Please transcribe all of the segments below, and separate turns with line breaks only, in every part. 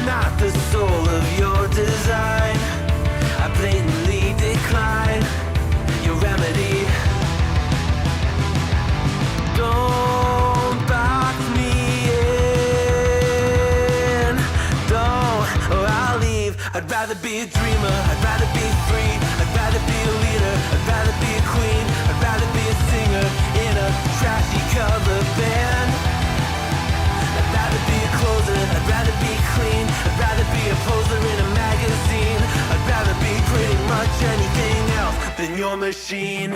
not the soul of your design. I blatantly decline your remedy. Don't box me in, don't, or I'll leave. I'd rather be a dreamer, I'd rather be free, I'd rather be a leader, I'd rather be a queen, I'd rather be a singer in a trashy cover band. I'd rather be a closer, I'd rather be clean, I'd rather be a poser in a magazine, I'd rather be pretty much anything else than your machine.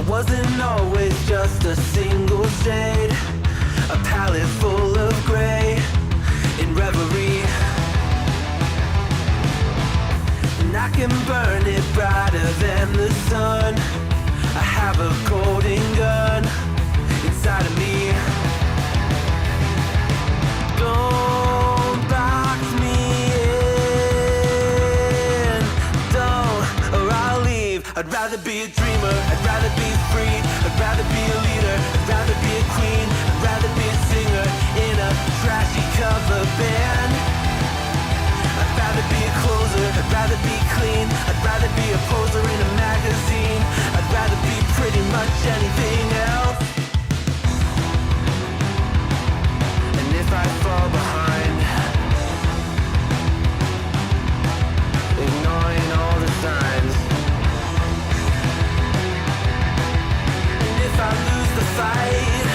Wasn't always just a single shade, a palette full of gray in reverie. And I can burn it brighter than the sun. I have a golden gun inside of me. Don't box me in, don't, or I'll leave. I'd rather be a dreamer, I'd rather be free, I'd rather be a leader, I'd rather be a queen, I'd rather be a singer in a trashy cover band. I'd rather be a closer, I'd rather be clean, I'd rather be a poser in a magazine, I'd rather be pretty much anything else. And if I fall behind, ignoring all the signs, if I lose the fight,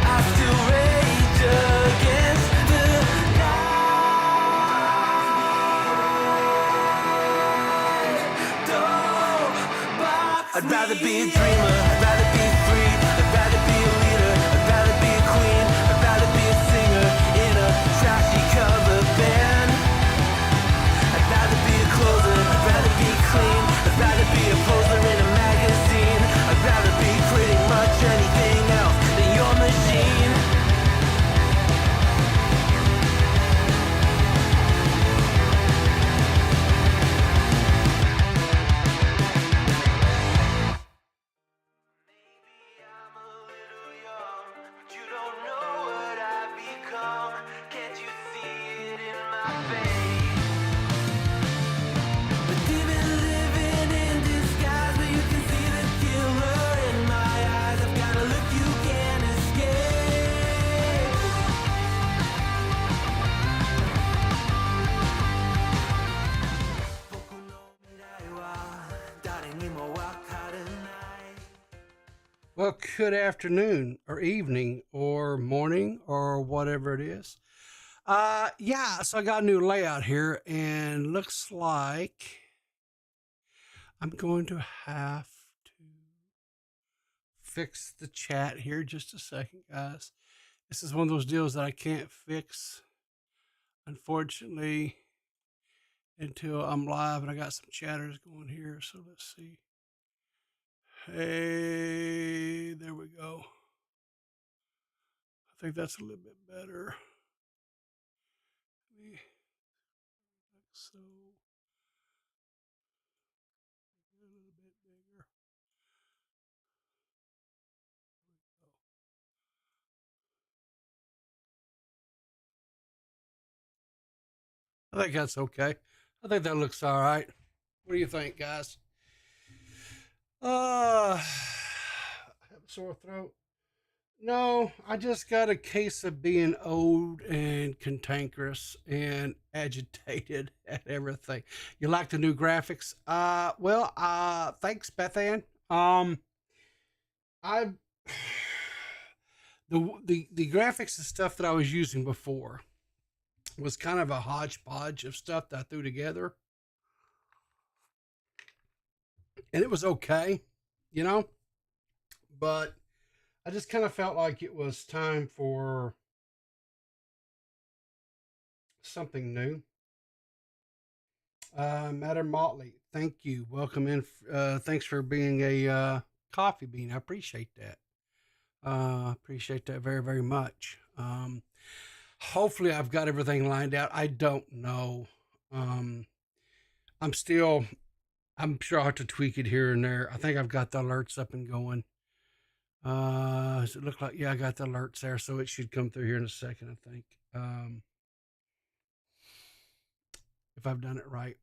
I still rage against the night. Don't box I'd rather be a dreamer, I'd rather be free, I'd rather be a leader, I'd rather be a queen, I'd rather be a singer in a trashy cover band. I'd rather be a closer, I'd rather be clean, I'd rather be a poser in a magazine, I'd rather be pretty much anything else than your machine. Maybe I'm a little young, but you don't know what I've become. Can't you see it in my face? But even living in disguise, but you can see the killer in my eyes. I've got a look you can't escape. Poco no mirai wa誰にもわからない
Well, good afternoon or evening or morning or whatever it is. Yeah, so I got a new layout here and looks like I'm going to have to fix the chat here just a second, guys. This is one of those deals that I can't fix, unfortunately, until I'm live and I got some chatters going here. So let's see. Hey, there we go. I think that's a little bit better. Let me- So, a little bit bigger. I think that's okay. I think that looks all right. What do you think, guys? I have a sore throat. No, I just got a case of being old and cantankerous and agitated at everything. You like the new graphics? Well, thanks, Beth Ann. I the graphics and stuff that I was using before was kind of a hodgepodge of stuff that I threw together, and it was okay, you know. But I just kind of felt like it was time for something new. Matter Motley, thank you. Welcome in. Thanks for being a coffee bean. I appreciate that. Appreciate that very, very much. hopefully I've got everything lined out. I don't know. Um, I'm still, I'm sure I'll have to tweak it here and there. I think I've got the alerts up and going. Does it look like, yeah, I got the alerts there, so it should come through here in a second, I think. If I've done it right,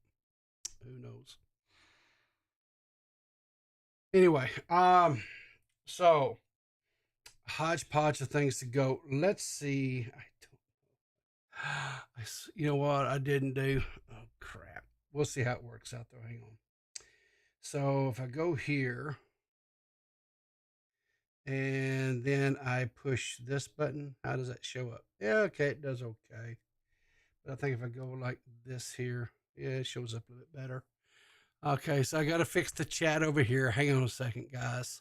who knows? Anyway, so hodgepodge of things to go. Let's see. You know what I didn't do? Oh crap. We'll see how it works out though. Hang on. So if I go here and then I push this button, how does that show up? Yeah, okay, it does okay. But I think if I go like this here, yeah, it shows up a bit better. Okay, so I got to fix the chat over here. Hang on a second, guys.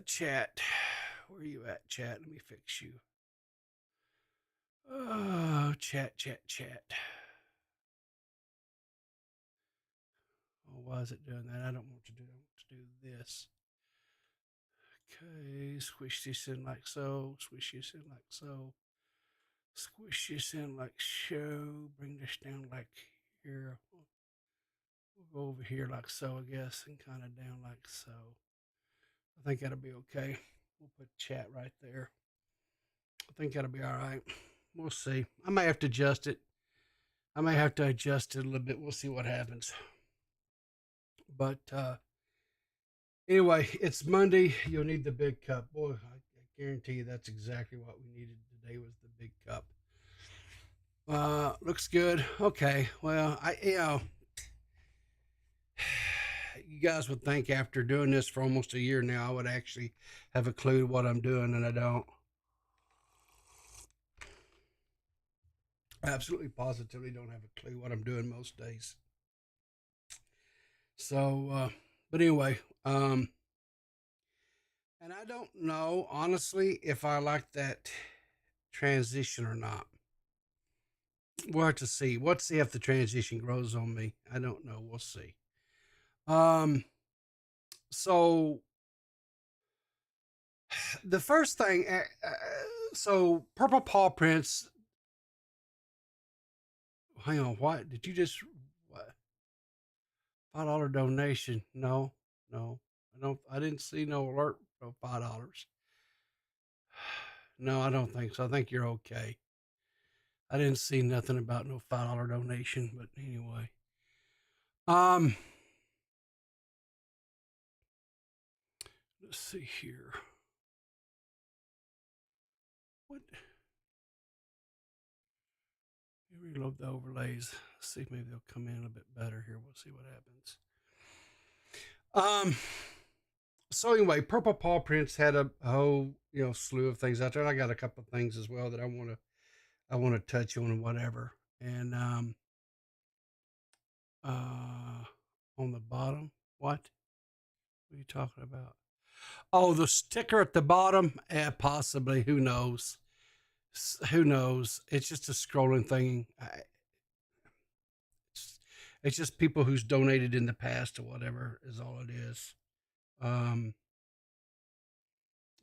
Chat. Where are you at, chat? Let me fix you. Oh, chat. Oh, why is it doing that? I don't want to do. I want to do this. Okay, squish this in like so. Squish this in like so. Squish this in like so. Bring this down like here. We'll go over here like so, I guess, and kind of down like so. I think that'll be okay. We'll put chat right there. I think that'll be all right. We'll see. I may have to adjust it. I may have to adjust it a little bit. We'll see what happens. But anyway, it's Monday. You'll need the big cup. Boy, I guarantee you that's exactly what we needed today was the big cup. Looks good. Okay. Well, you guys would think after doing this for almost a year now, I would actually have a clue what I'm doing, and I don't. I absolutely positively don't have a clue what I'm doing most days. So, but anyway, and I don't know honestly if I like that transition or not. We'll have to see. Let's see if the transition grows on me. I don't know. We'll see. Um, so the first thing, so purple paw prints. Hang on, what did you just? What $5 donation? No, I don't. I didn't see no alert for $5. No, I don't think so. I think you're okay. I didn't see nothing about no $5 donation, but anyway. Um, let's see here. What? Reload the overlays. Let's see if maybe they'll come in a bit better here. We'll see what happens. So anyway, Purple Paw Prints had a whole slew of things out there. And I got a couple of things as well that I want to touch on and whatever. And on the bottom, what are you talking about? Oh, the sticker at the bottom? Possibly. Who knows? Who knows? It's just a scrolling thing. It's just people who's donated in the past or whatever is all it is.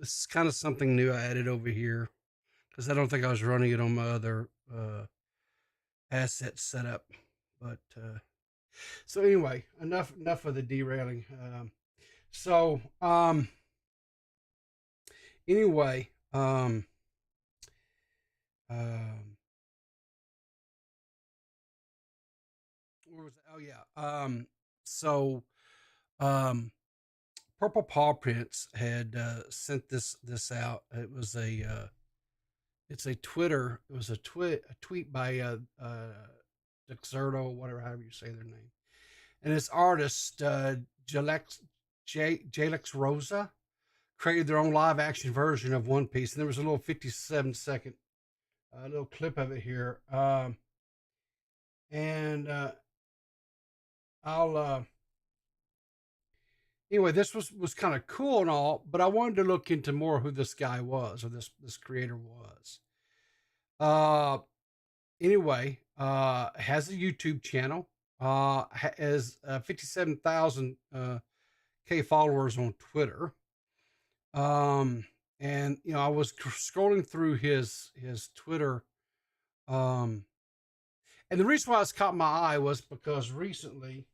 This is kind of something new I added over here because I don't think I was running it on my other asset setup. But so anyway, enough of the derailing. So anyway, where was it? Oh yeah. So Purple Paw Prints had sent this out. It was a it's a Twitter. It was a tweet by Dexerto, whatever, however you say their name, and its artist Jalex Rosa created their own live action version of One Piece, and there was a little 57-second little clip of it here, and I'll anyway, this was kind of cool and all, but I wanted to look into more who this guy was or this creator was. Anyway, has a YouTube channel. Has 57,000 K followers on Twitter. And I was scrolling through his Twitter, um, and the reason why it's caught my eye was because recently,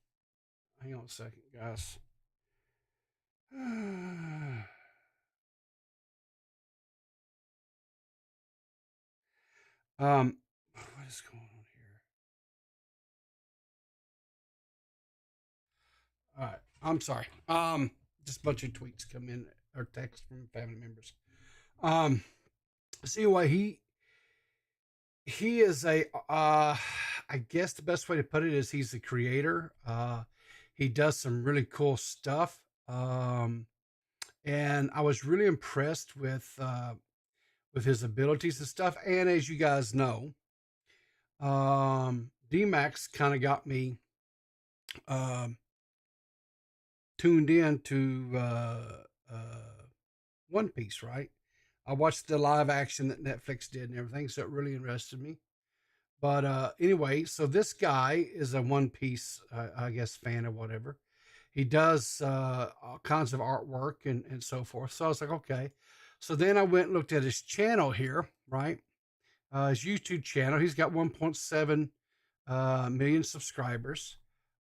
hang on a second, guys. What is going on here? All right, I'm sorry. Just a bunch of tweets come in or texts from family members. So anyway, he is a I guess the best way to put it is he's the creator. He does some really cool stuff. And I was really impressed with his abilities and stuff. And as you guys know, D-Max kind of got me um tuned in to One Piece, right? I watched the live action that Netflix did and everything, so it really interested me. But anyway, so this guy is a One Piece, I guess, fan or whatever. He does all kinds of artwork and so forth. So I was like, okay. So then I went and looked at his channel here, right? His YouTube channel. He's got 1.7 million subscribers.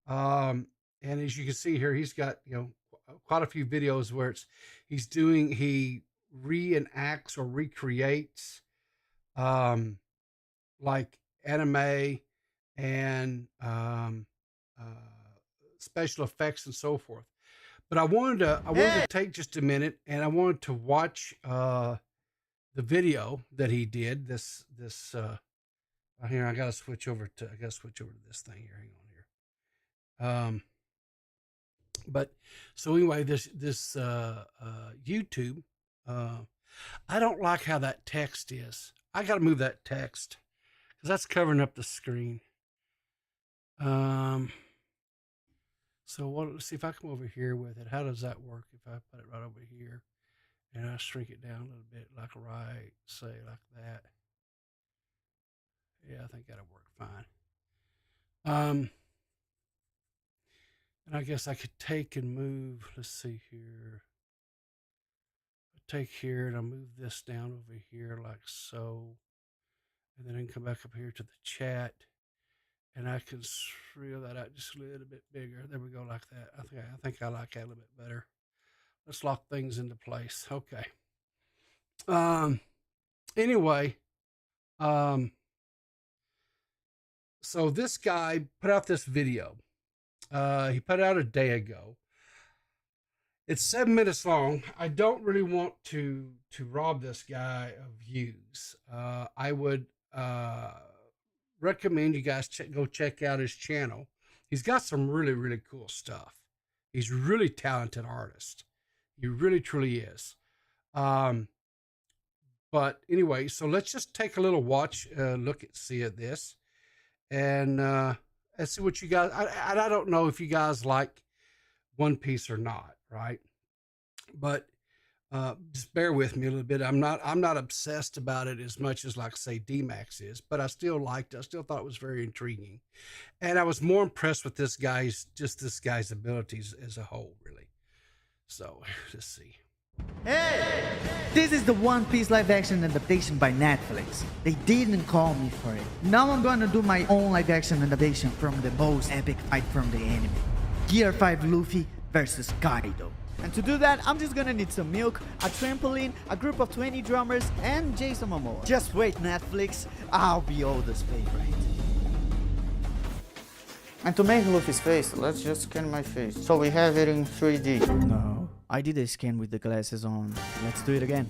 And as you can see here, he's got, quite a few videos where he reenacts or recreates like anime and uh, special effects and so forth. But I wanted to take just a minute and I wanted to watch the video that he did. This here I gotta switch over to this thing here. Hang on here. But so anyway, this YouTube, I don't like how that text is. I got to move that text because that's covering up the screen. So let's see if I come over here with it. How does that work if I put it right over here and I shrink it down a little bit, like say like that? Yeah, I think that'll work fine. And I guess I could take and move, let's see here. I take here and I move this down over here like so. And then I can come back up here to the chat and I can reel that out just a little bit bigger. There we go, like that. I think I like that a little bit better. Let's lock things into place. Okay. Anyway, so this guy put out this video. He put it out a day ago. It's 7 minutes long. I don't really want to rob this guy of views. I would recommend you guys go check out his channel. He's got some really, really cool stuff. He's a really talented artist. He really, truly is. But anyway, so let's just take a little see at this. And let's see what you guys, I don't know if you guys like One Piece or not, right? But just bear with me a little bit. I'm not obsessed about it as much as, like, say, D-Max is, but I still liked it. I still thought it was very intriguing. And I was more impressed with this guy's abilities as a whole, really. So let's see.
Hey! This is the One Piece live action adaptation by Netflix. They didn't call me for it. Now I'm gonna do my own live action adaptation from the most epic fight from the anime. Gear 5 Luffy versus Kaido. And to do that, I'm just gonna need some milk, a trampoline, a group of 20 drummers, and Jason Momoa. Just wait, Netflix, I'll be Oda's favorite.
And to make Luffy's face, let's just scan my face. So we have it in 3D.
No, I did a scan with the glasses on. Let's do it again.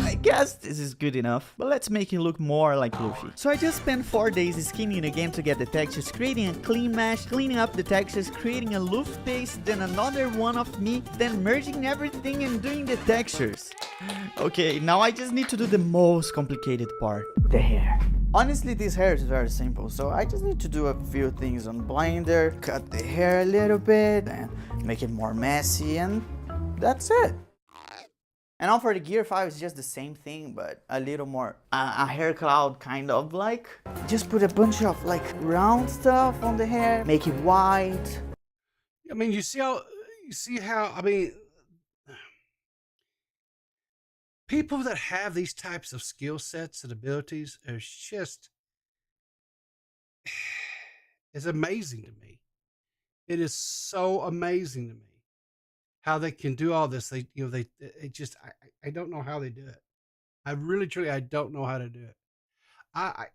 I guess this is good enough, but let's make it look more like Luffy. So I just spent 4 days skinning the game to get the textures, creating a clean mesh, cleaning up the textures, creating a Luffy face, then another one of me, then merging everything and doing the textures. Okay, now I just need to do the most complicated part, the hair. Honestly, this hair is very simple, so I just need to do a few things on Blender, cut the hair a little bit, and make it more messy, and that's it. And now for the Gear 5, it's just the same thing, but a little more, a hair cloud kind of like. Just put a bunch of like round stuff on the hair, make it white.
I mean, you see how, I mean, people that have these types of skill sets and abilities are just, it's amazing to me. It is so amazing to me how they can do all this. They, it just, I don't know how they do it. I really, truly, I don't know how to do it. I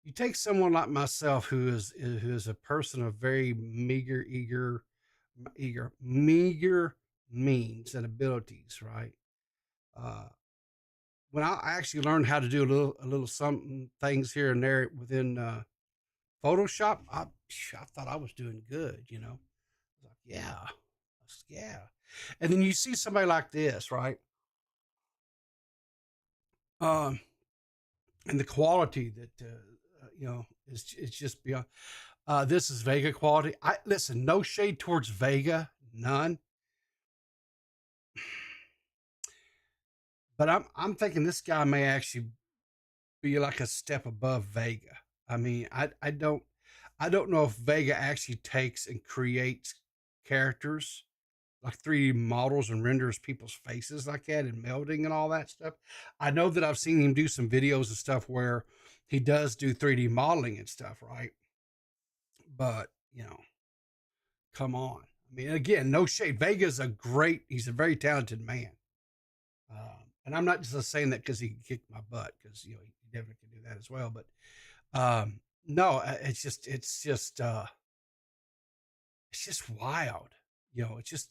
you take someone like myself who is a person of very meager means and abilities, right? When I actually learned how to do a little something things here and there within Photoshop, I thought I was doing good, you know. I was like, yeah. And then you see somebody like this, right? Um, and the quality that is just beyond. This is Vega quality. I listen, no shade towards Vega, none. But I'm thinking this guy may actually be like a step above Vega. I mean, I don't know if Vega actually takes and creates characters like 3D models and renders people's faces like that and melding and all that stuff. I know that I've seen him do some videos and stuff where he does do 3D modeling and stuff, right? But, come on. I mean, again, no shade. Vega's he's a very talented man. And I'm not just saying that because he kicked my butt, because, he definitely can do that as well. But no, it's just wild. It's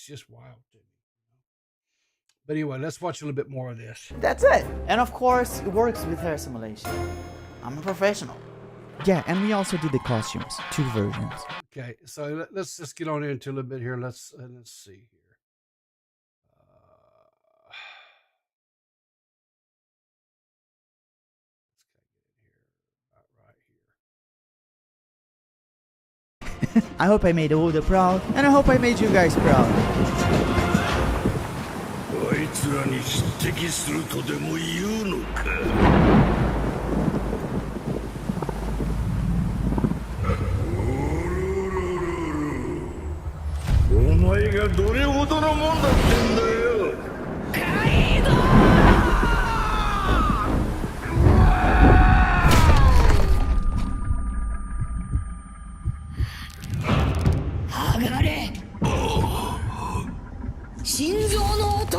just wild to me. But anyway, let's watch a little bit more of this.
That's it. And of course, it works with hair simulation. I'm a professional. Yeah, and we also did the costumes, 2 versions.
Okay, so let's just get on into a little bit here. Let's see here.
I hope I made Oda proud, and I hope I made you guys proud.
あいつらに匹敵するとでも言うのか。お前がどれほどのもんだってんだよ。カイドウ！
上がれ！心臓の音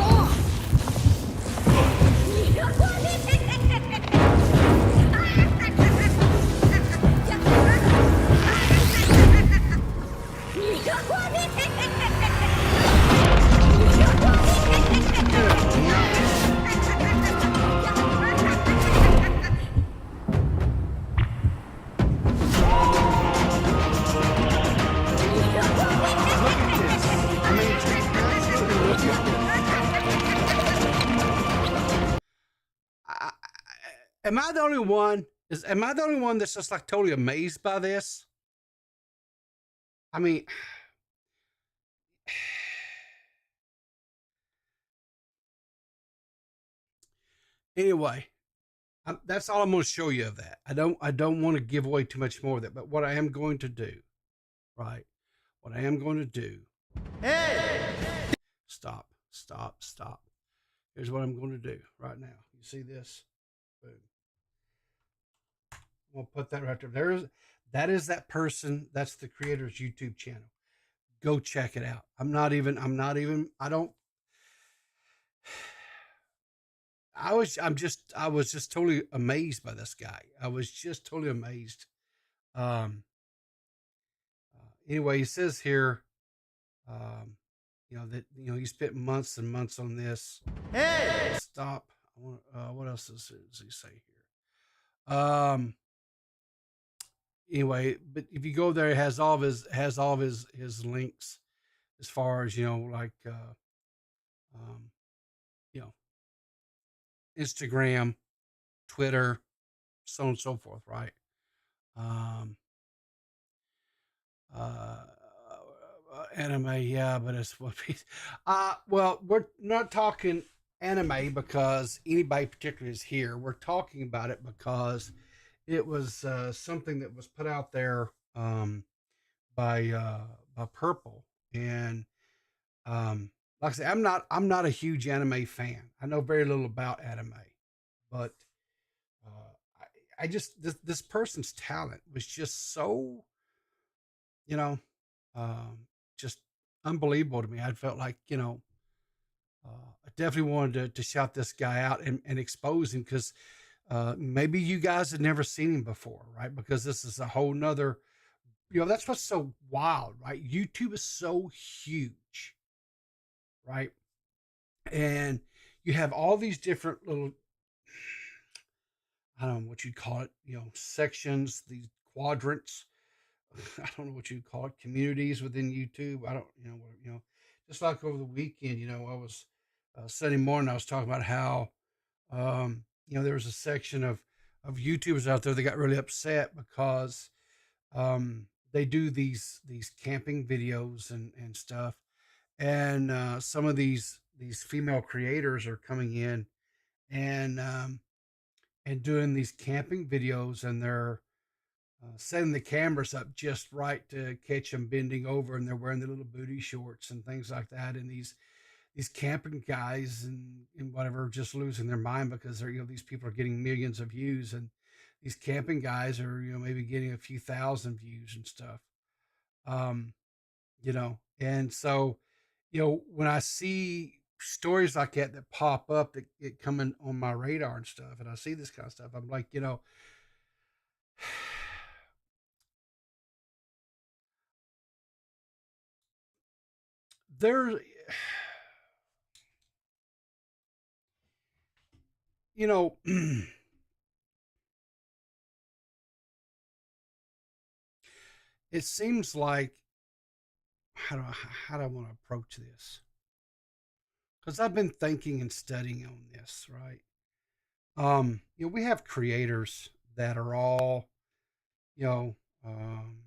！Am
I the only one? Am I the only one that's just like totally amazed by this? I mean, anyway, that's all I'm going to show you of that. I don't want to give away too much more of that, but what I am going to do, right? What I am going to do.
Hey!
Stop. Here's what I'm going to do right now. You see this? Boom. I'm going to put that right there. That is that person. That's the creator's YouTube channel. Go check it out. I was just totally amazed by this guy. I was just totally amazed. Anyway, he says here, that, he spent months and months on this.
Hey!
Stop. What else does he say here? Anyway, but if you go there, it has all of his links as far as, Instagram, Twitter, so on and so forth, right? Anime, yeah, but it's what well, we're not talking anime because anybody particularly is here. We're talking about it because it was something that was put out there by Purple, and like I say, I'm not a huge anime fan. I know very little about anime, but I just this person's talent was just so, you know, um, just unbelievable to me. I felt like, I definitely wanted to shout this guy out and expose him because maybe you guys had never seen him before, right? Because this is a whole nother, that's what's so wild, right? YouTube is so huge, right? And you have all these different little, I don't know what you'd call it, sections, these quadrants. I don't know what you'd call it, communities within YouTube. I don't, just like over the weekend, I was Sunday morning, I was talking about how, there was a section of YouTubers out there that got really upset because they do these camping videos and stuff, and some of these female creators are coming in and doing these camping videos, and they're setting the cameras up just right to catch them bending over, and they're wearing the little booty shorts and things like that, and these camping guys and whatever just losing their mind because they're, these people are getting millions of views, and these camping guys are, maybe getting a few thousand views and stuff. um and so, when I see stories like that pop up, that get coming on my radar and stuff, and I see this kind of stuff, I'm like, there, you know it seems like, how do I want to approach this? Because I've been thinking and studying on this, right? We have creators that are all, you know, um,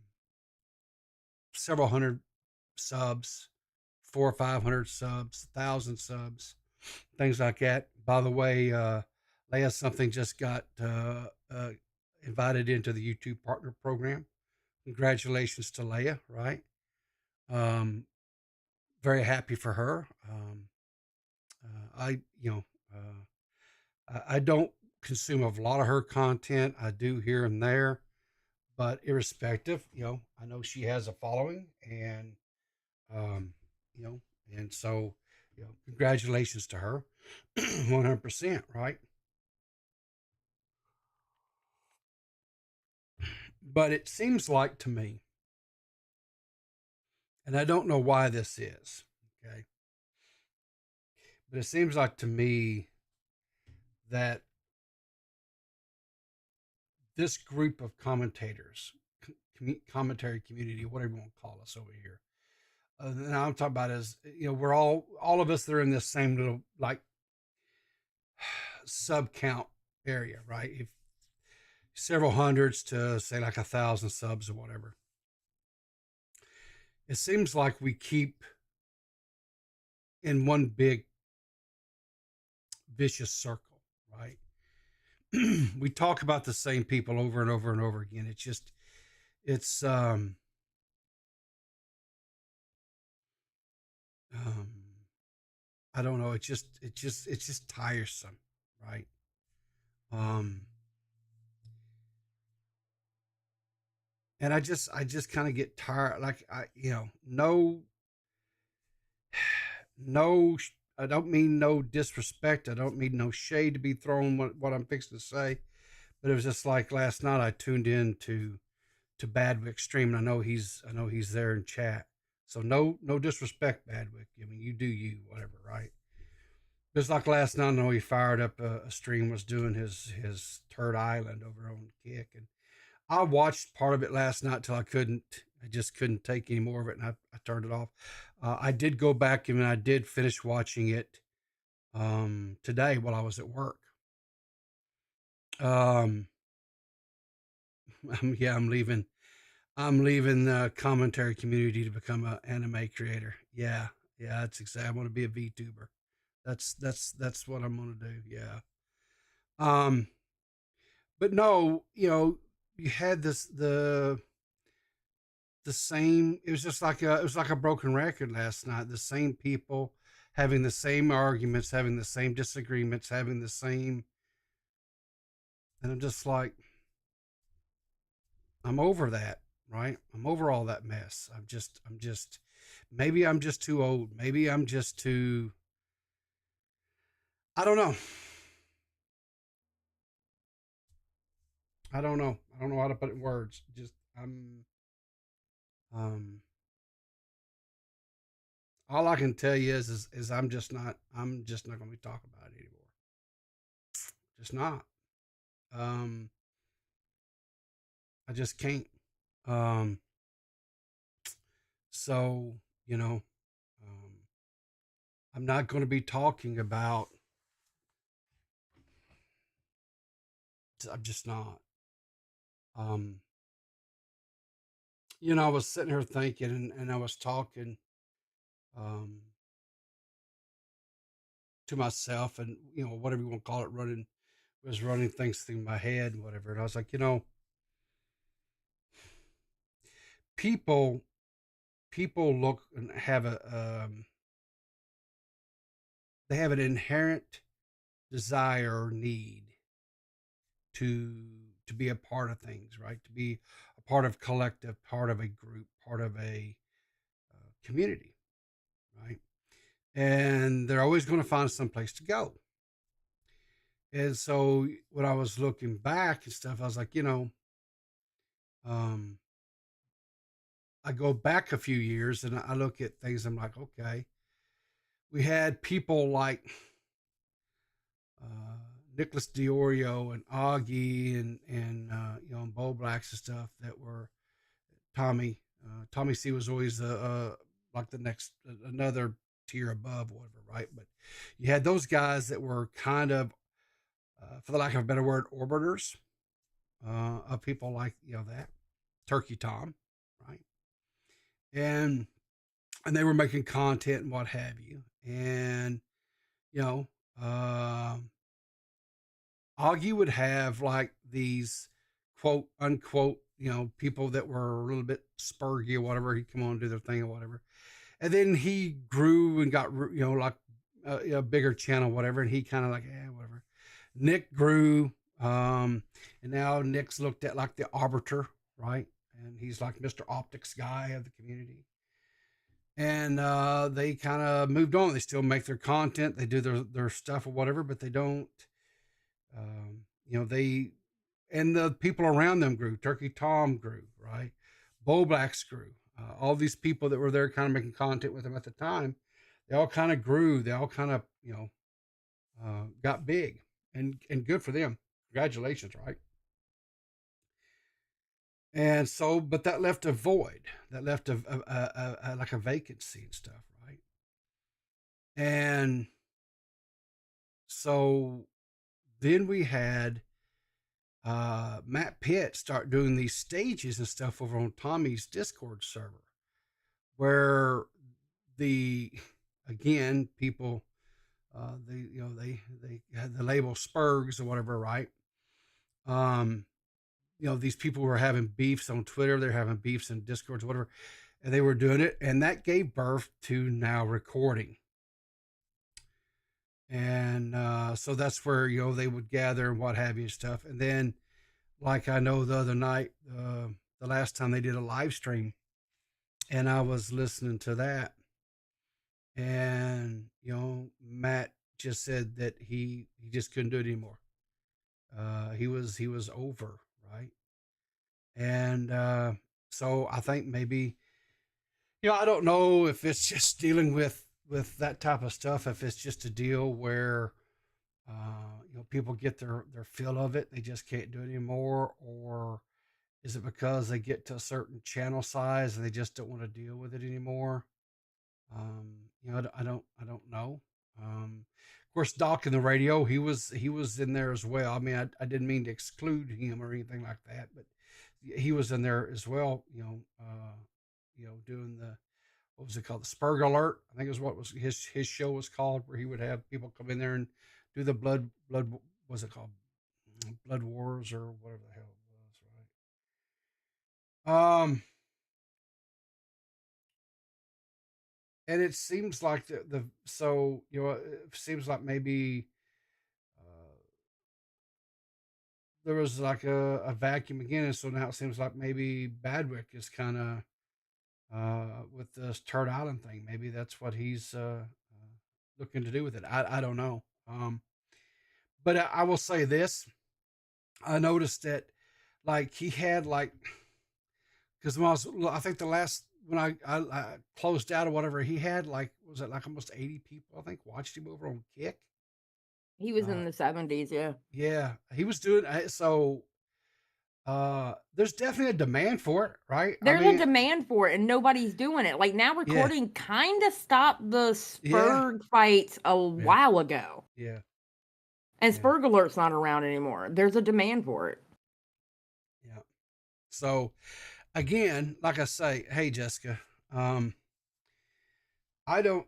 several hundred subs, 400 or 500 subs, 1,000 subs, things like that. By the way, Leia something just got invited into the YouTube Partner Program. Congratulations to Leia, right? Um, very happy for her. I, I don't consume a lot of her content. I do here and there, but irrespective, I know she has a following, and um, you know, and so, congratulations to her, 100%, right? But it seems like to me, and I don't know why this is, okay, but it seems like to me that this group of commentators, commentary community, whatever you want to call us over here, and I'm talking about is, we're all of us that are in this same little, like, sub count area, right? If several hundreds to say like 1,000 subs or whatever, it seems like we keep in one big vicious circle, right? We talk about the same people over and over and over again. It's just, it's um I don't know, it's just tiresome, right? um and I just kind of get tired, like, no, no, I don't mean no disrespect, I don't mean no shade to be thrown what I'm fixing to say, but it was just like last night I tuned in to Badwick stream, and I know he's there in chat. So no disrespect, Badwick. I mean, you do you, whatever, right? Just like last night, I know he fired up a stream, was doing his Turd Island over on Kick, and I watched part of it last night till I just couldn't take any more of it, and I turned it off. I did go back and I did finish watching it today while I was at work. Um, yeah, I'm leaving the commentary community to become an anime creator. Yeah, that's exactly. I want to be a VTuber. That's what I'm gonna do. Yeah. Um, but no, you had the same. It was just like it was like a broken record last night. The same people having the same arguments, having the same disagreements, having the same. And I'm just like, I'm over that, right? I'm over all that mess. Maybe I'm just too old. Maybe I'm just too, I don't know. I don't know. I don't know how to put it in words. Just, um, all I can tell you is I'm just not going to be talking about it anymore. Just not. Um, I just can't. Um, so, you know, um, I'm not going to be talking about, I'm just not. Um, I was sitting here thinking and I was talking, um, to myself and, whatever you want to call it, was running things through my head and whatever. And I was like, people, people look and have they have an inherent desire or need to be a part of things, right? To be a part of collective, part of a group, part of a community, right? And they're always going to find some place to go. And so when I was looking back and stuff, I was like, um, I go back a few years and I look at things. I'm like, okay, we had people like uh, Nicholas Diorio and Augie and Bo Blacks and stuff that were Tommy. Tommy C was always like the next another tier above, whatever, right? But you had those guys that were kind of, for the lack of a better word, orbiters of people like that Turkey Tom, right? And they were making content and what have you, and you know, uh, Augie would have like these quote unquote, people that were a little bit spurgy or whatever. He'd come on and do their thing or whatever. And then he grew and got, like a bigger channel, whatever. And he kind of like, whatever. Nick grew. And now Nick's looked at like the arbiter, right? And he's like Mr. Optics guy of the community. And they kind of moved on. They still make their content. They do their stuff or whatever, but they don't, they, and the people around them grew. Turkey Tom grew, right? Bo Blacks grew. All these people that were there kind of making content with them at the time, they all kind of grew. They all kind of, got big and good for them. Congratulations, right? And so, but that left a void. That left a like a vacancy and stuff, right? And so then we had Matt Pitt start doing these stages and stuff over on Tommy's Discord server, where the again people they had the label Spurgs or whatever, right? These people were having beefs on Twitter, they're having beefs in Discords, whatever, and they were doing it, and that gave birth to now recording. And so that's where they would gather and what have you and stuff. And then, like I know the other night, the last time they did a live stream, and I was listening to that, and Matt just said that he just couldn't do it anymore. He was over, right? And so I think maybe, I don't know if it's just dealing with that type of stuff, if it's just a deal where people get their fill of it, they just can't do it anymore, or is it because they get to a certain channel size and they just don't want to deal with it anymore? I don't know. Of course, Doc in the radio, he was in there as well. I mean, I didn't mean to exclude him or anything like that, but he was in there as well. Doing the, what was it called, the Spurg Alert, I think is what was his show was called, where he would have people come in there and do the blood. Was it called Blood Wars or whatever the hell it was, right? and it seems like so it seems like maybe there was like a vacuum again, and so now it seems like maybe Badwick is kind of with this Turd Island thing. Maybe that's what he's looking to do with it. I don't know. But I will say this: I noticed that like he had like because I think the last when I closed out or whatever, he had like was it like almost 80 people I think watched him over on Kick.
He was
Uh,
in the 70s, yeah.
yeah, he was doing so. There's definitely a demand for it, right?
There's a demand for it, and nobody's doing it. Like now, recording kind of stopped the Spurg fights a while ago,
Yeah,
and
yeah.
Spurg Alert's not around anymore. There's a demand for it.
Yeah. So, again, like I say, hey Jessica, I don't.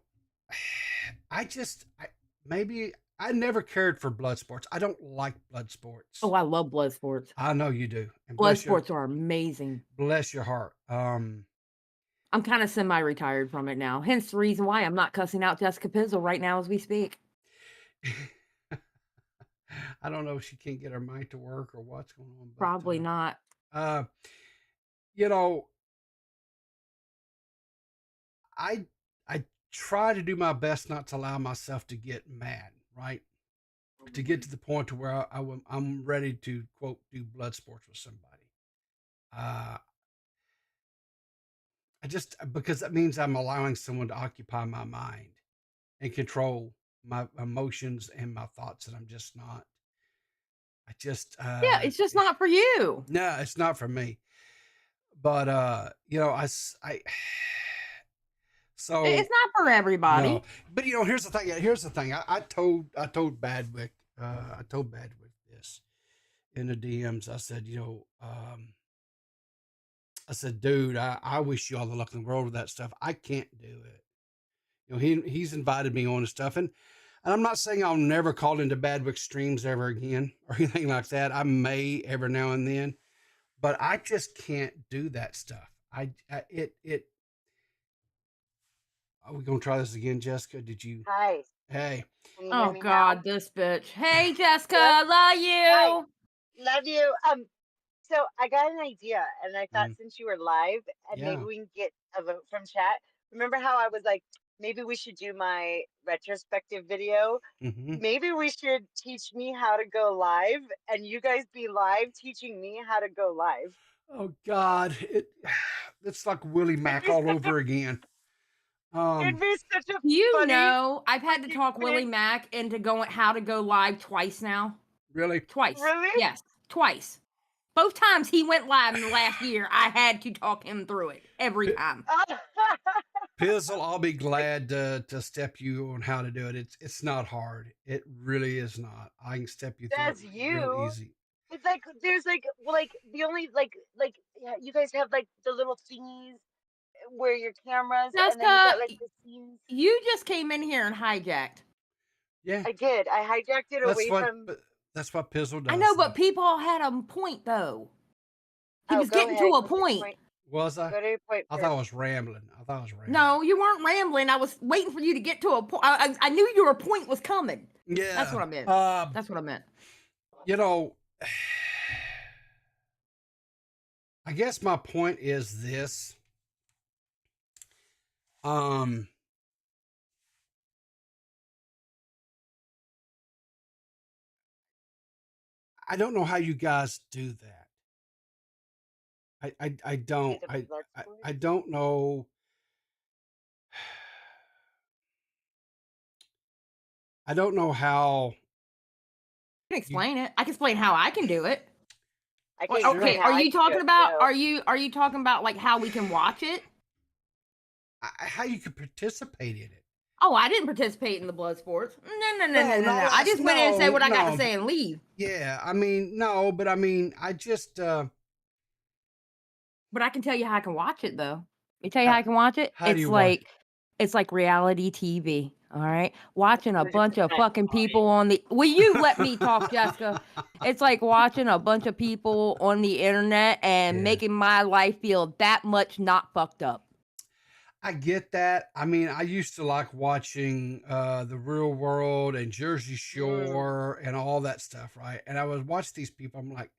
Maybe I never cared for blood sports. I don't like blood sports.
Oh, I love blood sports.
I know you do. And
Blood sports are amazing.
bless your heart.
I'm kind of semi-retired from it now. Hence the reason why I'm not cussing out Jessica Pizzle right now as we speak.
I don't know if she can't get her mind to work or what's going on. But,
Probably not.
You know, I try to do my best not to allow myself to get mad, right? To get to the point to where I'm ready to quote do blood sports with somebody. I just because that means I'm allowing someone to occupy my mind and control my emotions and my thoughts, and I'm just not.
Yeah, it's just not for you.
No, it's not for me. But you know, so
It's not for everybody.
no. But you know, here's the thing. Here's the thing. I told Badwick, this in the DMs. I said, you know, I said, dude, I wish you all the luck in the world with that stuff. I can't do it. You know, he's invited me on and stuff, and I'm not saying I'll never call into Badwick streams ever again or anything like that. I may every now and then, but I just can't do that stuff. Are we gonna try this again, Jessica? Did you?
Hi.
Hey.
Can you hear
Oh
me
God, this bitch. Hey Jessica, love you.
now? Love you. So I got an idea, and I thought since you were live, and maybe
Yeah.
we can get a vote from chat. Remember how I was like, maybe we should do my retrospective video.
Mm-hmm.
Maybe we should teach me how to go live, and you guys be live teaching me how to go live.
Oh God, it's like Willie Mack all over again.
It'd be such a
You
funny,
know, I've had to talk
bit.
Willie Mack into going how to go live twice now.
Really?
Twice.
Really?
Yes, twice. Both times he went live in the last year, I had to talk him through it every time.
Pizzle, I'll be glad to step you on how to do it. It's not hard. It really is not. I can step you through
That's
it
you.
real easy.
It's like there's like the only yeah, you guys have like the little thingies where your cameras and then you
Jessica,
got like the scenes.
you just came in here and hijacked.
Yeah.
I did. I hijacked it away from.
That's what Pizzle does.
I know, but people had a point though. He was
go
getting
ahead,
to a
go to your
point.
point.
Was I?
Go to your point
I
first.
thought I was rambling.
No, you weren't rambling. I was waiting for you to get to a point. I knew your point was coming.
Yeah.
That's what I meant. That's what I meant.
You know, I guess my point is this. I don't know how you guys do that. I don't. I don't know. I don't know how.
I can explain it. I can explain how I can do it.
I can
Okay,
explain how
are
I
you
do
talking
it,
about?
too.
Are you talking about like how we can watch it?
How you could participate in it.
Oh, I didn't participate in the blood sports. No.
No,
I just went in and said what I got to
no.
say and leave.
Yeah, I mean, no, but I mean, I just.
But I can tell you how I can watch it though. Let me tell you how I can watch it.
How do you watch
It's like reality TV. All right, watching a bunch of
100%
fucking people on the. Will you let me talk, Jessica? It's like watching a bunch of people on the internet and
Yeah.
making my life feel that much not fucked up.
I get that. I mean, I used to like watching The Real World and Jersey
Mm.
Shore and all that stuff, right? And I would watch these people. I'm like,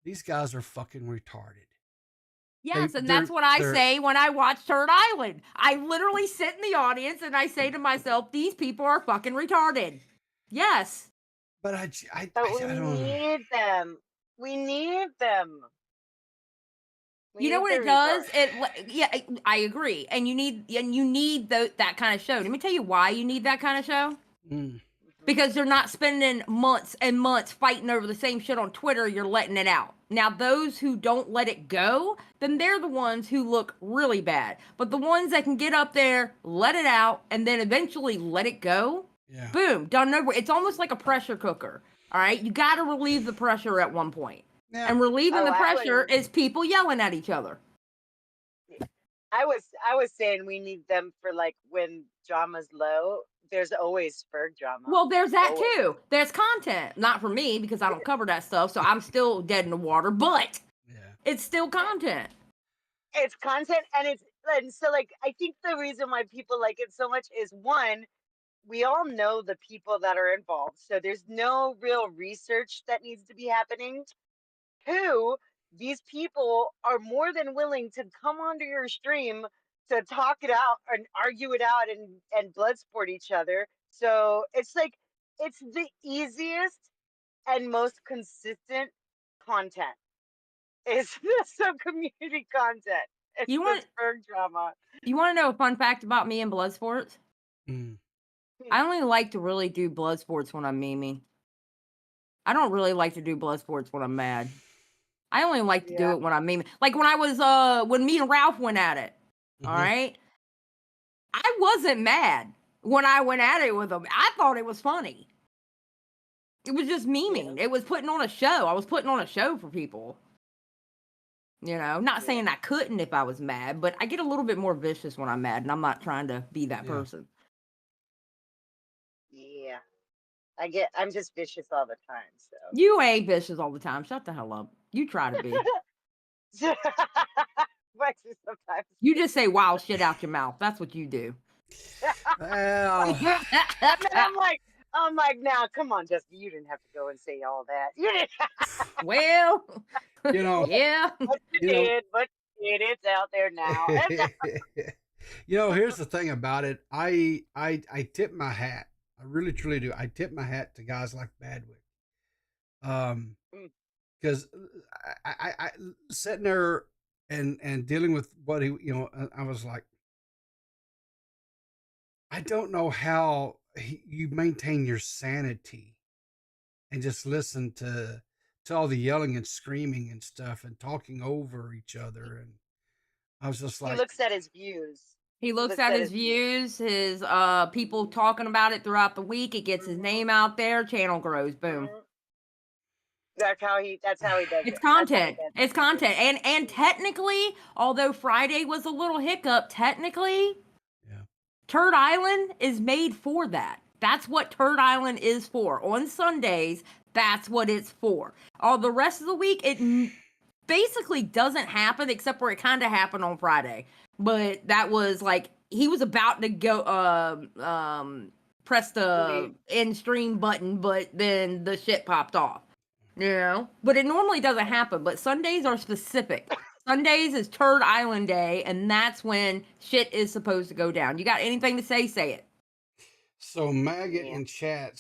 these guys are fucking retarded.
Yes, and that's
They're
what I
they're.
say when I watch Turd Island. I literally sit in the audience and I say to myself, these people are fucking retarded. Yes.
But
But we
I don't.
need them. We need them. We
You know
need
what
the
it does?
resource.
Yeah, I agree. And you need that kind of show. Let me tell you why you need that kind of show.
Mm,
Because they're not spending months and months fighting over the same shit on Twitter, you're letting it out. Now, those who don't let it go, then they're the ones who look really bad. But the ones that can get up there, let it out, and then eventually let it go,
yeah.
boom, done over. It's almost like a pressure cooker. All right, you got to relieve the pressure at one point.
Yeah.
And relieving
Oh,
the
I
pressure
was
is people yelling at each other.
I was saying we need them for like when drama's low. There's always Ferg drama.
Well, there's that
Always.
too. There's content. Not for me because I don't cover that stuff, so I'm still dead in the water, but
Yeah.
it's still content.
It's content, and so like I think the reason why people like it so much is one, we all know the people that are involved, so there's no real research that needs to be happening. Two, these people are more than willing to come onto your stream to talk it out and argue it out and blood sport each other. So it's like it's the easiest and most consistent content. Is some community content. It's
You
this
want
Ferg drama.
you want to know a fun fact about me and blood sports?
Mm.
I only like to really do blood sports when I'm meming. I don't really like to do blood sports when I'm mad. I only like to do
Yeah.
it when I'm meming. Like when I was when me and Ralph went at it. All
Mhm.
right. I wasn't mad when I went at it with him. I thought it was funny. It was just memeing. It was putting on a show. I was putting on a show for people. You know, not saying I couldn't if I was mad, but I get a little bit more vicious when I'm mad, and I'm not trying to be that
Yeah.
person.
Yeah. I'm just vicious all the time, so
You ain't vicious all the time. Shut the hell up. You try to be.
Vicious sometimes.
You just say wild shit out your mouth. That's what you do.
Well,
And then I'm like, now come on, Justin, you didn't have to go and say all that. You didn't
Well,
you know,
yeah.
but you
you know,
did, but you did. It's out there now.
you know, here's the thing about it. I tip my hat. I really truly do. I tip my hat to guys like Badwick.
Mm.
Because I sitting there and dealing with what he, I was like, I don't know how you maintain your sanity and just listen to all the yelling and screaming and stuff and talking over each other. And I was just
He
like,
looks at his views.
He looks at his views, his people talking about it throughout the week. It gets his name out there. Channel grows. Boom.
Mhm. That's how he does
It's
it. That's how he
content.
does
It's
it.
content. And technically, although Friday was a little hiccup, technically,
yeah,
Turd Island is made for that. That's what Turd Island is for. On Sundays, that's what it's for. All the rest of the week, it basically doesn't happen except where it kind of happened on Friday. But that was like he was about to go press the end stream button, but then the shit popped off. You know? But it normally doesn't happen. But Sundays are specific. Sundays is Turd Island Day, and that's when shit is supposed to go down. You got anything to say? Say it.
So Maggot
Yeah.
in chat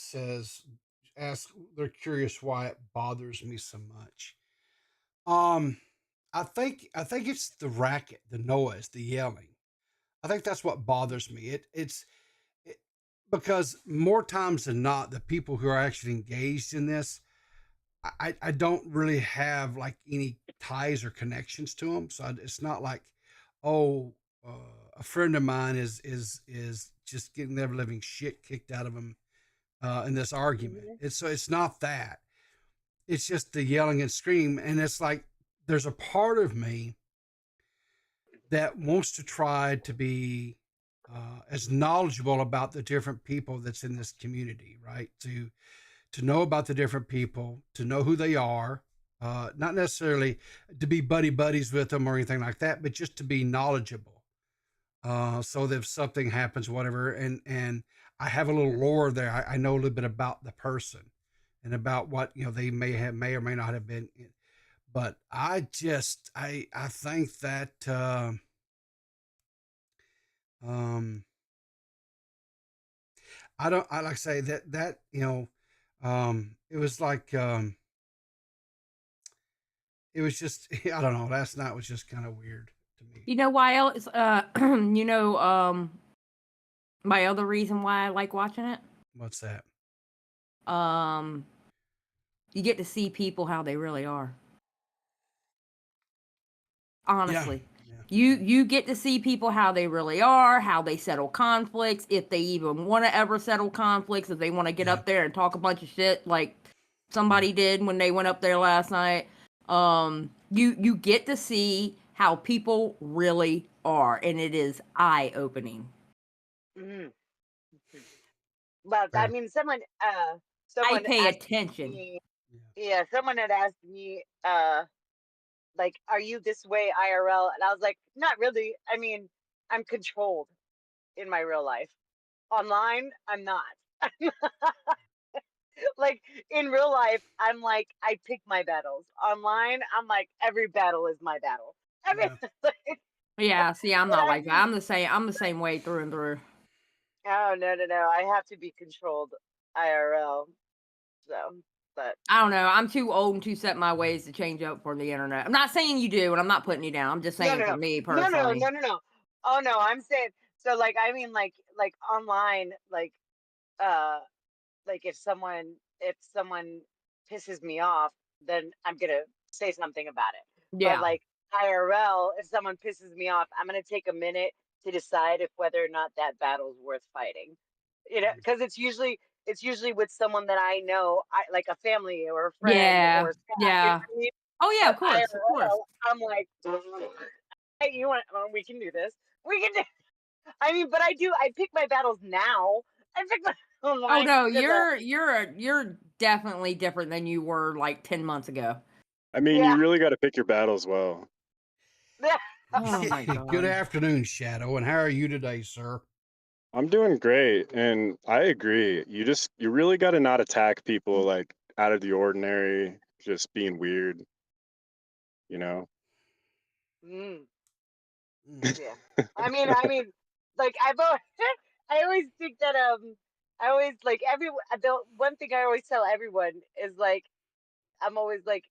ask they're curious why it bothers me so much. I think it's the racket, the noise, the yelling. I think that's what bothers me. It's because more times than not, the people who are actually engaged in this, I don't really have like any ties or connections to them. So it's not like, oh, a friend of mine is just getting their living shit kicked out of them in this argument. It's not that. It's just the yelling and scream, and it's like there's a part of me that wants to try to be as knowledgeable about the different people that's in this community, right? To know about the different people, to know who they are, not necessarily to be buddies with them or anything like that, but just to be knowledgeable So that if something happens, whatever, and I have a little lore there. I know a little bit about the person and about what they may or may not have been. But I think that um I don't I like I say that it was like it was just I don't know. Last night was just kind of weird to me.
You know why else? My other reason why I like watching it.
What's that?
Um, you get to see people how they really are. Honestly.
Yeah.
You get to see people how they really are, how they settle conflicts, if they even want to ever settle conflicts, if they want to get
Yeah.
up there and talk a bunch of shit like somebody did when they went up there last night. You get to see how people really are, and it is eye-opening.
Mhm. Well, I
Fair.
mean,
I
someone
pay
asked
attention.
me,
Yeah.
yeah, someone had asked me, like, are you this way IRL? And I was like, not really. I mean, I'm controlled in my real life. Online, I'm not. Like in real life, I'm like, I pick my battles. Online, I'm like, every battle is my battle. Every,
Yeah.
Yeah, see, I'm
but
not
I
like that.
mean,
I'm the same way through and through.
oh no, no, no. I have to be controlled IRL. So, but
I don't know. I'm too old and too set in my ways to change up for the internet. I'm not saying you do, and I'm not putting you down. I'm just
no,
saying
no,
for
no,
me
no, no,
personally.
no, no, no. Oh no, I'm saying so. Like, I mean, like online, uh, like if someone pisses me off, then I'm gonna say something about it. But
Yeah.
like IRL, if someone pisses me off, I'm gonna take a minute to decide if whether or not that battle's worth fighting. Because it's usually with someone that I know, like a family or a friend
Yeah.
or a staff. You know
Yeah.
what I mean?
Oh yeah,
But
of course, of course.
IRL, I'm like, hey, you want? We can do this. We can do. I mean, but I do. I pick my battles now. I pick my
Oh
online
no,
because
you're definitely different than you were like 10 months ago.
I mean,
yeah.
you really got to pick your battles well.
Oh my
Good
god.
afternoon, Shadow. And how are you today, sir?
I'm doing great, and I agree. You really got to not attack people like out of the ordinary, just being weird, you know?
Mm,
Mm.
yeah. I mean, like I always think that I always like the one thing I always tell everyone is like I'm always like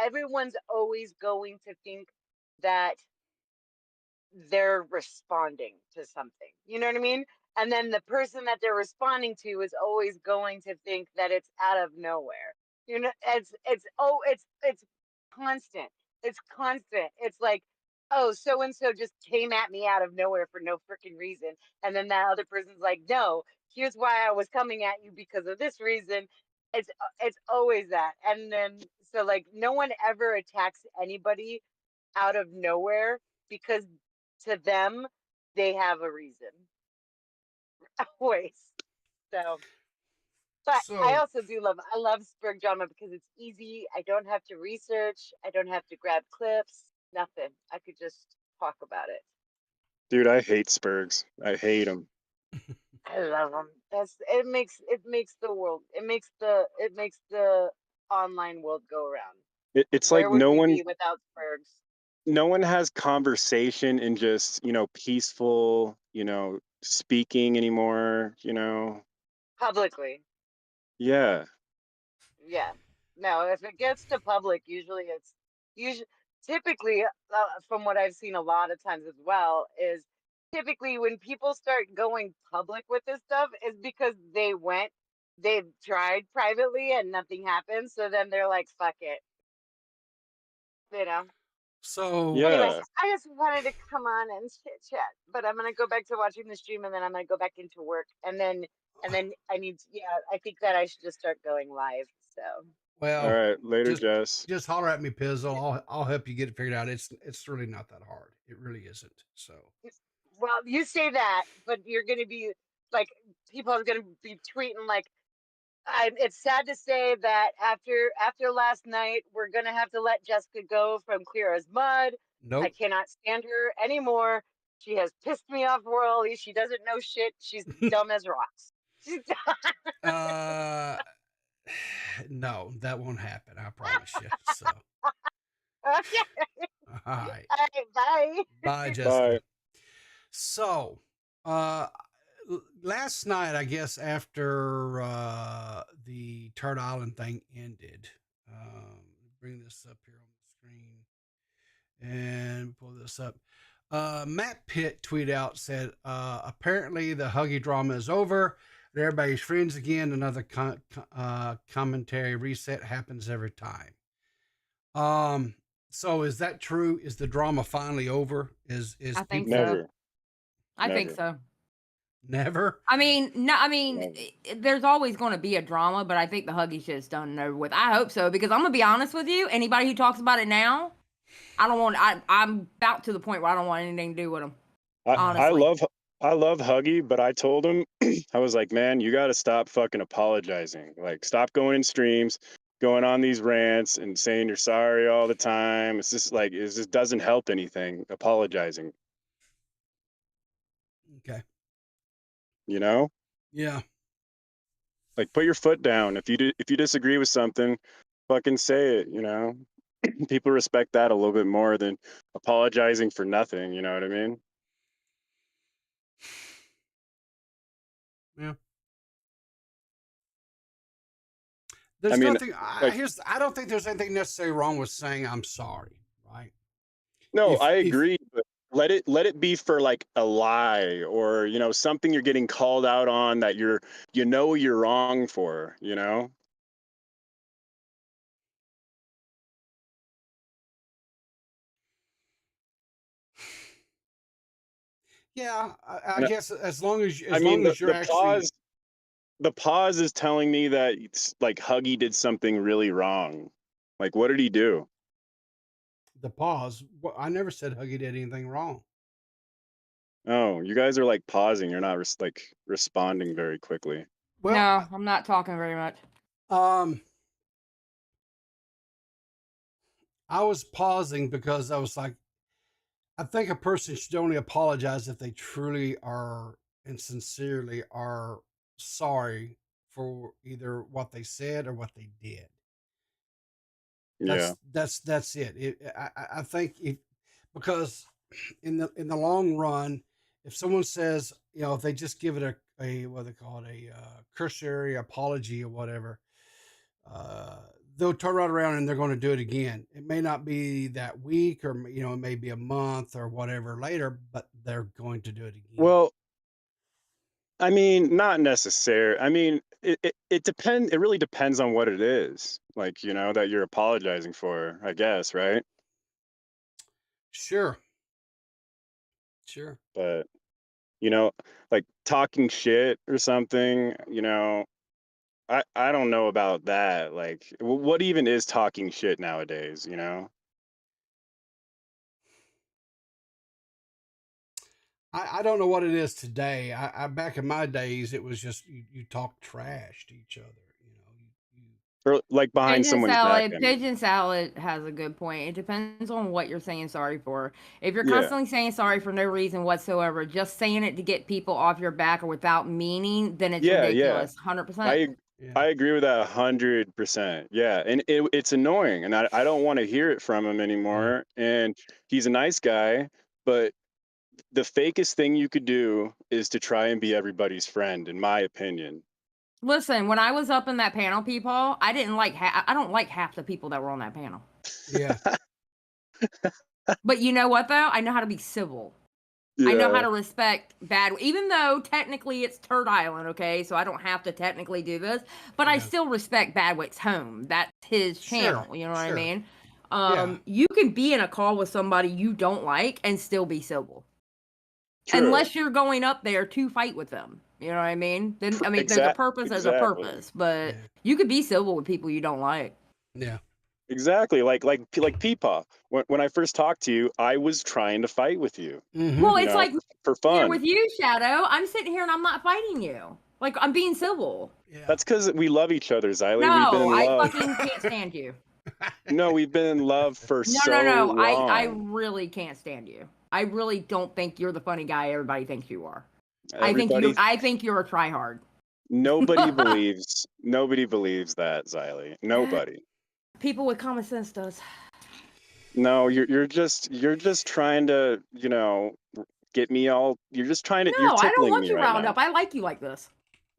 everyone's always going to think that they're responding to something. You know what I mean? And then the person that they're responding to is always going to think that it's out of nowhere. It's constant. It's constant. It's like, oh, so and so just came at me out of nowhere for no freaking reason. And then that other person's like, no, here's why I was coming at you because of this reason. It's always that. And then so like no one ever attacks anybody out of nowhere because to them they have a reason always. So but I
So,
also I love spurg drama because it's easy. I don't have to research, I don't have to grab clips, nothing. I could just talk about it.
Dude, I hate Spurgs. I hate them.
I love them. It makes the world, it makes the online world go around.
It's like
Where would we be without spurgs?
no one has conversation and just, peaceful, speaking anymore.
Publicly.
Yeah.
Yeah. No, if it gets to public, usually typically from what I've seen a lot of times as well is typically when people start going public with this stuff is because they've tried privately and nothing happened. So then they're like, fuck it, you know.
so
Anyways,
Yeah.
I just wanted to come on and chit chat, but I'm gonna go back to watching the stream and then I'm gonna go back into work and then I think that I should just start going live. So
All
well,
right. Later,
just
Jess.
just holler at me, Pizzle. I'll help you get it figured out. It's really not that hard. It really isn't. So
well, you say that, but you're gonna be like people are gonna be tweeting like it's sad to say that after last night, we're gonna have to let Jessica go from Clear as Mud. I
nope.
cannot stand her anymore. She has pissed me off royally. She doesn't know shit. She's dumb as rocks. She's
No, that won't happen. I promise you. So,
okay.
all right.
All right, bye.
Bye, Jessica.
Bye.
So, last night, I guess after the Turd Island thing ended, bring this up here on the screen and pull this up. Matt Pitt tweeted out, said, apparently the Huggy drama is over. Everybody's friends again. Another commentary reset happens every time. So is that true? Is the drama finally over? Is
I think
people
so.
Never.
I think
Never.
so.
never?
I mean, no, I mean,
Never.
there's always going to be a drama, but I think the Huggy shit's done and over with. I hope so, because I'm gonna be honest with you. Anybody who talks about it now, I don't want. I'm about to the point where I don't want anything to do with them.
I
Honestly.
love Huggy, but I told him, I was like, man, you got to stop fucking apologizing. Like, stop going in streams, going on these rants and saying you're sorry all the time. It's just like, it just doesn't help anything, apologizing,
Okay.
you know?
Yeah.
Like, put your foot down. If you disagree with something, fucking say it, you know? People respect that a little bit more than apologizing for nothing, you know what I mean?
Yeah. There's
I mean,
nothing.
like-
I don't think there's anything necessarily wrong with saying I'm sorry. Right.
No,
If-
I
if-
agree, but let it be for like a lie or, you know, something you're getting called out on that you're wrong for, you know?
Yeah, I
No,
guess as long as
I mean,
you're actually
the pause is telling me that it's like Huggy did something really wrong. Like, what did he do?
the pause. I never said Huggy did anything wrong.
Oh, you guys are like pausing. You're not responding very quickly.
Well,
No, I'm not talking very much.
I was pausing because I was like, I think a person should only apologize if they truly are and sincerely are sorry for either what they said or what they did.
Yeah.
That's it. I think because in the long run, if someone says, you know, if they just give it a what they call it, a cursory apology or whatever, they'll turn right around and they're going to do it again. It may not be that week, or you know, it may be a month or whatever later, but they're going to do it again.
Well, I mean, not necessary. I mean, it depends. It really depends on what it is. Like, you know, that you're apologizing for, I guess, right?
Sure.
But, you know, like talking shit or something, you know, I don't know about that. Like, what even is talking shit nowadays, you know?
I don't know what it is today. I back in my days, it was just you talk trash to each other. You know,
Or like behind someone's back. I mean.
Pigeon salad has a good point. It depends on what you're saying sorry for. If you're
Yeah.
constantly saying sorry for no reason whatsoever, just saying it to get people off your back or without meaning, then it's
Yeah,
ridiculous. 100%.
I agree with that 100%. Yeah, and it's annoying, and I don't want to hear it from him anymore. And he's a nice guy, but the fakest thing you could do is to try and be everybody's friend, in my opinion.
Listen, when I was up in that panel, people, I didn't like. I don't like half the people that were on that panel.
yeah.
But you know what though? I know how to be civil. I know how to respect bad, even though technically it's Turd Island, okay? So I don't have to technically do this, but I still respect Badwick's home. That's his channel,
Sure,
you know what
sure.
I mean?
Yeah.
You can be in a call with somebody you don't like and still be civil.
True.
Unless you're going up there to fight with them. You know what I mean? Then I mean, there's a purpose, there's a
Exactly.
purpose, but
Yeah.
you could be civil with people you don't like.
Yeah.
Exactly, like Peepaw. When I first talked to you, I was trying to fight with you.
Mhm.
Well,
You
it's
know,
like
for
here
fun.
with you, Shadow. I'm sitting here and I'm not fighting you. Like I'm being civil.
Yeah.
That's because we love each other, Xylee. We've been
No,
in
I
love.
fucking can't stand you.
No, we've been in love for
No,
so
no, no.
long.
I really can't stand you. I really don't think you're the funny guy everybody thinks you are.
Everybody,
I think you're a tryhard.
nobody believes that, Xylee. Nobody.
People with common sense does.
No, you're just trying to, get me all. You're just trying to. You're
No, I don't
tickling
want
me
you
right
riled
now.
up. I like you like this.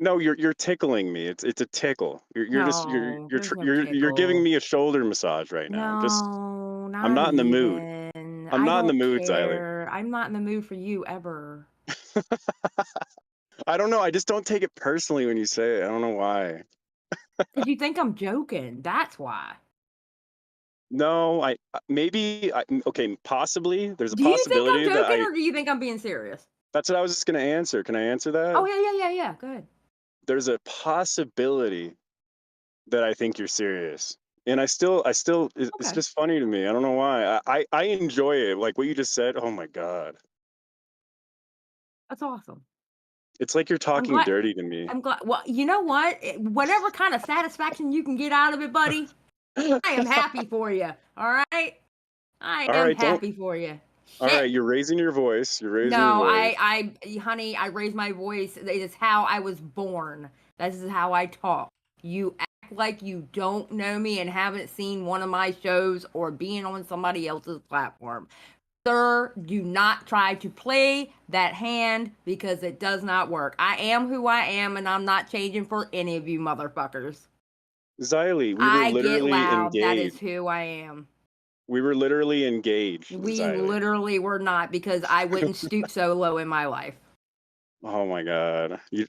No, you're tickling me. It's a tickle.
No, there's no
You're giving
tickle.
me a shoulder massage right now.
No,
I'm
not
not in the mood.
even.
I'm
I
not in the
don't
mood, Xylee.
care. I'm not in the mood for you ever.
I don't know. I just don't take it personally when you say it. I don't know why.
Because you think I'm joking. That's why.
No, okay, possibly. There's a
Do you think I'm
possibility that
joking or do you think I'm being serious?
that's what I was just gonna answer. Can I answer
Oh,
that?
yeah. Go ahead.
There's a possibility that I think you're serious. And it's
Okay.
just funny to me. I don't know why. I enjoy it. Like what you just said. Oh my God.
That's awesome.
It's like you're
I'm
talking
glad.
dirty to me.
I'm glad. Well, you know what? Whatever kind of satisfaction you can get out of it, buddy, I am happy for you. All right? I
All
am
right, don't.
happy for you.
All
Shit.
right, you're raising your voice. You're raising your
No,
voice.
honey, I raise my voice. It is how I was born. This is how I talk. You act like you don't know me and haven't seen one of my shows or being on somebody else's platform. Sir, do not try to play that hand because it does not work. I am who I am and I'm not changing for any of you motherfuckers.
Xylee, we were
I get
literally
loud. That is
engaged.
who I am.
We were literally engaged,
We
Xylee.
literally were not because I wouldn't stoop so low in my life.
Oh my God. You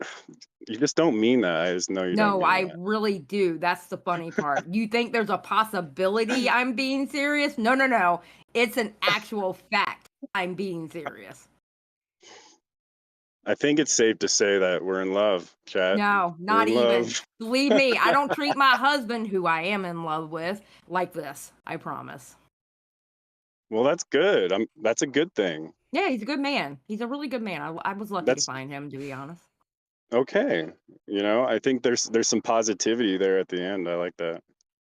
just don't mean that. I just know you don't
No,
mean
I
that.
really do. That's the funny part. You think there's a possibility I'm being serious? No. It's an actual fact. I'm being serious.
I think it's safe to say that we're in love, chat.
No,
We're
not
in
even.
love.
Believe me, I don't treat my husband, who I am in love with, like this. I promise.
Well, that's good. That's a good thing.
Yeah, he's a good man. He's a really good man. I was lucky to
That's
find him, to be honest.
okay. I think there's some positivity there at the end. I like that.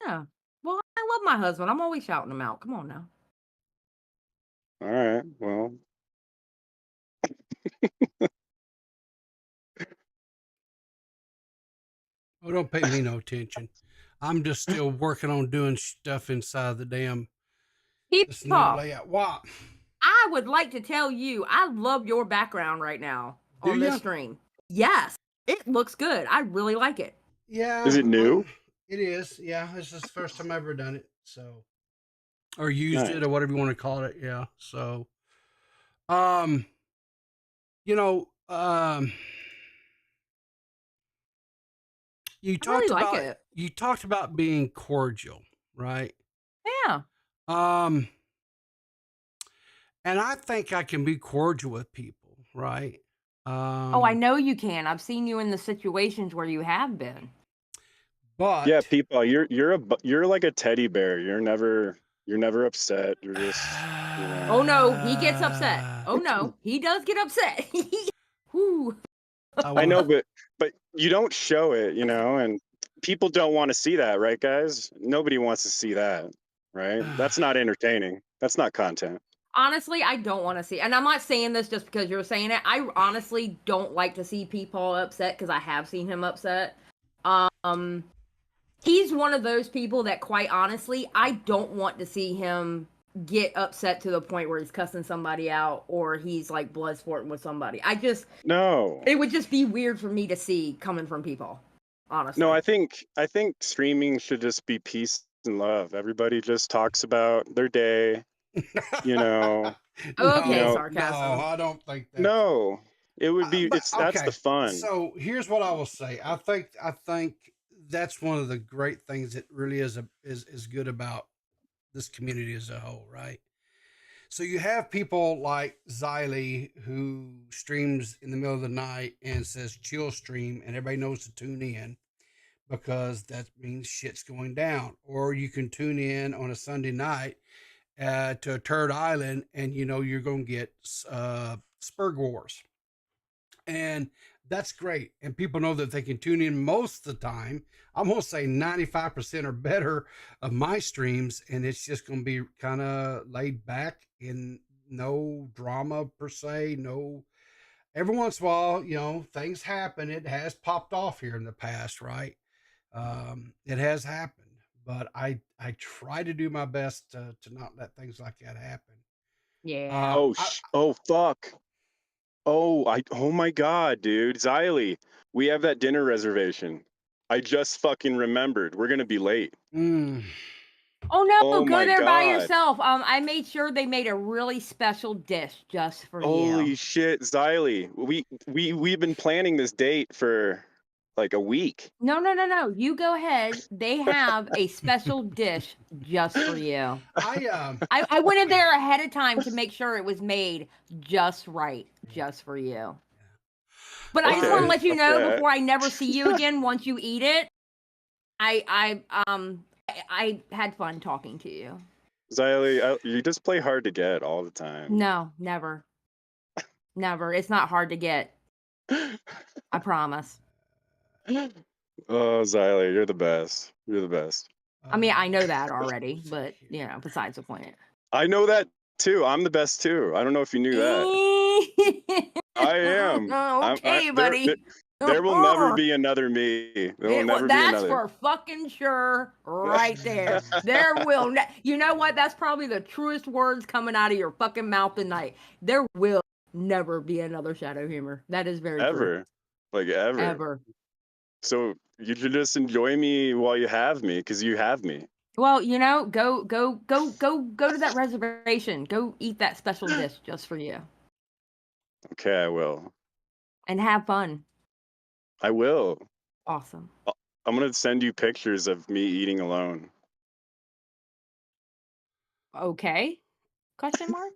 Yeah. Well, I love my husband. I'm always shouting him out. Come on now.
All right. Well,
Oh, don't pay me no attention. I'm just still working on doing stuff inside the damn this new
People,
layout. Wow.
I would like to tell you, I love your background right now
Do
on this
ya?
stream. Yes, it looks good. I really like it.
Yeah.
is it new?
It is. Yeah. This is the first time I've ever done it. So, or used
Nice.
it or whatever you want to call it. Yeah. So, um, you know, you
I really
talked
like
about
it.
you talked about being cordial, right?
Yeah.
Um, and I think I can be cordial with people, right?
Oh, I know you can. I've seen you in the situations where you have been.
But
Yeah, people, you're like a teddy bear. You're never upset. You're just,
Oh no, he gets upset. Oh no, he does get upset. Whew.
I know, but you don't show it, and people don't want to see that, right, guys? Nobody wants to see that, right? That's not entertaining. That's not content.
Honestly, I don't want to see, and I'm not saying this just because you're saying it. I honestly don't like to see people upset because I have seen him upset. He's one of those people that, quite honestly, I don't want to see him get upset to the point where he's cussing somebody out or he's like blood sporting with somebody.
No.
It would just be weird for me to see coming from people. Honestly.
No, I think streaming should just be peace and love. Everybody just talks about their day,
Okay, sarcasm.
No, I don't think that.
No, it would be. That's the fun.
So here's what I will say. I think that's one of the great things that really is good about this community as a whole, right? So you have people like Xylee who streams in the middle of the night and says chill stream, and everybody knows to tune in because that means shit's going down. Or you can tune in on a Sunday night to Turd Island, and you're going to get Spurg Wars, and that's great. And people know that they can tune in most of the time. I'm going to say 95% or better of my streams, and it's just going to be kind of laid back and no drama per se, no. Every once in a while, things happen. It has popped off here in the past, right? It has happened, but I try to do my best to not let things like that happen.
Yeah.
Oh fuck. Oh my god, dude. Xylee, we have that dinner reservation. I just fucking remembered. We're gonna be late.
Mm,
Oh no,
Oh
go
my
there by
god.
yourself. I made sure they made a really special dish just for
Holy
you.
shit, Xylee. We've been planning this date for like a week.
No. You go ahead. They have a special dish just for you.
I
I went in there ahead of time to make sure it was made just right, just for you. But I just want to
Okay.
let you know
Okay.
before I never see you again once you eat it. I had fun talking to you.
Xylee, you just play hard to get all the time.
No, never. Never. It's not hard to get. I promise.
Oh, Xylee, you're the best. You're the best.
I mean, I know that already, but besides the point.
I know that too. I'm the best too. I don't know if you knew that. I am.
Okay, buddy.
There will never be another me. There will never be
That's
another.
for fucking sure, right there. There will. You know what? That's probably the truest words coming out of your fucking mouth tonight. There will never be another Shadow Humor. That is very true.
Ever. Like ever.
Ever.
So you should just enjoy me while you have me, because you have me.
Well, go to that reservation. Go eat that special dish just for you.
Okay, I will.
And have fun.
I will.
Awesome.
I'm gonna send you pictures of me eating alone.
Okay? Question mark?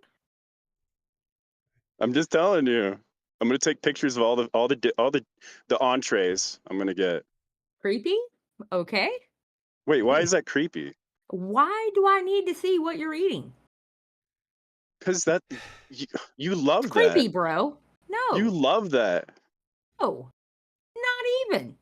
I'm just telling you. I'm gonna take pictures of all the entrees I'm gonna get.
Creepy? Okay.
Wait, why is that creepy?
Why do I need to see what you're eating?
Because you love
It's creepy,
that.
bro. No.
You love that.
No. Not even.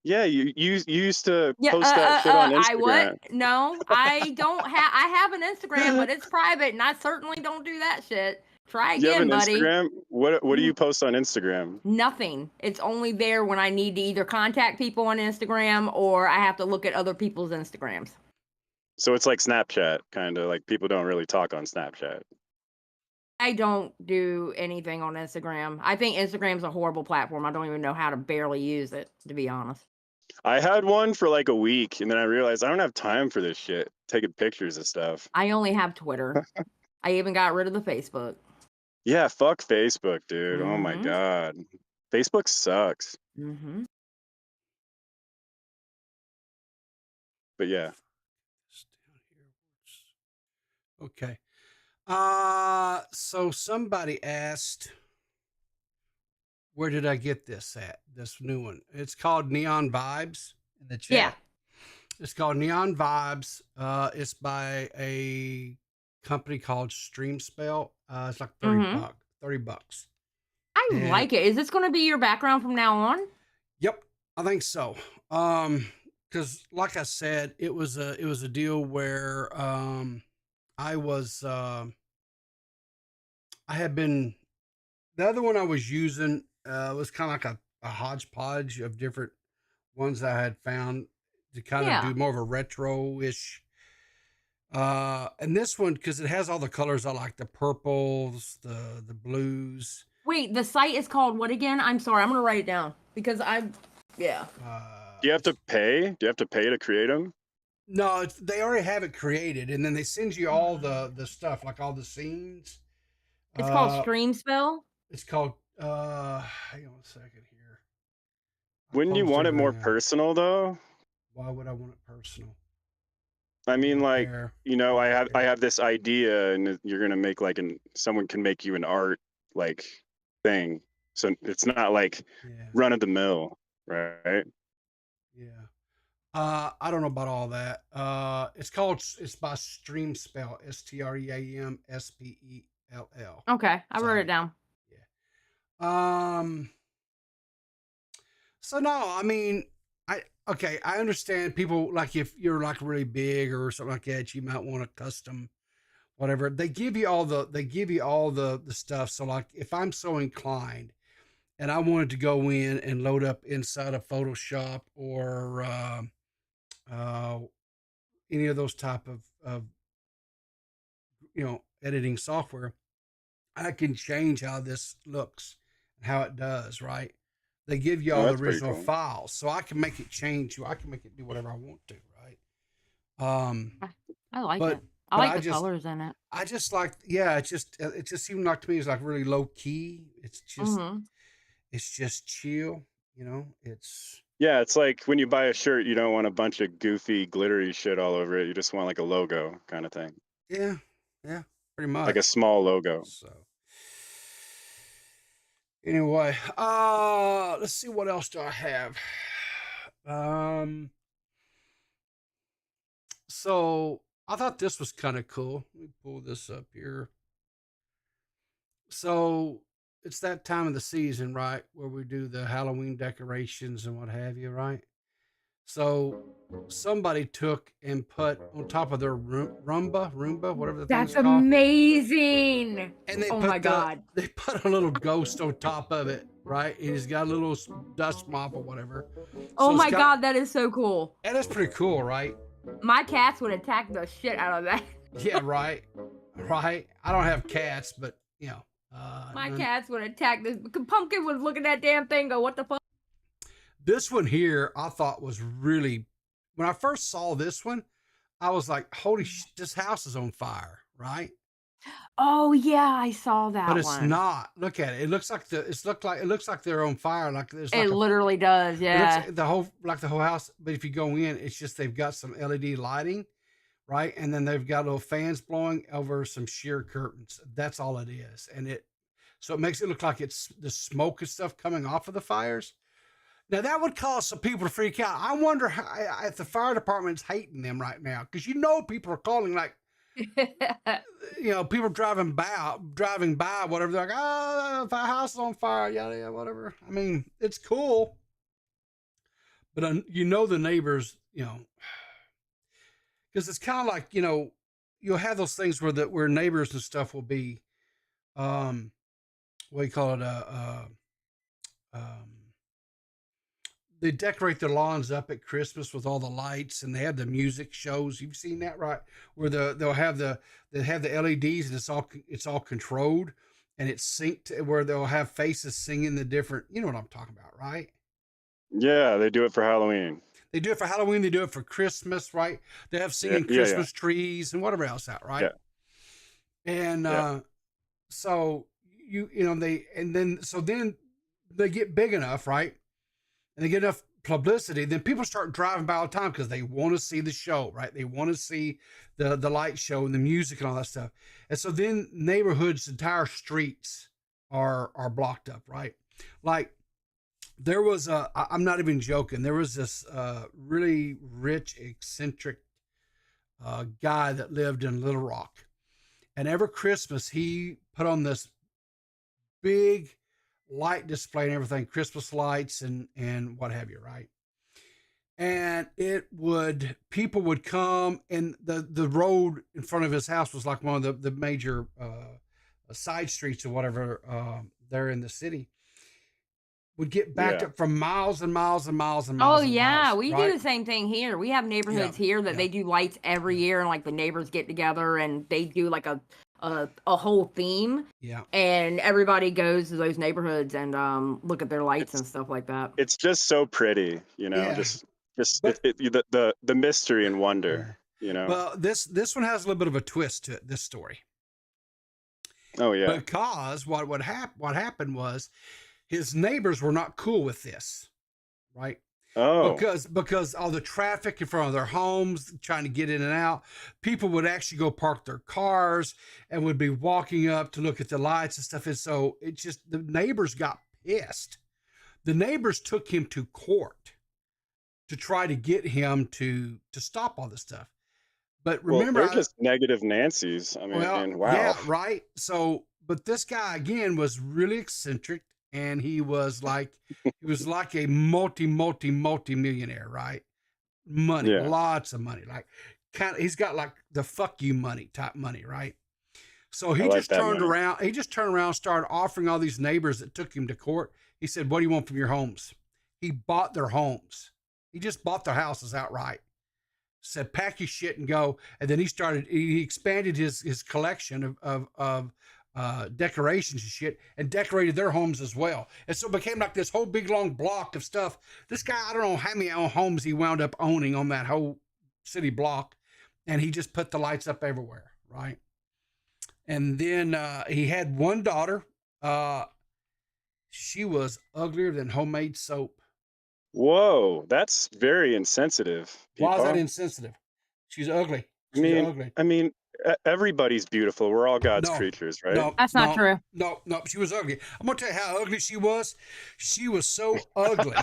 Yeah, you used to
Yeah,
post that shit on Instagram.
I what? No, I don't have. I have an Instagram, but it's private, and I certainly don't do that shit. Try
You have
again,
an
buddy.
Instagram? What do you post on Instagram?
Nothing. It's only there when I need to either contact people on Instagram or I have to look at other people's Instagrams.
So it's like Snapchat, kind of like people don't really talk on Snapchat.
I don't do anything on Instagram. I think Instagram's a horrible platform. I don't even know how to barely use it, to be honest.
I had one for like a week, and then I realized I don't have time for this shit, taking pictures of stuff.
I only have Twitter. I even got rid of the Facebook.
Yeah, fuck Facebook, dude. Oh my
Mhm.
god. Facebook sucks.
Mm-hmm.
But yeah.
okay. So somebody asked, where did I get this at? This new one. It's called Neon Vibes in the chat.
Yeah.
It's called Neon Vibes. It's by a company called Streamspell. It's like 30
Mhm.
bucks. 30 bucks.
I
And-
like it. Is this going to be your background from now on?
Yep, I think so. Because like I said, it was a deal where I was I had been, the other one I was using was kind of like a hodgepodge of different ones that I had found to kind of
Yeah.
do more of a retro-ish. And this one, because it has all the colors I like, the purples, the blues.
Wait, the site is called what again? I'm sorry. I'm going to write it down because yeah.
Do you have to pay? Do you have to pay to create them?
No, they already have it created, and then they send you all the stuff, like all the scenes.
It's called Streamspell.
It's called hang on a second here. I
Wouldn't you
closed
want it more
everything out.
personal though?
Why would I want it personal?
I mean, like,
There.
I have this idea, and you're gonna make like someone can make you an art like thing, so it's not like
Yeah.
run of the mill, right?
Yeah. I don't know about all that. It's by Streamspell, STREAMSPELL.
Okay, I wrote it down.
So no, I mean, I understand people, like if you're like really big or something like that, you might want a custom whatever. They give you all the stuff. So like if I'm so inclined and I wanted to go in and load up inside of Photoshop or any of those type of editing software, I can change how this looks and how it does, right? They give you
Oh,
all the
that's pretty
original
cool.
files, so I can make it change. I can make it do whatever I want to, right?
I like
But
it. I
but
like
I
the
just
colors in it.
I just like, yeah, it just seemed like to me it's like really low key.
Mm-hmm.
It's just chill, you know. It's
Yeah, it's like when you buy a shirt, you don't want a bunch of goofy, glittery shit all over it. You just want like a logo kind of thing,
yeah, yeah, pretty
like a
much.
small logo.
So anyway, let's see what else do I have. Um, so I thought this was kind of cool. Let me pull this up here. So it's that time of the season, right, where we do the Halloween decorations and what have you, right? So somebody took and put on top of their Roomba, whatever the thing's
That's
called,
amazing.
and
Oh my God.
they put a little ghost on top of it, right? And he's got a little dust mop or whatever.
Oh
So it's
my
got,
God, that is so cool.
and that's pretty cool, right?
My cats would attack the shit out of that.
Yeah, right, right. I don't have cats, but
My
none-
cats would attack this. Pumpkin would look at that damn thing, go, what the fuck?
This one here, I thought was really. When I first saw this one, I was like, "Holy this house is on fire!" Right?
Oh yeah, I saw that
But it's
one.
not. Look at it. It looks like it looks like they're on fire. Like there's like
It literally does,
it
yeah.
looks the whole house. But if you go in, it's just they've got some LED lighting, right? And then they've got little fans blowing over some sheer curtains. That's all it is, so it makes it look like it's the smoke and stuff coming off of the fires. Now that would cause some people to freak out. I wonder if the fire department's hating them right now, because people are calling like, people driving by, whatever. They're like, "Oh, if our house is on fire, yada yada, whatever." I mean, it's cool, but the neighbors, because it's kind of like you'll have those things where neighbors and stuff will be, what do you call it, they decorate their lawns up at Christmas with all the lights, and they have the music shows. You've seen that, right? Where they'll have the LEDs, and it's all controlled, and it's synced, where they'll have faces singing the different. You know what I'm talking about, right?
Yeah, they do it for Halloween.
They do it for Halloween. They do it for Christmas, right? They have singing
Yeah, yeah.
Christmas trees and whatever else out, right?
Yeah.
And
Yeah.
so then they get big enough, right? And they get enough publicity, then people start driving by all the time because they want to see the show, right? They want to see the light show and the music and all that stuff. And so then neighborhoods, entire streets are blocked up, right? Like there was I'm not even joking. There was this really rich, eccentric guy that lived in Little Rock. And every Christmas he put on this big light display and everything, Christmas lights and what have you, right? And people would come, and the road in front of his house was like one of the major side streets or whatever there in the city. Would get backed up for miles and miles and miles and miles.
Oh
and
yeah,
miles,
we
right?
do the same thing here. We have neighborhoods here that they do lights every year, and like the neighbors get together and they do like a whole theme.
Yeah.
And everybody goes to those neighborhoods and look at their lights and stuff like that.
It's just so pretty,
Yeah.
just
But-
the mystery and wonder,
Well, this one has a little bit of a twist to it, this story.
Oh yeah.
Because what happened was his neighbors were not cool with this, right?
Oh.
Because all the traffic in front of their homes, trying to get in and out, people would actually go park their cars and would be walking up to look at the lights and stuff. And so the neighbors got pissed. The neighbors took him to court to try to get him to stop all this stuff. But remember,
they're just negative Nancy's. I mean, wow.
yeah, right. So, but this guy again was really eccentric, and he was like a multi-millionaire, right? Money,
Yeah.
lots of money. Like he's got like the fuck you money type money, right? So he
I like
just
that
turned
money.
around. He just turned around and started offering all these neighbors that took him to court. He said, "What do you want from your homes?" He bought their homes. He just bought their houses outright. Said, "Pack your shit and go." And then he expanded his collection of decorations and shit, and decorated their homes as well. And so it became like this whole big long block of stuff. This guy, I don't know how many homes he wound up owning on that whole city block, and he just put the lights up everywhere, right? And then he had one daughter. She was uglier than homemade soap.
Whoa, that's very insensitive,
Why is that
people.
insensitive? She's ugly.
I
She's
mean,
ugly.
I mean, everybody's beautiful. We're all God's
No,
creatures, right?
no,
That's not
no,
true.
no. She was ugly. I'm gonna tell you how ugly she was. She was so ugly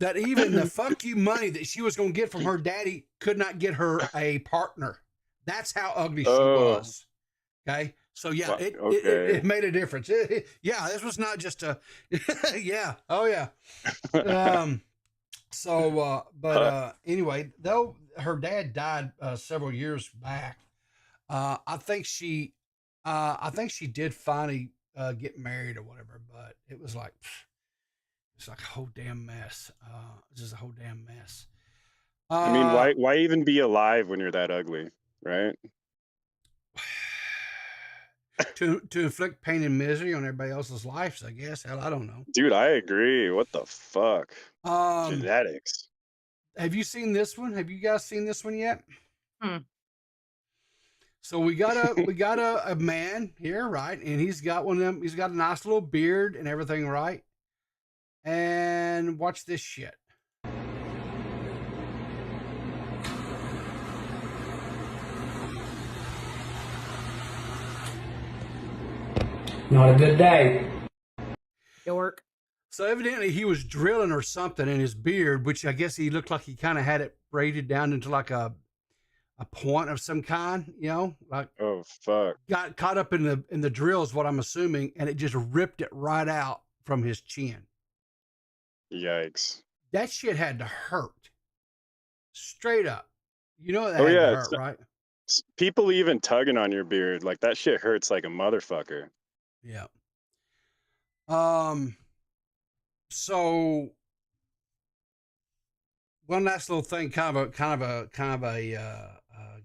that even the fuck you money that she was gonna get from her daddy could not get her a partner. That's how ugly she
Oh,
was. Okay. So yeah,
fuck.
it
Okay.
made a difference. Yeah, this was not just a yeah. Oh yeah. Anyway, though her dad died several years back, I think she did finally get married or whatever. But it was like it's like a whole damn mess. Just a whole damn mess.
I mean, why even be alive when you're that ugly, right?
To inflict pain and misery on everybody else's lives, I guess. Hell, I don't know.
Dude, I agree. What the fuck?
Um,
Genetics.
have you seen this one? Have you guys seen this one yet?
Hmm.
So we got a man here, right? And he's got one of them. He's got a nice little beard and everything, right? And watch this shit.
Not a good day.
York.
So evidently he was drilling or something in his beard, which I guess he looked like he kind of had it braided down into like a point of some kind, you know, like
Oh fuck.
got caught up in the drill is what I'm assuming, and it just ripped it right out from his chin.
Yikes.
That shit had to hurt. Straight up. You know that
Oh
had
yeah,
to hurt, right?
people even tugging on your beard, like that shit hurts like a motherfucker.
Yeah. So one last little thing, kind of a I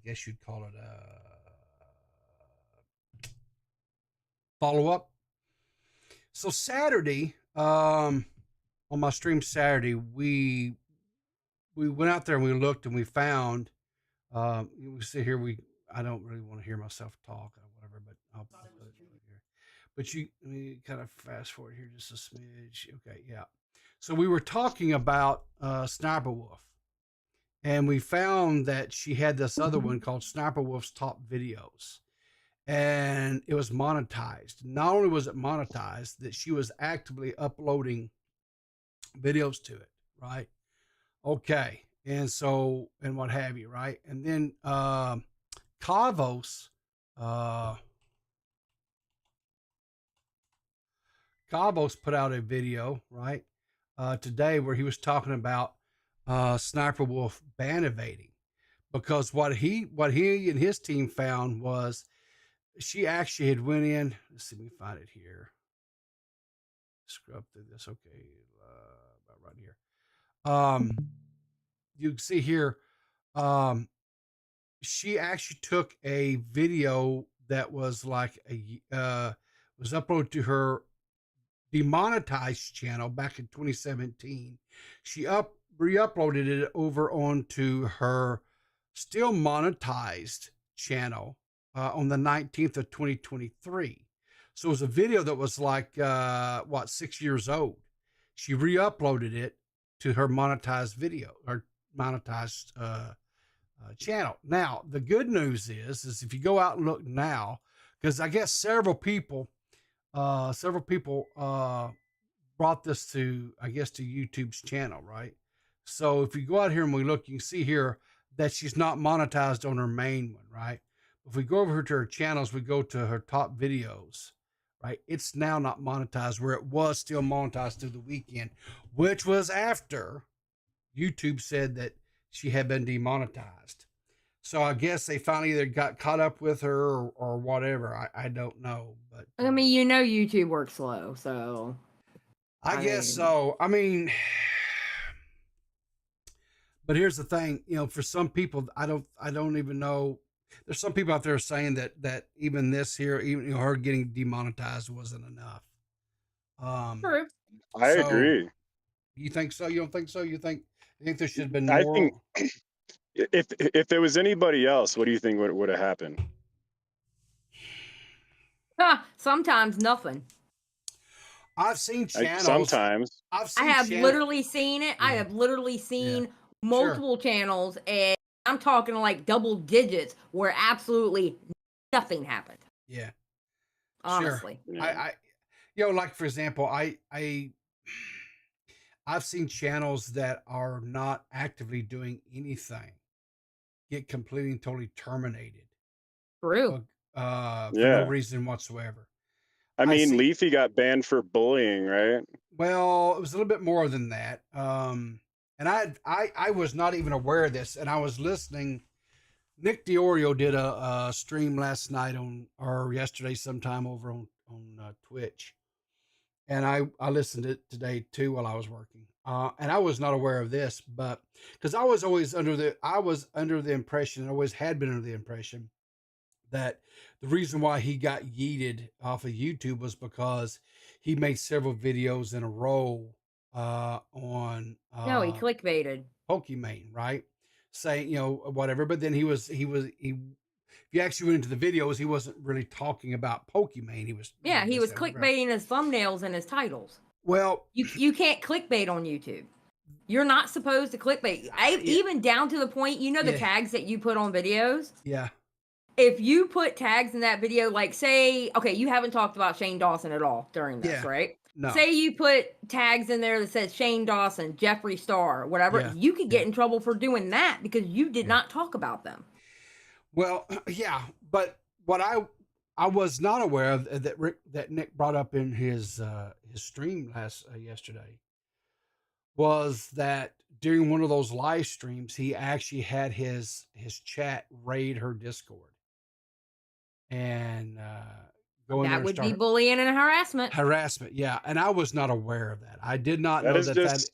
guess you'd call it a follow up. So Saturday, on my stream Saturday, we went out there and we looked and we found. We sit here. I don't really want to hear myself talk or whatever, but I'll put it right here. But let me kind of fast forward here just a smidge. Okay, yeah. So we were talking about Sniper Wolf, and we found that she had this other one called Sniper Wolf's Top Videos, and it was monetized. Not only was it monetized, that she was actively uploading videos to it, right? Okay. And so, and what have you, right? And then Kavos put out a video, right, today where he was talking about Sniper Wolf ban evading, because what he and his team found was she actually had went in. Let's see, let me find it here. Scrub through this. Okay, about right here. You can see here, she actually took a video that was like was uploaded to her demonetized channel back in 2017. She re-uploaded it over onto her still monetized channel on the 19th of 2023. So it was a video that was like 6 years old. She re-uploaded it to her monetized video or monetized channel. Now the good news is if you go out and look now, because I guess several people brought this to YouTube's channel, right? So if you go out here and we look, you can see here that she's not monetized on her main one, right? If we go over to her channels, we go to her top videos, right? It's now not monetized, where it was still monetized through the weekend, which was after YouTube said that she had been demonetized. So I guess they finally either got caught up with her or whatever. I don't know, but
I mean, you know, YouTube works slow, so
I guess
mean-
so. I mean, but here's the thing, you know, for some people, I don't even know. There's some people out there saying that even this here, even her getting demonetized wasn't enough.
True.
I agree.
You think so? You don't think so? You think there should have been
I
more?
think if there was anybody else, what do you think would have happened?
Sometimes nothing.
I've seen channels.
Sometimes.
I have literally seen it. I have literally seen multiple channels, and I'm talking like double digits where absolutely nothing happened.
Yeah.
Honestly.
Sure. I you know, like for example, I've seen channels that are not actively doing anything get completely and totally terminated.
True.
For no reason whatsoever.
I mean, Leafy got banned for bullying, right?
Well, it was a little bit more than that. And I was not even aware of this, and I was listening. Nick DiOrio did a stream last night or yesterday sometime over on Twitch. And I listened to it today too while I was working. And I was not aware of this, but because I was under the impression, and always had been under the impression, that the reason why he got yeeted off of YouTube was because he made several videos in a row on
No, he clickbaited.
Pokimane, right? Saying, you know, whatever. But then if you actually went into the videos, he wasn't really talking about Pokimane. He was
clickbaiting his thumbnails and his titles.
Well,
you can't clickbait on YouTube. You're not supposed to clickbait. Even down to the point, you know, the tags that you put on videos.
Yeah.
If you put tags in that video, like say, okay, you haven't talked about Shane Dawson at all during this, right?
No.
Say you put tags in there that says Shane Dawson, Jeffree Star, whatever. You could get in trouble for doing that because you did not talk about them.
Well, yeah, but what I was not aware of that Nick brought up in his stream yesterday was that during one of those live streams, he actually had his chat raid her Discord. And
that would be bullying and harassment.
Harassment, yeah. And I was not aware of that. I did not know that.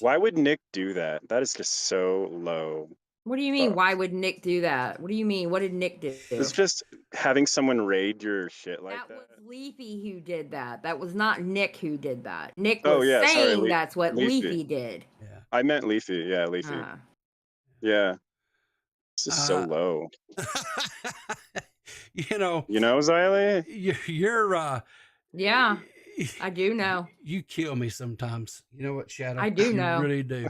Why would Nick do that? That is just so low.
What do you mean? Why would Nick do that? What do you mean? What did Nick do?
It's just having someone raid your shit like that.
That was Leafy who did that. That was not Nick who did that. Nick was saying that's what Leafy did.
Yeah. I meant Leafy. Yeah, Leafy. Yeah. It's just so low.
You know,
Xylee?
You're
yeah, I do know.
You kill me sometimes. You know what, Shadow?
I do know.
You really do.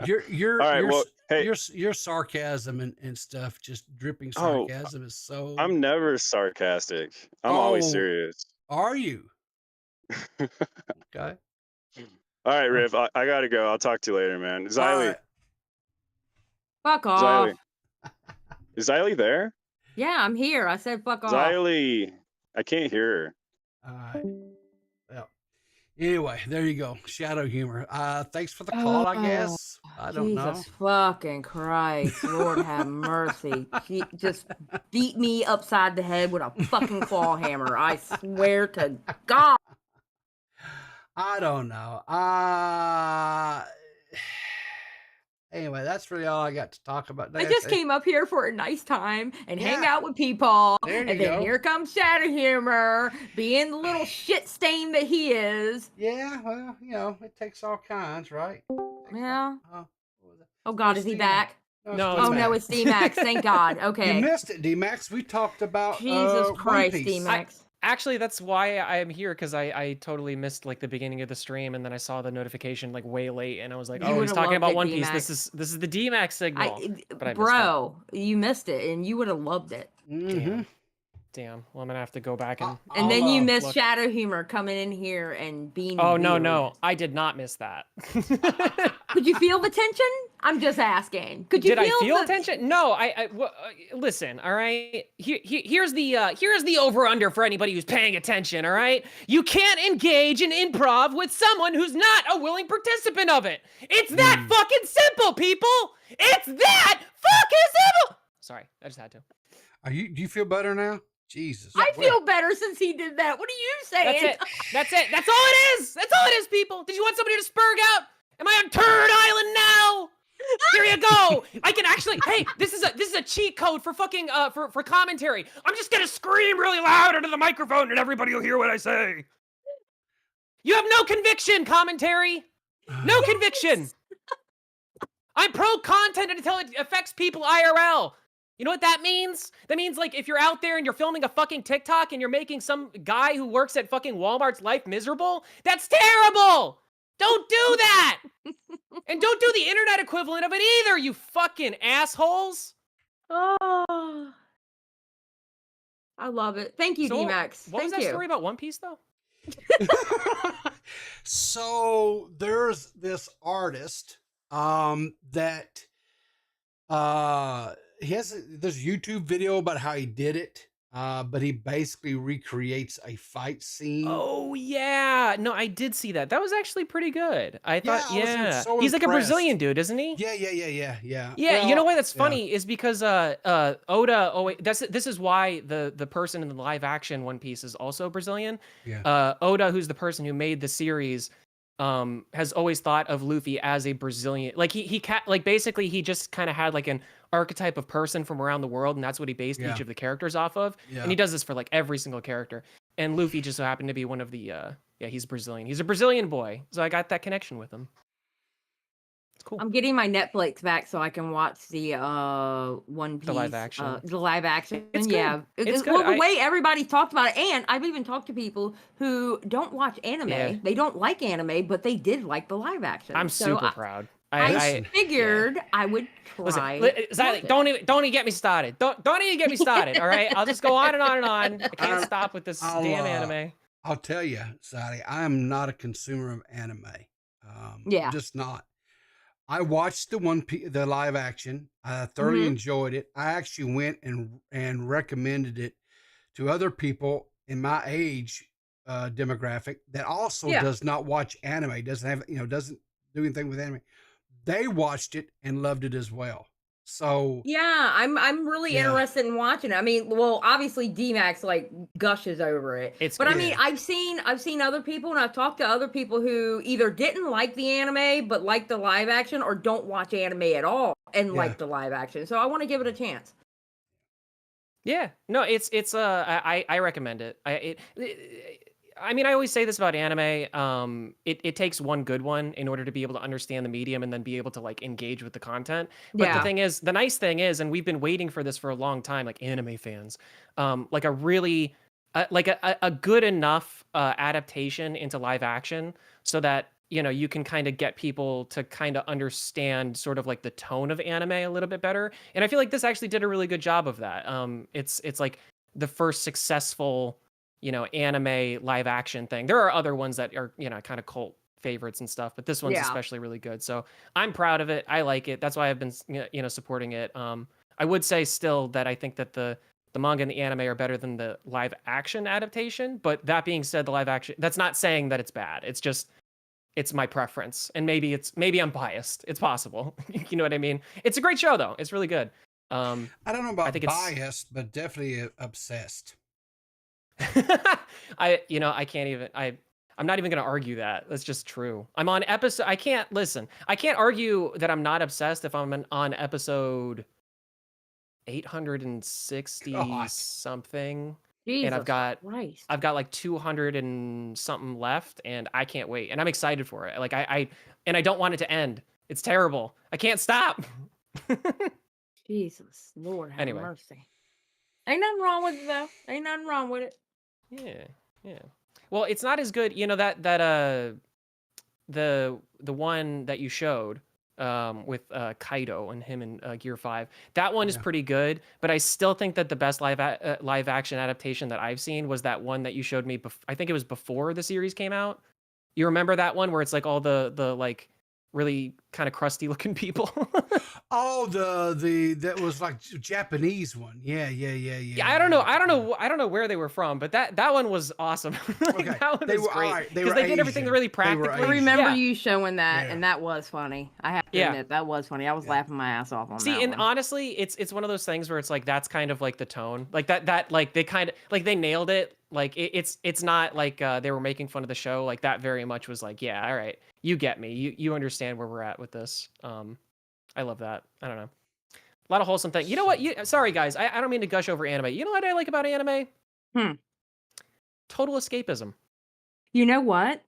You're
all right, well, hey,
your sarcasm and stuff, just dripping sarcasm is so.
I'm never sarcastic. I'm always serious.
Are you? Okay.
All right, Riv. I gotta go. I'll talk to you later, man. Xylee.
Right.
Fuck off.
Xylee. Is Xylee there?
Yeah, I'm here. I said fuck off.
Xylee. I can't hear her.
All right. Well, anyway, there you go. Shadow humor. Thanks for the call, I guess. I don't know.
Jesus fucking Christ. Lord have mercy. He just beat me upside the head with a fucking claw hammer. I swear to God.
I don't know. Anyway, that's really all I got to talk about.
I just came up here for a nice time and hang out with people. And then here comes Shadow Humor, being the little shit stain that he is.
Yeah, well, you know, it takes all kinds, right?
Yeah. Oh God, is he back?
No.
Oh no, it's D-Max. Thank God. Okay.
You missed it, D-Max. We talked about
Jesus Christ, D-Max.
Actually, that's why I am here, because I totally missed like the beginning of the stream, and then I saw the notification like way late, and I was like, oh, he's talking about One Piece. This is the D-Max signal. But I
bro, you missed it, and you would have loved it.
Mm-hmm.
Damn. Well, I'm gonna have to go back and.
And then you missed Shadow Humor coming in here and being.
Oh
weird.
no, I did not miss that.
Could you feel the tension? I'm just asking. Could you?
Did I feel tension? No, listen. All right. Here's the over under for anybody who's paying attention. All right. You can't engage in improv with someone who's not a willing participant of it. It's that fucking simple, people. It's that fucking Sorry, I just had to.
Do you feel better now? Jesus.
I feel better since he did that. What are you saying?
That's it. That's it. That's all it is. That's all it is, people. Did you want somebody to spurg out? Am I on Turd Island now? Here you go. I can actually. Hey, this is a cheat code for fucking for commentary. I'm just gonna scream really loud into the microphone, and everybody will hear what I say. You have no conviction, commentary. No conviction. I'm pro content until it affects people IRL. You know what that means? That means, like, if you're out there and you're filming a fucking TikTok and you're making some guy who works at fucking Walmart's life miserable, that's terrible! Don't do that! And don't do the internet equivalent of it either, you fucking assholes!
Oh, I love it. Thank you,
So,
D-Max.
What was
Thank
that
you.
story about One Piece, though?
So there's this artist that he has this YouTube video about how he did it, but he basically recreates a fight scene.
Oh, yeah. No, I did see that. That was actually pretty good. I thought,
I was so
He's like a
impressed.
Brazilian dude, isn't he?
Yeah.
Yeah,
Well,
you know why that's
yeah.
funny is because Oda. Oh wait, this is why the person in the live action One Piece is also Brazilian.
Yeah.
Oda, who's the person who made the series, has always thought of Luffy as a Brazilian. Like like basically he just kind of had like an archetype of person from around the world, and that's what he based
Yeah.
each of the characters off of.
Yeah.
And he does this for like every single character. And Luffy just so happened to be one of the he's Brazilian. He's a Brazilian boy, so I got that connection with him. It's cool.
I'm getting my Netflix back so I can watch the One Piece.
The live action.
The live action.
It's good.
Yeah.
It's
Well,
good.
the way everybody talked about it, and I've even talked to people who don't watch anime.
Yeah.
They don't like anime, but they did like the live action.
I'm
So
super proud.
I figured I would try.
Listen, don't even get me started. Don't even get me started. All right, I'll just go on and on and on. I can't stop with this damn anime.
I'll tell you, Zaddy, I am not a consumer of anime.
Yeah.
Just not. I watched the live action. I thoroughly enjoyed it. I actually went and recommended it to other people in my age demographic that also does not watch anime, doesn't do anything with anime. They watched it and loved it as well. So
Yeah, I'm really interested in watching it. I mean, well, obviously D-Max like gushes over it. But I mean, I've seen other people, and I've talked to other people who either didn't like the anime but like the live action, or don't watch anime at all and like the live action. So I want to give it a chance.
Yeah, no, I recommend it. I mean, I always say this about anime. It takes one good one in order to be able to understand the medium and then be able to like engage with the content. But the nice thing is, and we've been waiting for this for a long time, like anime fans, like a really, like a good enough adaptation into live action so that, you know, you can kind of get people to kind of understand sort of like the tone of anime a little bit better. And I feel like this actually did a really good job of that. It's like the first successful, you know, anime live action thing. There are other ones that are, you know, kind of cult favorites and stuff, but this one's especially really good. So I'm proud of it. I like it. That's why I've been, you know, supporting it. I would say still that I think that the manga and the anime are better than the live action adaptation. But that being said, the live action, that's not saying that it's bad. It's just, it's my preference. And maybe I'm biased. It's possible. You know what I mean? It's a great show though. It's really good.
I don't know about biased, but definitely obsessed.
I'm not even going to argue that. That's just true. I'm on episode. I can't argue that I'm not obsessed if I'm on episode 860 something.
Jesus
and I've got
Christ.
like 200 and something left, and I can't wait. And I'm excited for it. Like I don't want it to end. It's terrible. I can't stop.
Jesus, Lord have
Anyway.
mercy. Ain't nothing wrong with it though. Ain't nothing wrong with it.
Yeah. Well, it's not as good, you know, that the one that you showed with Kaido and him in Gear 5. That one is pretty good, but I still think that the best live action adaptation that I've seen was that one that you showed me I think it was before the series came out. You remember that one where it's like all the like really kind of crusty looking people.
Oh, the that was like Japanese one. Yeah.
Yeah, I don't know where they were from, but that one was awesome. Like,
Okay,
that one
they
was
were
great
alright. They
because
were
they did everything
Asian.
really
They were
practically.
I remember
Yeah.
you showing that,
Yeah.
and that was funny. I have to
Yeah.
admit, that was funny. I was laughing my ass off on
See,
that
and
one.
honestly, it's one of those things where it's like that's kind of like the tone, like that like they kind of like they nailed it. Like it's not like they were making fun of the show. Like that very much was like, yeah, all right, you get me, you understand where we're at with this. I love that. I don't know, a lot of wholesome thing. You know what? Sorry guys, I don't mean to gush over anime. You know what I like about anime? Total escapism.
You know what?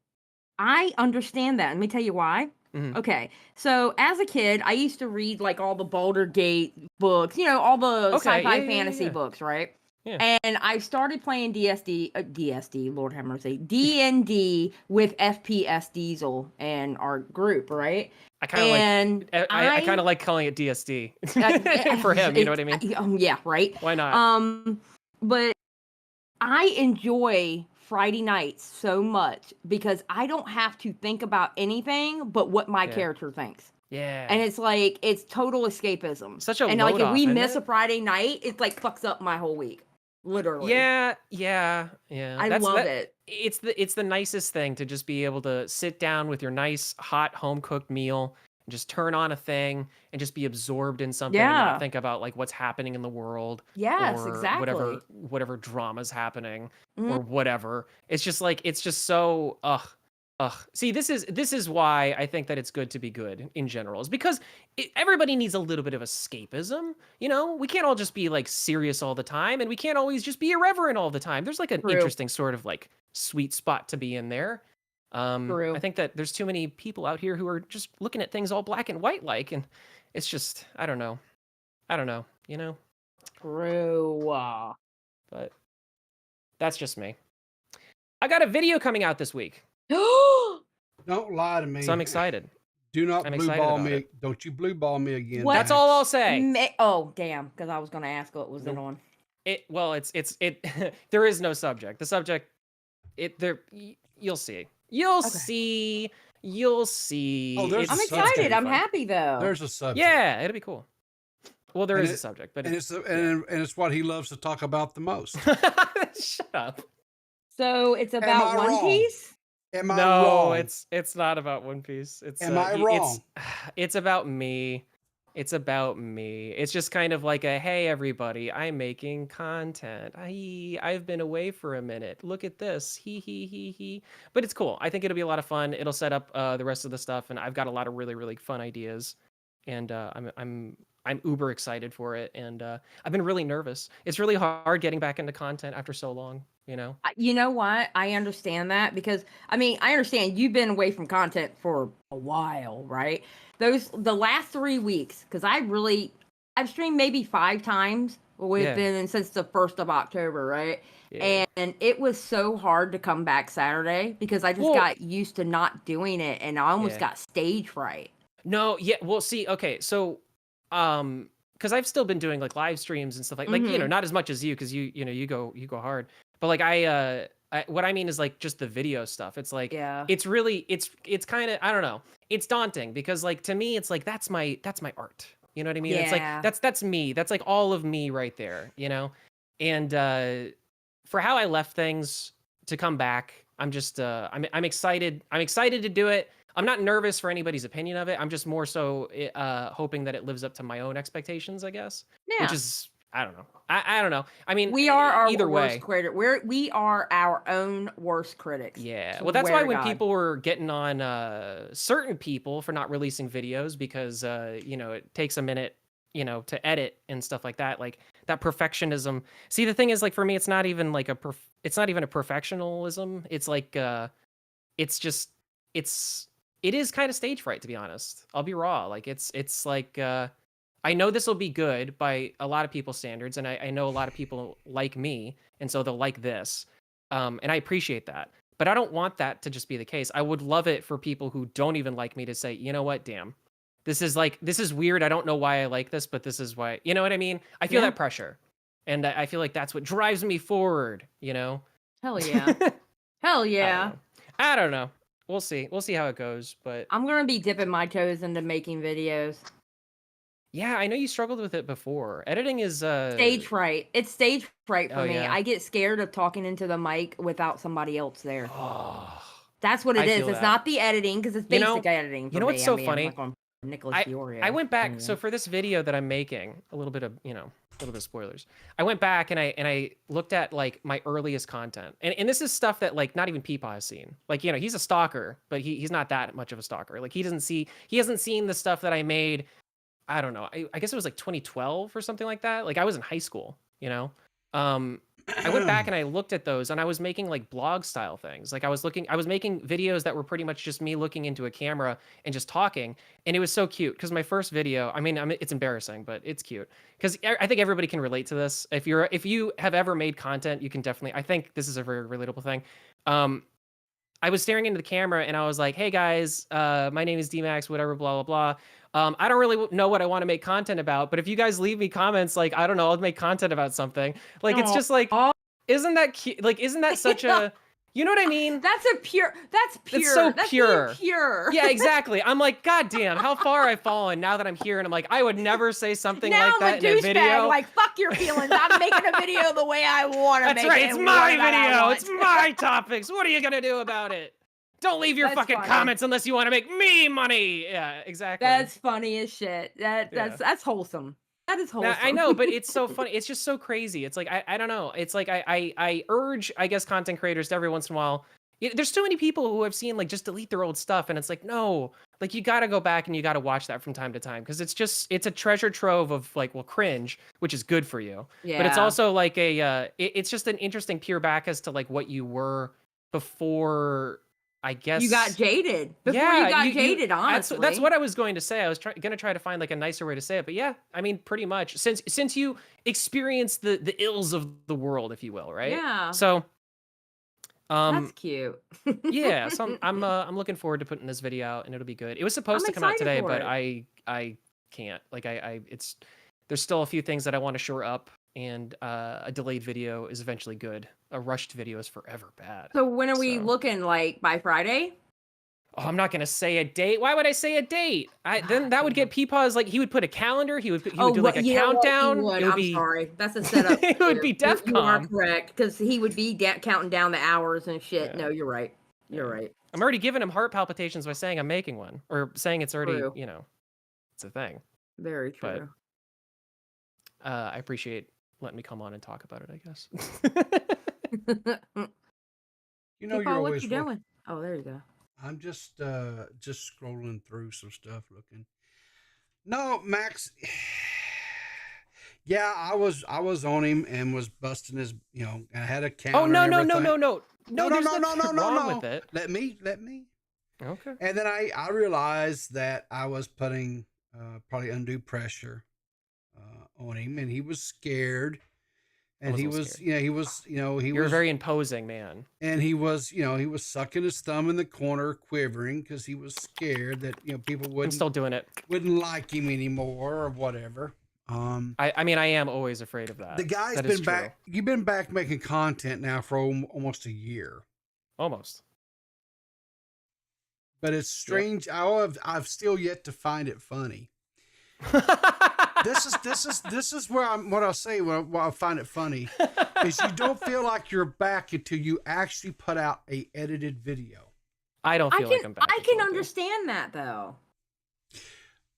I understand that. Let me tell you why.
Mhm.
Okay, so as a kid, I used to read like all the Boulder Gate books, you know, all the
Okay,
sci-fi
yeah,
fantasy
yeah.
books, right?
Yeah.
And I started playing DSD, Lord have mercy, D&D with FPS Diesel and our group, right?
I kind of
And
like I kind of like calling it DSD for him. You know what I mean?
Yeah, right.
Why not?
But I enjoy Friday nights so much because I don't have to think about anything but what my
Yeah.
character thinks.
Yeah.
And it's like, it's total escapism.
Such a
And like,
load
if
off,
we
isn't
miss
it?
a Friday night, it like fucks up my whole week. Literally.
Yeah.
I love it.
It's the nicest thing to just be able to sit down with your nice hot home cooked meal and just turn on a thing and just be absorbed in something and
Yeah.
not think about like what's happening in the world.
Yes,
or
exactly.
whatever drama's happening
Mhm.
or whatever. It's just like it's just so See, this is why I think that it's good to be good in general, is because everybody needs a little bit of escapism. You know, we can't all just be like serious all the time, and we can't always just be irreverent all the time. There's like an
True.
interesting sort of like sweet spot to be in there.
True.
I think that there's too many people out here who are just looking at things all black and white like, and it's just I don't know, you know.
True.
But that's just me. I got a video coming out this week,
Don't lie to me.
so I'm excited.
Do not
I'm
blue
excited
ball
about
me.
it.
Don't you blue ball me again.
What?
That's
Max.
all I'll say.
Oh, damn. Because I was going to ask what was it on.
It there is no subject. The subject you'll see. You'll see.
Oh, there's
I'm
a
excited.
subject.
I'm happy though.
There's a subject.
Yeah, it'll be cool. Well, there
And
is a
it-
subject, but
and it's what he loves to talk about the most.
shut up.
So it's about
I
One
wrong?
Piece?
Am I
No,
wrong?
it's not about One Piece. It's
Am I wrong?
It's about me. It's about me. It's just kind of like a, hey everybody, I'm making content. I've been away for a minute. Look at this. He. But it's cool. I think it'll be a lot of fun. It'll set up the rest of the stuff, and I've got a lot of really, really fun ideas. And I'm uber excited for it, and I've been really nervous. It's really hard getting back into content after so long, you know?
You know what? I understand that because, I mean, I understand you've been away from content for a while, right? The last 3 weeks, because I've streamed maybe 5 times within since the 1st of October, right?
Yeah.
And it was so hard to come back Saturday because I just got used to not doing it, and I almost got stage fright.
No, yeah, well, see, okay, so, because I've still been doing like live streams and stuff like you know, not as much as you, because you go hard, but like what I mean is like just the video stuff. It's like it's really it's kind of, I don't know, it's daunting because like to me it's like that's my art. You know what I mean? It's like that's me. That's like all of me right there, you know? And for how I left things to come back, I'm just I'm excited. I'm excited to do it. I'm not nervous for anybody's opinion of it. I'm just more so hoping that it lives up to my own expectations, I guess.
Yeah.
Which is, I don't know. I don't know. I mean,
We are our
either
worst
way.
critic. We are our own worst critics.
Yeah. Well, that's why when people were getting on certain people for not releasing videos because, you know, it takes a minute, you know, to edit and stuff like that, like that perfectionism. See, the thing is, like, for me, it's not even like it's not even a perfectionism. It's like, it is kind of stage fright, to be honest. I'll be raw. Like it's like, I know this will be good by a lot of people's standards. And I know a lot of people like me. And so they'll like this. And I appreciate that, but I don't want that to just be the case. I would love it for people who don't even like me to say, you know what, damn, this is weird. I don't know why I like this, but this is why, you know what I mean? I feel that pressure. And I feel like that's what drives me forward, you know?
Hell yeah. Hell yeah.
I don't know. We'll see. We'll see how it goes. But
I'm gonna be dipping my toes into making videos.
yeah, I know you struggled with it before. Editing is
Stage fright. It's stage fright for
Oh,
me.
yeah.
I get scared of talking into the mic without somebody else there.
Oh,
That's what it
I
is.
feel
It's
that.
not the editing because it's
You know-
basic editing. For
you know what's
me.
so
I mean,
funny?
I'm not going Nicholas
I
Fiorio.
went back.
Anyway.
So for this video that I'm making, a little bit of a little bit of spoilers. I went back and I looked at like my earliest content, and this is stuff that like not even Peepaw has seen. Like he's a stalker, but he's not that much of a stalker. Like he hasn't seen the stuff that I made. I don't know. I guess it was like 2012 or something like that. Like I was in high school. I went back and I looked at those, and I was making like blog style things. Like I was making videos that were pretty much just me looking into a camera and just talking. And it was so cute because my first video, it's embarrassing, but it's cute because I think everybody can relate to this. If you have ever made content, you can definitely, I think this is a very relatable thing. I was staring into the camera and I was like, hey guys, my name is DMax, whatever, blah, blah, blah. I don't really know what I want to make content about, but if you guys leave me comments, like, I don't know, I'll make content about something. Like, it's just like, isn't that cute? Like, isn't that such a, you know what I mean?
That's pure.
It's so
That's
pure.
being pure.
Yeah, exactly. I'm like, God damn, how far I've fallen now that I'm here. And I'm like, I would never say something
now
like
I'm
that
a
in a video.
douchebag. Like, fuck your feelings. I'm making a video the way I want to
That's
make
right.
it.
It's
and
my
what I
video.
want.
It's my topics. What are you going to do about it? Don't leave your
That's
fucking
funny.
comments unless you want to make me money. Yeah, exactly.
That's funny as shit. That's wholesome. That is wholesome.
I know, but it's so funny. It's just so crazy. It's like, I don't know. It's like, I urge, I guess, content creators to every once in a while. There's too many people who I've seen like just delete their old stuff. And it's like, no, like you got to go back and you got to watch that from time to time. Cause it's a treasure trove of like, well, cringe, which is good for you.
Yeah.
But it's also like it's just an interesting peer back as to like what you were before, I guess.
You got jaded. Before you got jaded, honestly.
That's what I was going to say. I was going to try to find like a nicer way to say it. But yeah, I mean, pretty much since you experienced the ills of the world, if you will, right?
Yeah.
So
that's cute.
yeah, so I'm looking forward to putting this video out, and it'll be good. It was supposed to come out today, but I can't. Like there's still a few things that I want to shore up, and a delayed video is eventually good. A rushed video is forever bad.
So when are we looking, like by Friday?
Oh, I'm not gonna say a date. Why would I say a date? Then that would get Peepaw's, like he would put a calendar. He would do like a countdown.
It would.
It would
I'm
be
sorry. That's a setup.
it would be
You are
DEFCON.
correct, because he would be counting down the hours and shit.
Yeah.
No, you're right. You're right.
I'm already giving him heart palpitations by saying I'm making one, or saying it's already,
True.
it's a thing.
Very
But
true.
I appreciate letting me come on and talk about it, I guess.
You know,
Peepaw,
you're
what
always
you doing? Oh, there you go.
I'm just scrolling through some stuff looking. No, Max. Yeah, I was on him and was busting his, and I had a camera.
Oh no,
and
no,
everything.
no. There's nothing wrong
no.
with it.
Let me.
Okay.
And then I realized that I was putting probably undue pressure on him, and he was scared. And he was, he was.
You're a very imposing man.
And he was, he was sucking his thumb in the corner, quivering because he was scared that people wouldn't.
I'm still doing it.
Wouldn't like him anymore or whatever.
I mean, I am always afraid of that.
The guy's
That
been
is
back.
true.
You've been back making content now for almost a year.
Almost.
But it's strange. I've still yet to find it funny. This is where what I'll say. What I find it funny is you don't feel like you're back until you actually put out a edited video.
I don't feel like I'm back.
I can understand that though.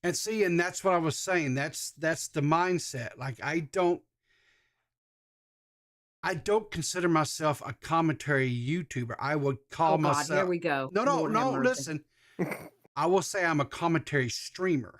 And see, and that's what I was saying. That's the mindset. Like I don't consider myself a commentary YouTuber. I would call myself.
Here we go.
No,
Lord have mercy.
listen. I will say I'm a commentary streamer.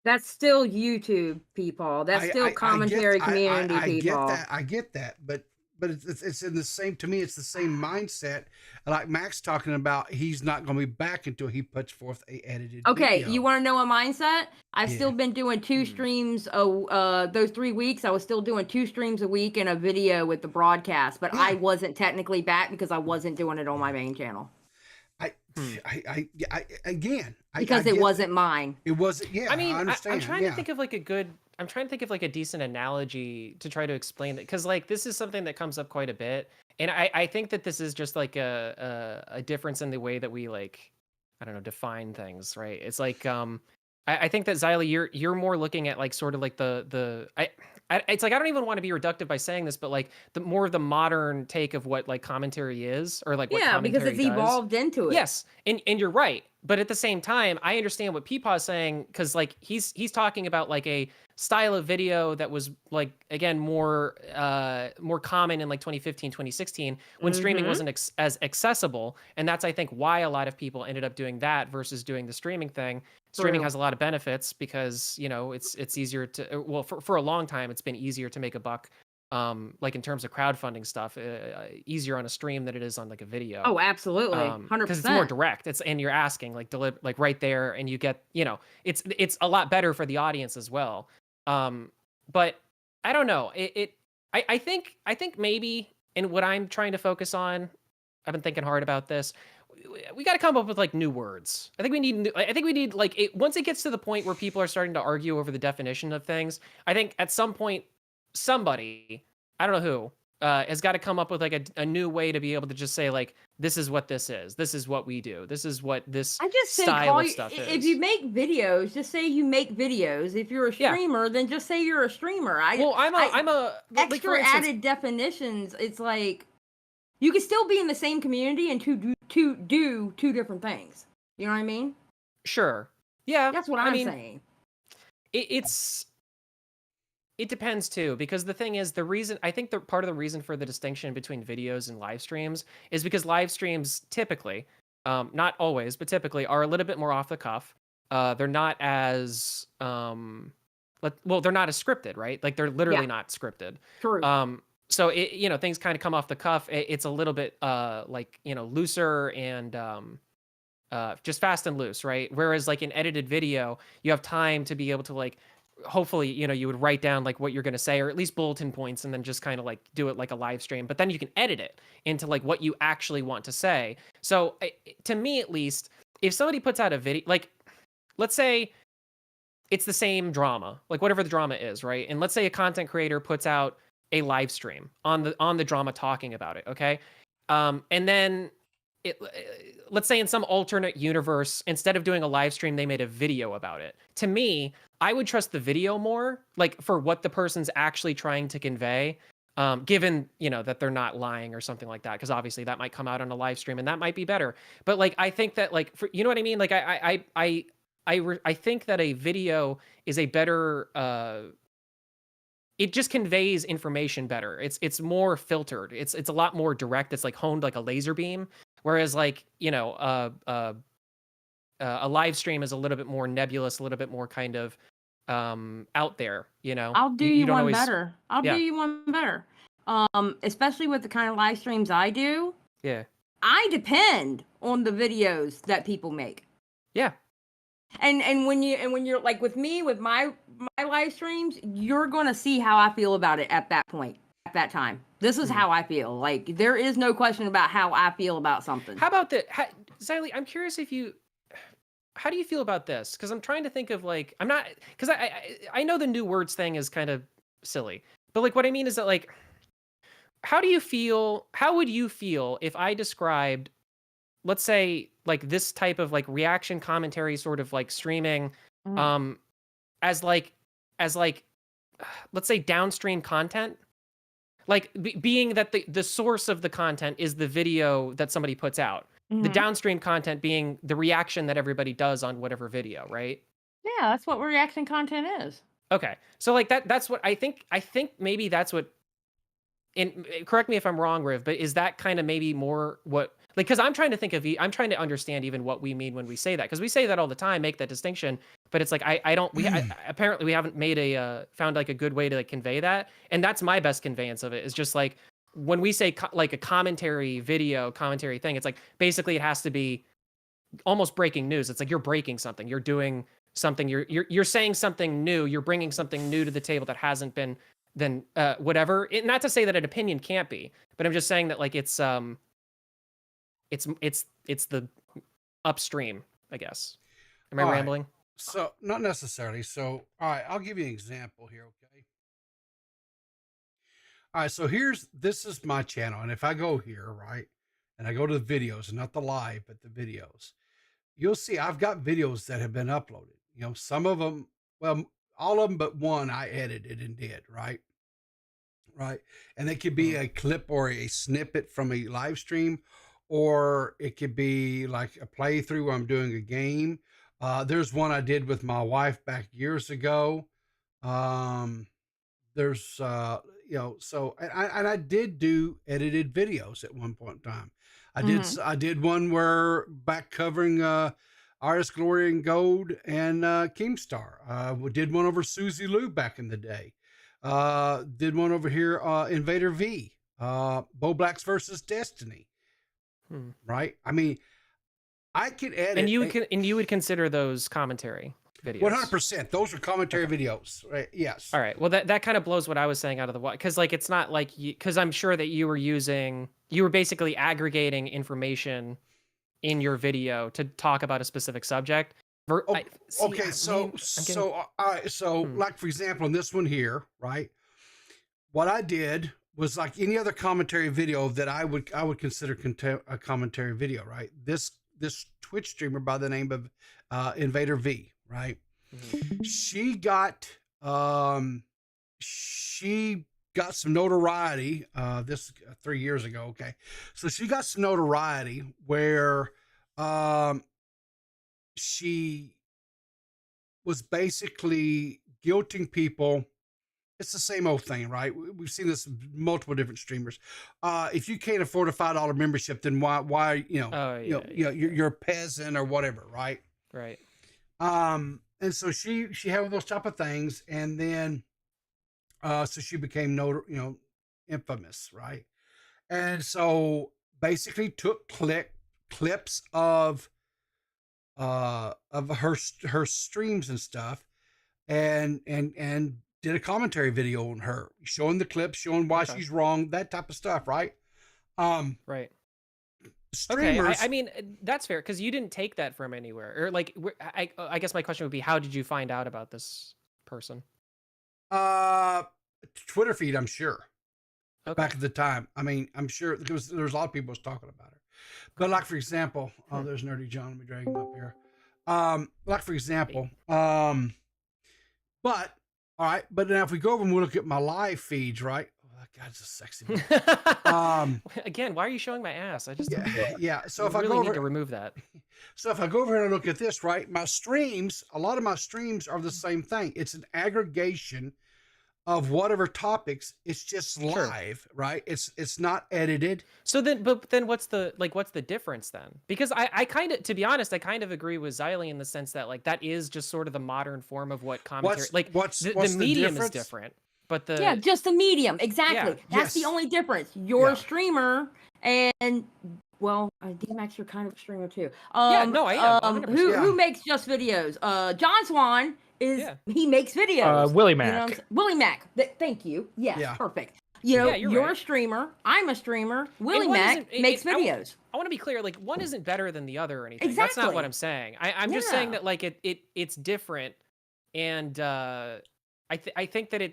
That's still YouTube people. That's still commentary community people.
I get that, but it's in the same. To me, it's the same mindset. Like Max talking about, he's not going to be back until he puts forth a edited.
Okay,
video.
you want to know a mindset? I've still been doing 2 streams. Those 3 weeks, I was still doing 2 streams a week and a video with the broadcast, but I wasn't technically back because I wasn't doing it on my main channel.
Again,
Because it wasn't mine.
It wasn't. Yeah,
I mean,
I understand.
I'm trying to think of like a good. I'm trying to think of like a decent analogy to try to explain it, because like this is something that comes up quite a bit, and I think that this is just like a difference in the way that we like, I don't know, define things, right? It's like I think that Xylee, you're more looking at like sort of like it's like I don't even want to be reductive by saying this, but like the more of the modern take of what like commentary is, or like what
Yeah, because
commentary
it's
does.
evolved into it.
Yes, and you're right, but at the same time, I understand what Peepaw's saying, because like he's talking about like a style of video that was like, again, more common in like 2015, 2016, when streaming wasn't as accessible, and that's I think why a lot of people ended up doing that versus doing the streaming thing. Streaming
True.
has a lot of benefits because, you know, it's easier to, well, for a long time it's been easier to make a buck, like in terms of crowdfunding stuff, easier on a stream than it is on like a video.
Oh, absolutely. 100%.
Because it's more direct. And you're asking like like right there, and you get, you know, it's a lot better for the audience as well. But I don't know. I think maybe, and what I'm trying to focus on, I've been thinking hard about this. We got to come up with like new words. I think we need like once it gets to the point where people are starting to argue over the definition of things, I think at some point somebody, I don't know who, has got to come up with like a new way to be able to just say like, this is what this is. This is what we do. This is what this
I just say
style of stuff is.
if you make videos, just say you make videos. If you're a streamer, then just say you're a streamer.
I'm a like,
extra
for instance,
added definitions. It's like you can still be in the same community and do two different things. You know what I mean?
Sure. Yeah.
That's what I'm saying.
It depends too, because the thing is, I think part of the reason for the distinction between videos and live streams is because live streams typically, not always, but typically are a little bit more off the cuff. They're not as, they're not as scripted, right? Like they're literally not scripted.
True.
So you know, things kind of come off the cuff. It's a little bit like, you know, looser and just fast and loose, right? Whereas like in edited video, you have time to be able to like, hopefully, you know, you would write down like what you're going to say, or at least bulletin points, and then just kind of like do it like a live stream. But then you can edit it into like what you actually want to say. So to me, at least, if somebody puts out a video, like let's say it's the same drama, like whatever the drama is, right? And let's say a content creator puts out a live stream on the drama talking about it, okay? And then let's say in some alternate universe, instead of doing a live stream, they made a video about it. To me, I would trust the video more, like for what the person's actually trying to convey, given, you know, that they're not lying or something like that, because obviously that might come out on a live stream and that might be better. But like, I think that like, you know what I mean? Like I think that a video is a better, it just conveys information better. It's more filtered. It's a lot more direct. It's like honed like a laser beam. Whereas like, you know, a live stream is a little bit more nebulous, a little bit more kind of out there, you know.
I'll do you one better. I'll do you one better. Especially with the kind of live streams I do.
Yeah.
I depend on the videos that people make.
Yeah.
And when you're like with me, with my live streams, you're gonna see how I feel about it at that point, at that time. This is how I feel. Like there is no question about how I feel about something.
How about Xylee, I'm curious how do you feel about this? Because I'm trying to think of like, I'm not, because I know the new words thing is kind of silly, but like what I mean is that like, how would you feel if I described, let's say like this type of like reaction commentary sort of like streaming, as like let's say downstream content, like being that the source of the content is the video that somebody puts out, the downstream content being the reaction that everybody does on whatever video, right?
Yeah, that's what reaction content is.
Okay, so like that's what I think maybe that's what, and correct me if I'm wrong, Riv, but is that kind of maybe more what, like, because I'm trying to understand even what we mean when we say that, because we say that all the time, make that distinction, but it's like apparently we haven't made found like a good way to like convey that, and that's my best conveyance of it, is just like when we say like a commentary thing, it's like basically it has to be almost breaking news. It's like you're breaking something, you're doing something, you're saying something new, you're bringing something new to the table that hasn't been then whatever. Not to say that an opinion can't be, but I'm just saying that like it's the upstream, I guess. Am I rambling?
So not necessarily. So all right, I'll give you an example here. Okay. All right. So this is my channel, and if I go here, right, and I go to the videos, and not the live, but the videos, you'll see I've got videos that have been uploaded. Some of them, well, all of them but one I edited and did, right? Right. And it could be a clip or a snippet from a live stream, or it could be like a playthrough where I'm doing a game. There's one I did with my wife back years ago. Um, there's, so, and I did do edited videos at one point in time. I did one where back covering, Artist Glory and Gold and Keemstar. We did one over Susie Lou back in the day. Did one over here, Invader V, Bo Blacks versus Destiny. Right? I mean, I could edit,
and you would consider those commentary videos.
100%. Those are commentary videos, right? Yes.
All right. Well, that kind of blows what I was saying out of the water, because like it's not like because I'm sure that you were basically aggregating information in your video to talk about a specific subject.
Okay, so like for example, in this one here, right? What I did was like any other commentary video that I would consider a commentary video, right? This Twitch streamer by the name of Invader V, right? She got some notoriety. This 3 years ago, okay. So she got some notoriety where she was basically guilting people. It's the same old thing, right? We've seen this with multiple different streamers. If you can't afford a $5 membership, then why you're a peasant or whatever, right?
Right.
And so she had those type of things, and then so she became infamous, right? And so basically took clips of her streams and stuff, and did a commentary video on her, showing the clips, showing why she's wrong, that type of stuff, right?
Right.
Streamers.
Okay, I mean that's fair because you didn't take that from anywhere, or like I guess my question would be, how did you find out about this person?
Twitter feed, I'm sure.
Okay.
Back at the time, I mean, I'm sure there's a lot of people was talking about her. But like for example, there's Nerdy John. Let me drag him up here. Like for example, but all right, but now if we go over and we look at my live feeds, right? Oh, that guy's a sexy man.
Again, why are you showing my ass? I just
yeah. So if
really
I go
need
over
to remove that.
So if I go over here and look at this, right? My streams, a lot of my streams are the same thing. It's an aggregation of whatever topics. It's just live, right? It's not edited.
So then, but then what's the difference then? Because I kind of, to be honest, I kind of agree with Xylee in the sense that like that is just sort of the modern form of what commentary, the medium is different, but
just the medium, exactly.
Yeah.
That's the only difference. You're a streamer, and well, DMX, you're kind of a streamer too.
I am.
Who makes just videos? John Swan. He makes videos.
Willie Mac.
You know Willie Mac. Thank you. Yes, perfect. You're right. A streamer. I'm a streamer. Willie Mac makes videos.
I want to be clear. Like one isn't better than the other or anything.
Exactly.
That's not what I'm saying. I'm just saying that like it's different, and I think that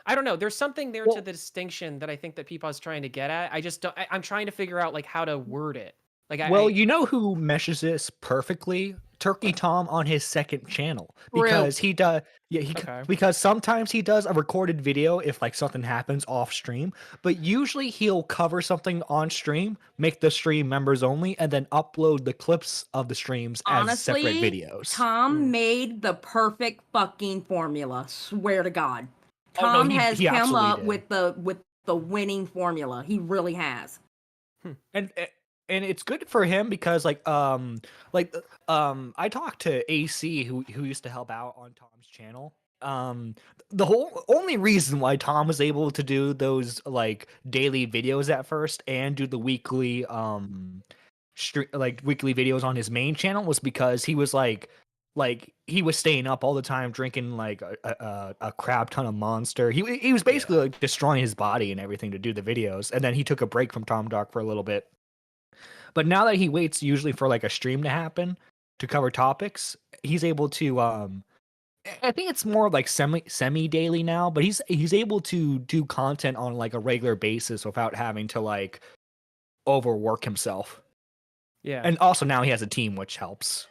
I don't know. There's something there to the distinction that I think that people is trying to get at. I just don't. I'm trying to figure out like how to word it. Like
you know who meshes this perfectly? Turkey Tom on his second channel, because he does because sometimes he does a recorded video if like something happens off stream, but usually he'll cover something on stream, make the stream members only, and then upload the clips of the streams as separate videos.
Tom made the perfect fucking formula. Swear to God, Tom has come up with the winning formula. He really has.
And it's good for him because I talked to AC who used to help out on Tom's channel. The whole only reason why Tom was able to do those like daily videos at first and do the weekly weekly videos on his main channel was because he was like he was staying up all the time drinking like a crap ton of Monster. He was basically like destroying his body and everything to do the videos, and then he took a break from Tom Dark for a little bit. But now that he waits usually for like a stream to happen to cover topics, he's able to I think it's more like semi daily now, but he's able to do content on like a regular basis without having to like overwork himself.
Yeah.
And also now he has a team, which helps.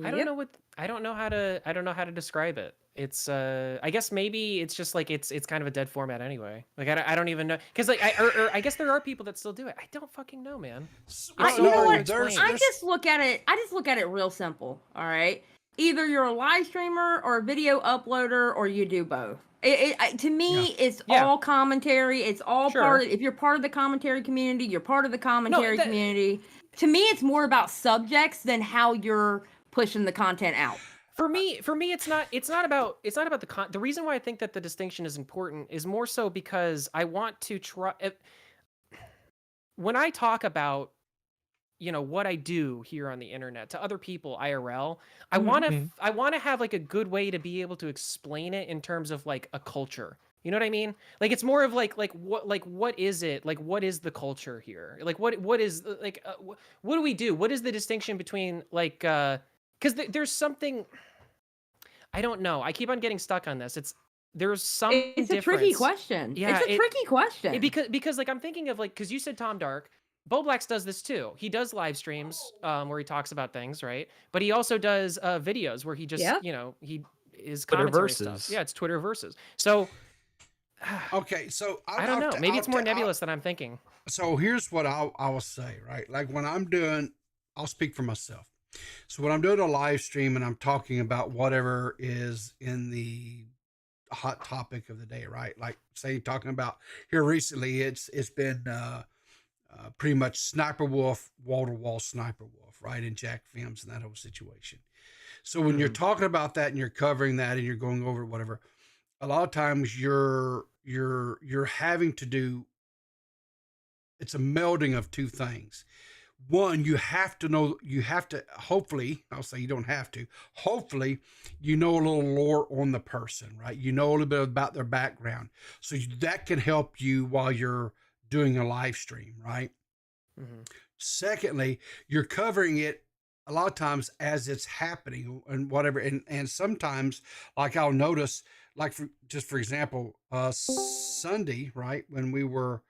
I don't know I don't know how to describe it. It's I guess maybe it's just like it's kind of a dead format anyway. Like I don't even know, because like I guess there are people that still do it. I don't fucking know, man.
You know what? I just look at it real simple. All right, either you're a live streamer or a video uploader, or you do both. To me, it's all commentary. It's all part of, if you're part of the commentary community, you're part of the commentary community. To me, it's more about subjects than how you're pushing the content out.
For me, it's not about the reason why I think that the distinction is important is more so because I want to try, when I talk about, you know, what I do here on the internet to other people IRL, I want to have like a good way to be able to explain it in terms of like a culture. You know what I mean? Like it's more of like what is it? Like what is the culture here? Like what is like what do we do? What is the distinction between like because there's something, I don't know. I keep on getting stuck on this. There's some
It's a tricky question.
Yeah,
it's a tricky question.
Because like I'm thinking of like, because you said Tom Dark, Bo Blacks does this too. He does live streams where he talks about things, right? But he also does videos where he just you know, he is commentary stuff. Yeah, it's Twitter versus. So
okay, so
I don't know. Maybe it's more nebulous than I'm thinking.
So here's what I will say, right? Like when I'm doing, I'll speak for myself. So when I'm doing a live stream and I'm talking about whatever is in the hot topic of the day, right? Like say talking about here recently, it's been pretty much Sniper Wolf, wall-to-wall Sniper Wolf, right? And Jack Films and that whole situation. So when you're talking about that and you're covering that and you're going over whatever, a lot of times you're having to do, it's a melding of two things. One, you have to hopefully, I'll say you don't have to, hopefully you know a little lore on the person, right? You know a little bit about their background. So that can help you while you're doing a live stream, right? Secondly, you're covering it a lot of times as it's happening and whatever. And sometimes, like I'll notice, like for example, Sunday, right? When we were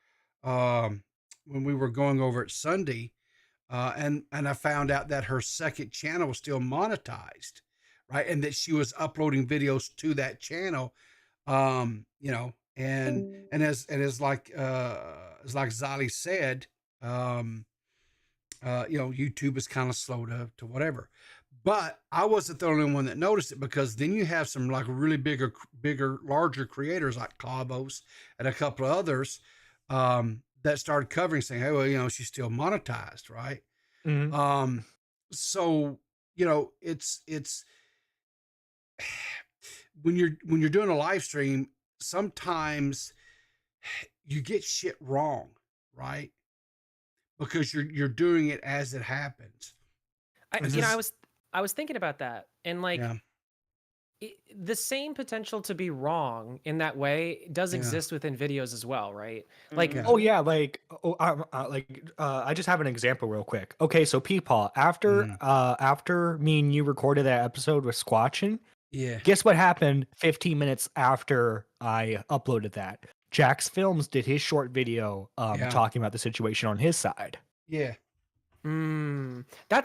going over it Sunday, and I found out that her second channel was still monetized, right? And that she was uploading videos to that channel, you know, and as like Zali said, you know, YouTube is kind of slow to whatever. But I wasn't the only one that noticed it, because then you have some like really bigger, larger creators like Clavos and a couple of others that started covering, saying, "Hey, well, you know, she's still monetized, right?" So you know, it's when you're doing a live stream, sometimes you get shit wrong, right? Because you're doing it as it happens.
I was thinking about that, and like the same potential to be wrong in that way does exist within videos as well, right? Like
oh yeah, like I just have an example real quick. Okay, so Peepaw, after me and you recorded that episode with Squatching, guess what happened 15 minutes after I uploaded that? Jack's Films did his short video talking about the situation on his side.
That's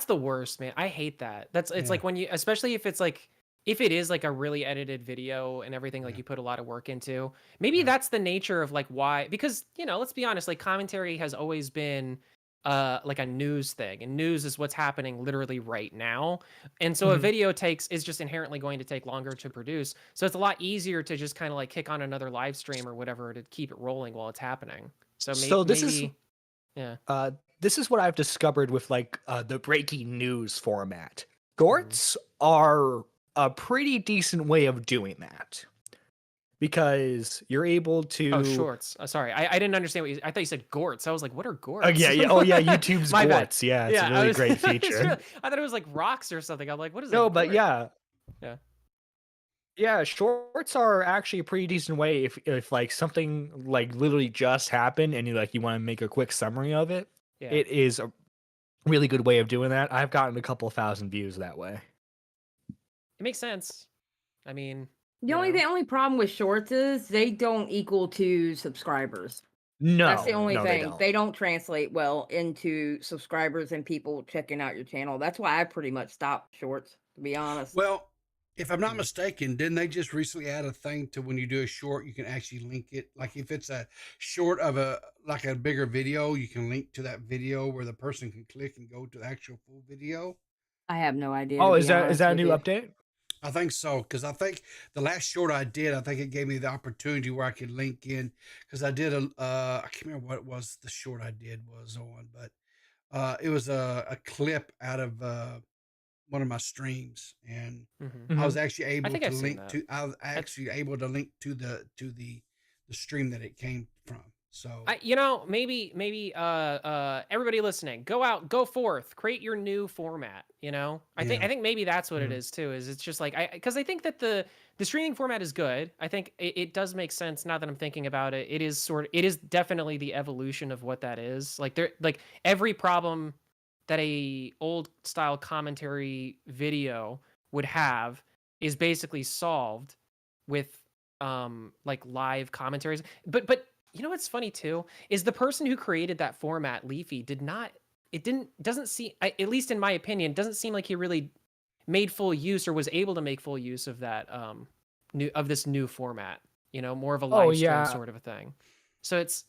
the worst, man. I hate that. It's like when you, especially if it's like, if it is like a really edited video and everything, like you put a lot of work into, maybe that's the nature of like why, because, you know, let's be honest, like commentary has always been like a news thing, and news is what's happening literally right now. And so a video is just inherently going to take longer to produce. So it's a lot easier to just kind of like kick on another live stream or whatever to keep it rolling while it's happening. So
this
maybe,
this is what I've discovered with like the breaking news format. Gorts are a pretty decent way of doing that, because you're able to
shorts. Sorry, I didn't understand what I thought you said gorts. I was like, what are gorts?
Yeah. Oh yeah, YouTube's
My bad.
gorts. Yeah, it's a really great feature.
I thought it was like rocks or something. I'm like, what is
no,
that?
But
yeah,
shorts are actually a pretty decent way if like something like literally just happened and you want to make a quick summary of it. It is really good way of doing that. I've gotten a couple thousand views that way.
It makes sense. I mean,
The only problem with shorts is they don't equal to subscribers. That's the
No,
only
no, they
thing.
don't.
They don't translate well into subscribers and people checking out your channel. That's why I pretty much stopped shorts, to be honest.
Well, if I'm not mistaken, didn't they just recently add a thing to when you do a short, you can actually link it? Like if it's a short of a bigger video, you can link to that video where the person can click and go to the actual full video.
I have no idea.
Oh,
to
is
be
that
honest
a
with
new
you.
update?
I think so, because I think the last short I did, I think it gave me the opportunity where I could link in, because I did I can't remember what it was the short I did was on, but it was a clip out of one of my streams, and I was actually
I
able
think
to
I've seen
link
that.
to I was actually able to link to the stream that it came from. So
Maybe everybody listening, go out, go forth, create your new format. I think maybe that's what it is too. Is it's just like because I think that the streaming format is good. I think it does make sense now that I'm thinking about it. It is definitely the evolution of what that is. Like every problem that a old style commentary video would have is basically solved with like live commentaries. But you know what's funny too is the person who created that format, Leafy, doesn't seem, at least in my opinion, doesn't seem like he really made full use or was able to make full use of that this new format. More of a live stream sort of a thing. So it's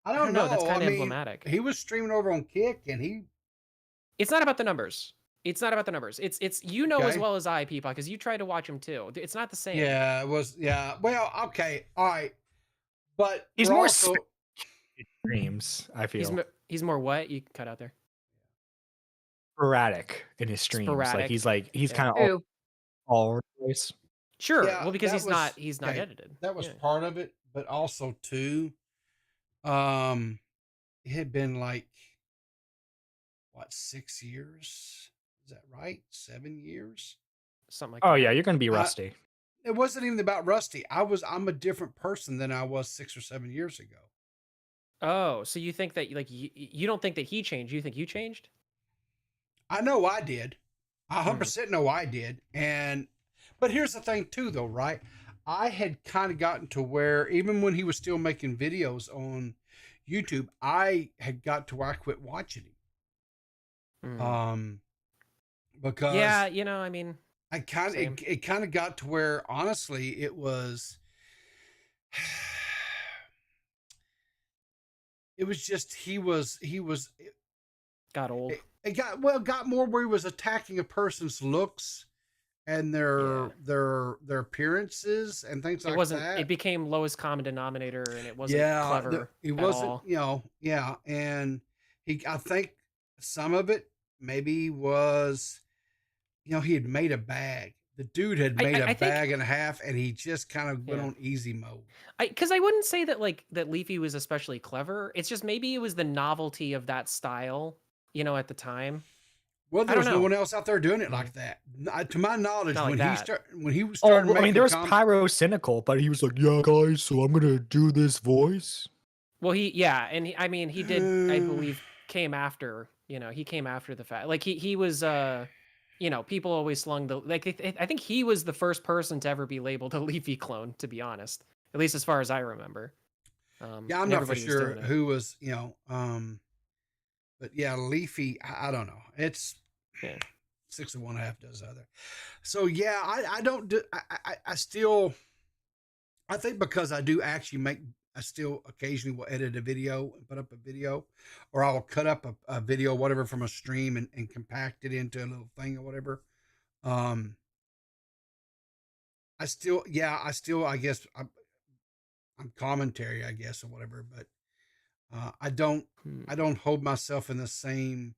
I don't
know. That's
know.
kind of
I mean,
emblematic.
he was streaming over on Kick, and
It's not about the numbers. It's not about the numbers. It's as
Okay.
well as I, Peepaw, because you tried to watch him too. It's not the same.
Yeah, it was. Yeah. Well, okay, all right, but
He's
we're
more
also
streams, I feel.
He's more what? You cut out there.
Sporadic in his streams.
Sporadic.
He's
Yeah.
kind of all over the place.
Sure.
Yeah,
Well, because
that
he's not
okay,
edited.
That was
Yeah.
part of it, but also too, it had been like what 6 years? Is that right? 7 years?
Something like
Oh
that.
yeah, you're gonna be rusty.
It wasn't even about rusty. I'm a different person than I was 6 or 7 years ago.
Oh, so you think that you don't think that he changed? You think you changed?
I know I did. I 100% know I did. But here's the thing too, though, right? I had kind of gotten to where even when he was still making videos on YouTube, I had got to where I quit watching him. Because
yeah, I mean,
I kind of it kind of got to where honestly it was it was just he was
got old.
It got more where he was attacking a person's looks and their appearances and things like that.
It became lowest common denominator, and it wasn't clever.
It wasn't, and I think some of it maybe was, he had made a bag. The dude had made a bag and a half, and he just kind of went on easy mode.
Because I wouldn't say that that Leafy was especially clever. It's just maybe it was the novelty of that style, at the time.
Well, there was no one else out there doing it like that. To my knowledge,
when
he started making
there was Pyro Cynical, but he was like, "Yeah, guys, so I'm gonna do this voice."
Well, he did. I believe came after. He came after the fact. Like he was. People always slung I think he was the first person to ever be labeled a Leafy clone. To be honest, at least as far as I remember.
Yeah, I'm not for sure who was. But yeah, Leafy. I don't know. It's 6 of one, half does the other. So yeah, I don't do. I still. I think because I do actually I still occasionally will edit a video and put up a video, or I'll cut up a video, whatever, from a stream and compact it into a little thing or whatever. I guess I'm commentary, I guess, or whatever, but I don't hold myself in the same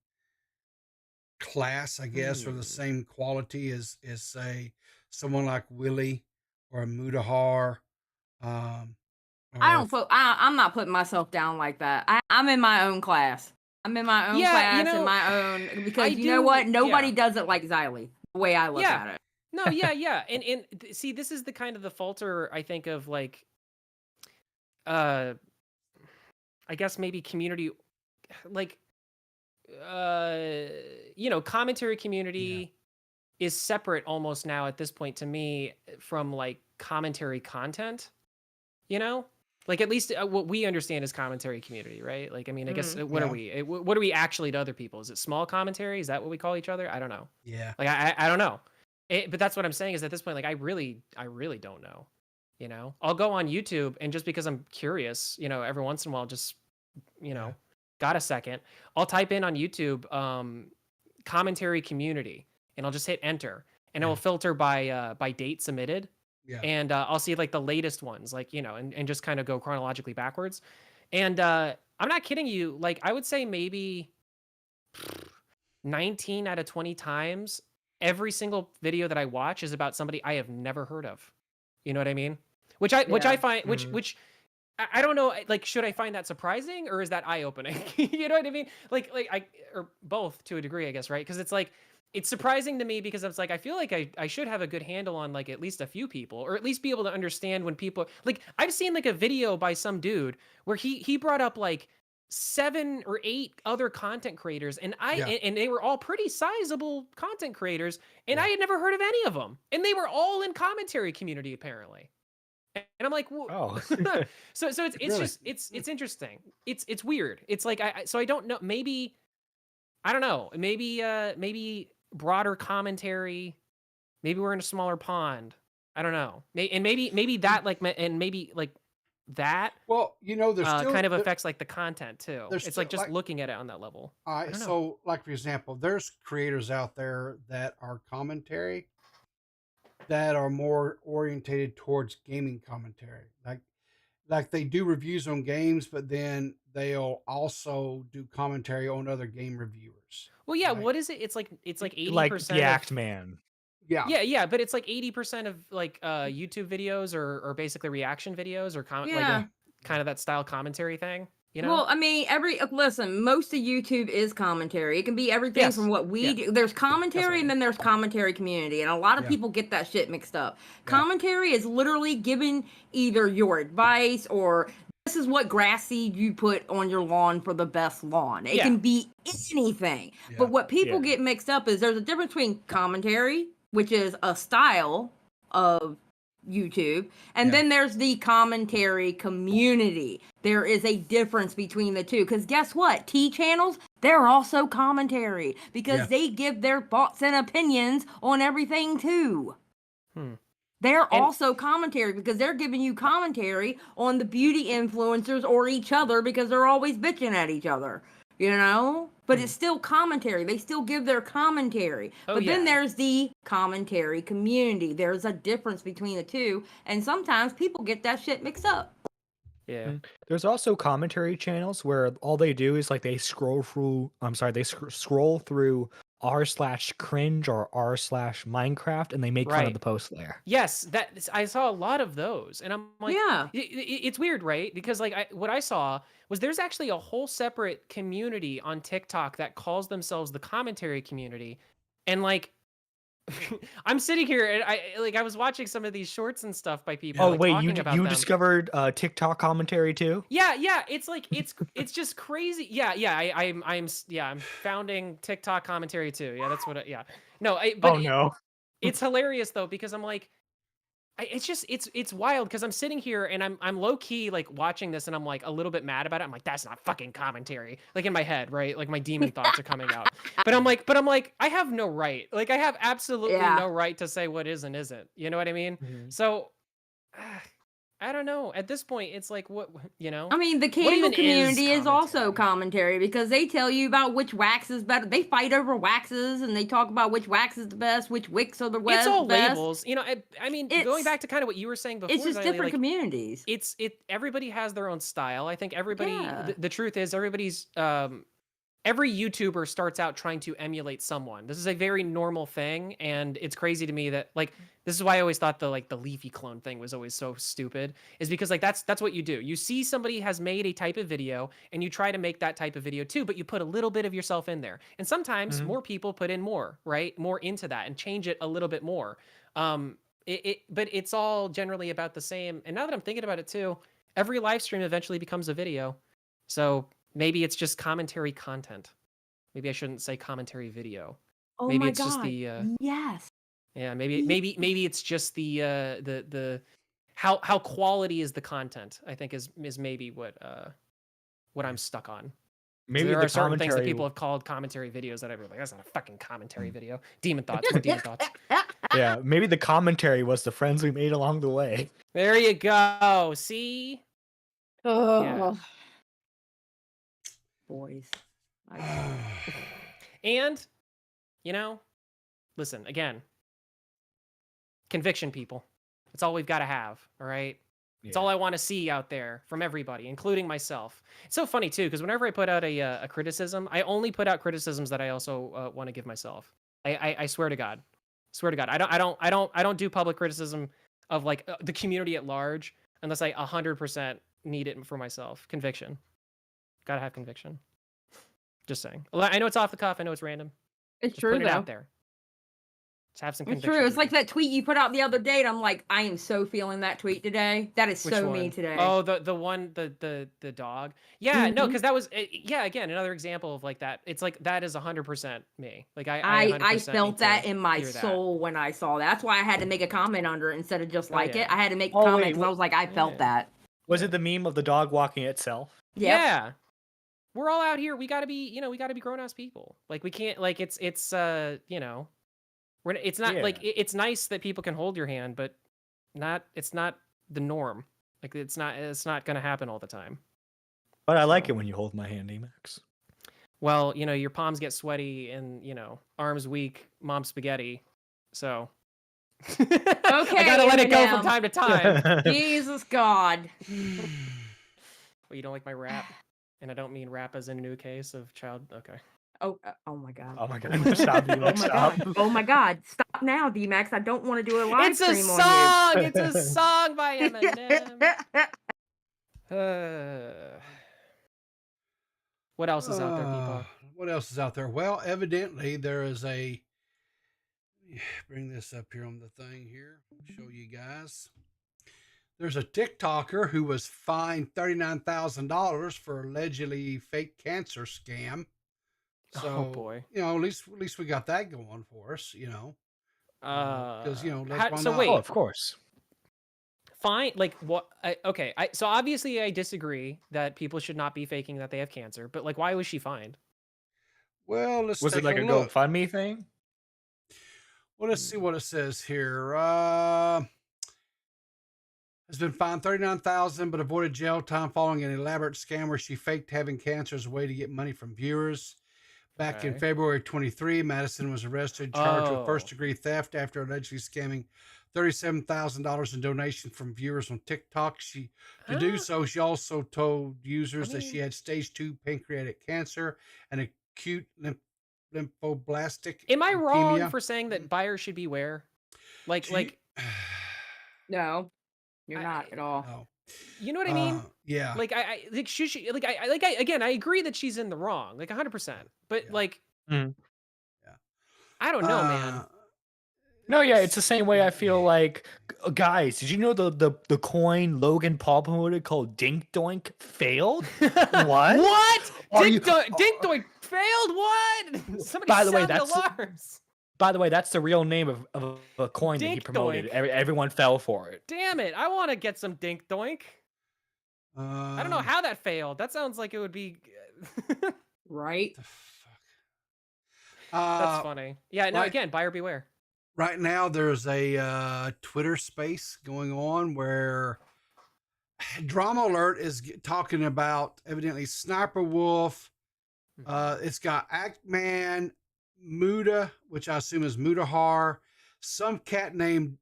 class, I guess, or the same quality as say someone like Willie or a Mudahar.
I'm not putting myself down like that. I'm in my own class. I'm in my own class in my own, because you know what? Nobody does it like Xylee, the way I look at it.
No, yeah. And see, this is the kind of the falter, I think, of I guess maybe community, commentary community is separate almost now at this point to me from like commentary content, like at least what we understand is commentary community, right? Like, I mean, I guess what are we? What are we actually to other people? Is it small commentary? Is that what we call each other? I don't know.
Yeah.
Like, I don't know. But that's what I'm saying is at this point, like, I really don't know. I'll go on YouTube and just because I'm curious, every once in a while, just, got a second, I'll type in on YouTube, commentary community, and I'll just hit enter, and it will filter by date submitted.
Yeah.
And I'll see like the latest ones, like, and just kind of go chronologically backwards. And I'm not kidding you. Like, I would say maybe 19 out of 20 times, every single video that I watch is about somebody I have never heard of. You know what I mean? Which I find, which I don't know, like, should I find that surprising or is that eye-opening? You know what I mean? Like or both to a degree, I guess, right? Because it's like, it's surprising to me because it's like, I feel like I should have a good handle on like at least a few people, or at least be able to understand when people, like, I've seen like a video by some dude where he brought up like 7 or 8 other content creators, and and they were all pretty sizable content creators, and I had never heard of any of them, and they were all in commentary community apparently. And I'm like, whoa. so it's
Really?
just it's interesting. It's weird. It's like so I don't know. Maybe I don't know. Maybe broader commentary. Maybe we're in a smaller pond. I don't know. And maybe that like that.
Well, there's still
kind of affects like the content too.
there's
It's
still,
like just looking at it on that level.
all
I
right,
don't know.
so like for example, there's creators out there that are commentary that are more orientated towards gaming commentary. Like they do reviews on games, but then they'll also do commentary on other game reviewers.
Well, yeah.
Right?
What is it? It's like 80%.
Like the Act Man.
Yeah.
Yeah, but it's like 80% of like YouTube videos or basically reaction videos or like kind of that style commentary thing.
Well, I mean, listen, most of YouTube is commentary. It can be everything from what we do. There's commentary and then there's commentary community. And a lot of people get that shit mixed up. Commentary is literally giving either your advice or this is what grass seed you put on your lawn for the best lawn. It can be anything. But what people get mixed up is there's a difference between commentary, which is a style of YouTube, and then there's the commentary community. There is a difference between the two, because guess what? T channels, they're also commentary because they give their thoughts and opinions on everything too. They're also commentary because they're giving you commentary on the beauty influencers or each other because they're always bitching at each other, But it's still commentary. They still give their commentary. But then there's the commentary community. There's a difference between the two. And sometimes people get that shit mixed up.
Yeah.
There's also commentary channels where all they do is like they scroll through, scroll through r/cringe or r/Minecraft and they make fun of the post layer.
Yes, I saw a lot of those, and I'm like, it's weird, right? Because like what I saw was there's actually a whole separate community on TikTok that calls themselves the commentary community, and like I'm sitting here and I was watching some of these shorts and stuff by people.
Oh
like,
wait,
talking about
you
them.
discovered TikTok commentary too?
Yeah. It's like it's just crazy. I'm founding TikTok commentary too. Yeah, that's what. No, it's hilarious though because I'm like, it's wild because I'm sitting here and I'm low key like watching this and I'm like a little bit mad about it. I'm like, that's not fucking commentary. Like in my head, right? Like my demon thoughts are coming out. But I'm like, I have no right. Like I have absolutely no right to say what is and isn't. You know what I mean? So I don't know. At this point, it's like what.
I mean, the candle community is also commentary because they tell you about which wax is better. They fight over waxes and they talk about which wax is the best, which wicks are the best.
It's all labels. I mean, going back to kind of what you were saying before,
it's just different communities.
Everybody has their own style. I think everybody. The truth is, everybody's. Every YouTuber starts out trying to emulate someone. This is a very normal thing, and it's crazy to me that like this is why I always thought the Leafy clone thing was always so stupid. Is because like that's what you do. You see somebody has made a type of video, and you try to make that type of video too, but you put a little bit of yourself in there. And sometimes more people put in more, right? More into that and change it a little bit more. But it's all generally about the same. And now that I'm thinking about it too, every live stream eventually becomes a video. So maybe it's just commentary content. Maybe I shouldn't say commentary video.
Oh
Maybe
my
it's just
god.
the
Yes.
yeah, maybe it's just the how quality is the content, I think is maybe what I'm stuck on.
Maybe
there
the
are certain things that
commentary.
people have called commentary videos that I'd be like, that's not a fucking commentary video. Demon thoughts. What demon thoughts?
Yeah, maybe the commentary was the friends we made along the way.
There you go. See?
Oh. Boys.
And, you know, listen, again, conviction, people. That's all we've got to have, all right? It's all I want to see out there from everybody, including myself. It's so funny too, because whenever I put out a criticism, I only put out criticisms that I also want to give myself. I swear to God, I don't do public criticism of like the community at large unless I 100% need it for myself. Conviction, gotta have conviction. Just saying. I know it's off the cuff. I know it's random.
It's
Just
true
put it
though.
out there. Let's have some
It's
conviction.
true. It's like that tweet you put out the other day, and I'm like, I am so feeling that tweet today. That is
Which
so
one?
me today.
Oh, the one, the dog. Yeah, no, because that was yeah. Again, another example of like that. It's like that is 100% me. Like I 100%
felt
need
that
to
in my
hear that.
soul when I saw that. That's why I had to make a comment under it instead of just like
yeah.
it. I had to make a
Oh,
comment
wait,
because I was like, I felt that.
Was it the meme of the dog walking itself?
Yep.
Yeah. We're all out here. We gotta be, we gotta be grown ass people. Like we can't, like it's it's not like it's nice that people can hold your hand, but it's not the norm. Like it's not gonna happen all the time.
But I like it when you hold my hand, Emax.
Well, your palms get sweaty and arms weak, mom spaghetti. So
Okay,
I gotta let it go from
Eminem.
time to time.
Jesus God.
Well, you don't like my rap, and I don't mean rap as in a new case of child. Okay.
Oh my God.
Oh my God. Stop,
Oh
Emax,
my
stop.
God. Oh my God. Stop now, D-Max. I don't want to do a live
It's a
stream
song.
on you.
It's a song by Eminem. What else is out there, people?
What else is out there? Well, evidently there is a. Bring this up here on the thing here. Show you guys. There's a TikToker who was fined $39,000 for allegedly fake cancer scam. So,
Oh boy.
at least we got that going for us. Because that's why
so
not?
wait.
Oh, of course.
Fine. Like what? Okay. So obviously I disagree that people should not be faking that they have cancer. But like, why was she fined?
Well, let's
Was
take
it like a
look.
GoFundMe thing?
Well, let's see what it says here. Has been fined $39,000, but avoided jail time following an elaborate scam where she faked having cancer as a way to get money from viewers. Back in
Okay.
February 23, Madison was arrested, charged with
Oh.
first-degree theft after allegedly scamming $37,000 in donations from viewers on TikTok. To do so, she also told users that she had stage 2 pancreatic cancer and acute lymphoblastic
Am I wrong
leukemia.
for saying that buyers should beware? Like,
No, you're not at all.
No.
you know what I mean?
Yeah.
Like I like she like I again I agree that she's in the wrong, like 100%. But like,
Mhm.
I don't know, man.
No, yeah, it's the same way I feel like, guys, did you know the coin Logan Paul promoted called Dink Doink failed? What?
What?
Are
Dink
you-
Doink failed? What? Somebody
By the way,
sound
that's-
alarms.
By the way, that's the real name of a coin that he
Dink
promoted.
Doink.
Everyone fell for it.
Damn it! I want to get some Dink Doink. I don't know how that failed. That sounds like it would be.
Right?
That's funny. Yeah. No.
right-
Again, buyer beware.
Right now, there's a Twitter space going on where Drama Alert is talking about evidently Sniper Wolf. It's got Actman, Muda, which I assume is Mudahar, some cat named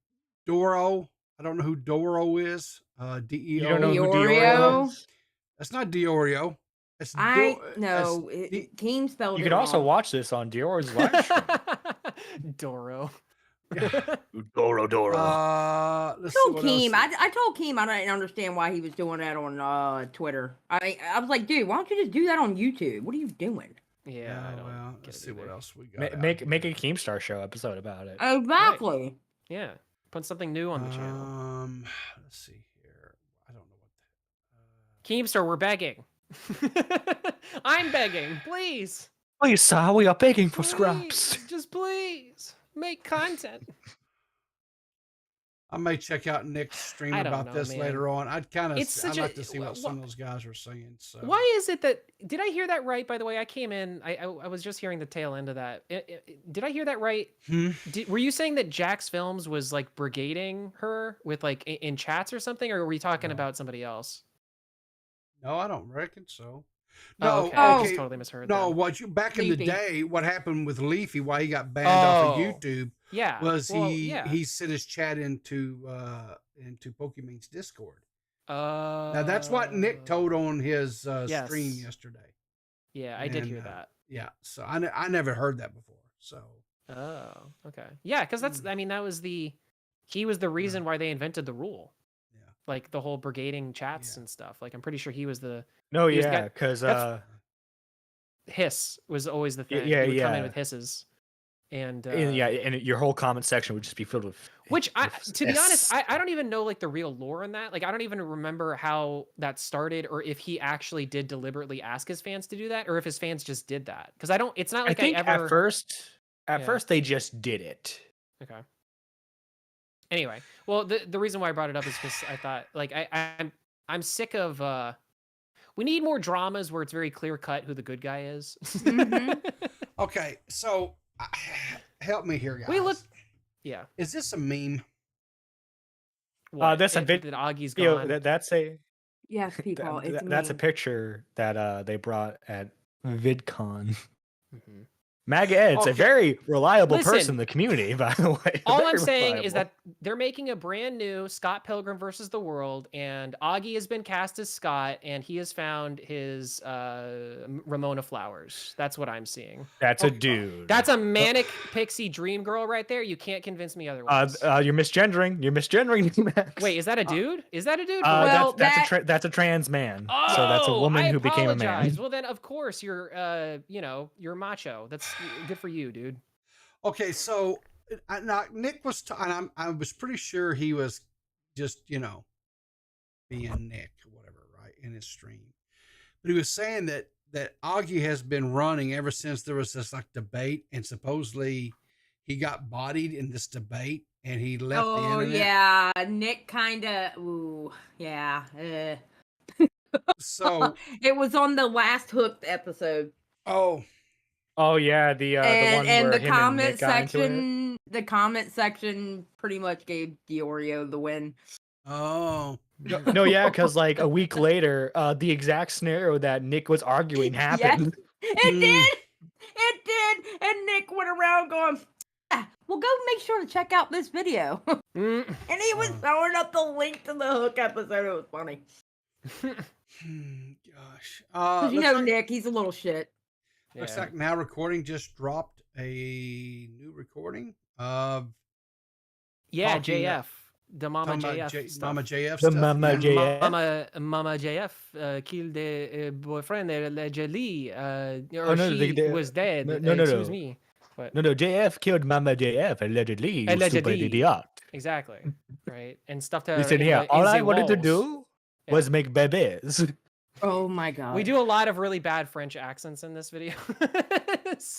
Doro. I don't know who Doro is. D-E-O.
You don't know who
Diorio?
Diorio is?
That's not Diorio. It's
No, Keem spelled
You
it
can also
wrong.
watch this on Dior's live stream.
Doro.
Doro.
Let's see
told
what
Keem.
else.
I told Keem I didn't understand why he was doing that on Twitter. I was like, dude, why don't you just do that on YouTube? What are you doing?
Yeah. I don't
well,
get
let's
it
see what
either.
else we got.
Make a Keemstar Show episode about it.
Exactly.
Yeah. Put something new on the channel.
Let's see here. I don't know what
Keemstar, we're begging. I'm begging, please.
Please, sir, we are begging for scraps.
Just please make content.
I may check out Nick's stream
I don't
about
know,
this
man.
later on. I'd
Such
like
a
to see what some of those guys are saying. So
why is it that? Did I hear that right? By the way, I came in. I was just hearing the tail end of that. Did I hear that right? Were you saying that Jack's Films was like brigading her with like in chats or something, or were you talking about somebody else?
No, I don't reckon so.
Oh,
No,
okay. I
okay.
just totally misheard.
No,
then.
back in the
Leafy.
day, what happened with Leafy, why he got banned off of YouTube,
Yeah.
was
Well,
he sent his chat into Pokemon's Discord. Now that's what Nick told on his stream yesterday.
Yeah, I did hear that.
Yeah, so I never heard that before. So.
Oh, okay. Yeah, because that's. I mean, that was he was the reason why they invented the rule.
Yeah.
Like the whole brigading chats and stuff. Like I'm pretty sure he was the.
No,
he was the
yeah,
guy-
because
hiss was always the thing.
Yeah,
he would come in
yeah.
with hisses, and
and your whole comment section would just be filled with.
which to be
hiss.
honest, I don't even know like the real lore in that. Like I don't even remember how that started, or if he actually did deliberately ask his fans to do that, or if his fans just did that. Because I don't. It's not like
I think
ever.
at first they just did it.
Okay. Anyway, well, the reason why I brought it up is because I thought like I'm sick of. We need more dramas where it's very clear cut who the good guy is.
Okay, so help me here, guys.
Yeah.
Is this a meme?
That's a
that Augie's gone.
That's a
Yes, people. It's
that's a
me.
picture that they brought at VidCon. MAGA Ed's a very reliable
Listen,
person in the community, by the way.
All
Very
I'm saying is
reliable.
that they're making a brand new Scott Pilgrim versus the World, and Augie has been cast as Scott, and he has found his Ramona Flowers. That's what I'm seeing.
That's a dude.
That's a manic pixie dream girl right there. You can't convince me otherwise.
You're misgendering. You're misgendering, Max.
Wait, is that a dude? Is that a dude?
That's a trans man. So that's a woman who became a man.
Well, then of course you're you're macho. That's good for you, dude.
Okay, so now Nick was, and I was pretty sure he was just being Nick or whatever, right, in his stream. But he was saying that Augie has been running ever since there was this like debate, and supposedly he got bodied in this debate, and he left the internet.
Oh yeah, Nick kind of. Ooh, yeah.
So
it was on the last Hooked episode.
Oh yeah, the one
and
where
the
him and Nick
comment
got into it.
section, the comment section pretty much gave Diorio the win.
Oh.
No, yeah, because like a week later, the exact scenario that Nick was arguing happened.
Yes, it did. It did. And Nick went around going, well, go make sure to check out this video. And he was throwing up the link to the Hook episode. It was funny.
Gosh.
'Cause Nick, he's a little shit.
Looks like Now Recording just dropped a new recording of
JF. The Mama JF stuff.
Mama JF
The
stuff.
Mama JF.
Mama JF killed a boyfriend allegedly.
Oh, no,
she was dead.
No.
Excuse me. What?
No, JF killed Mama JF allegedly. You stupid idiot.
Exactly. Right. And stuff to.
Listen here. All I wanted to do was make babies.
Oh my god.
We do a lot of really bad French accents in this video.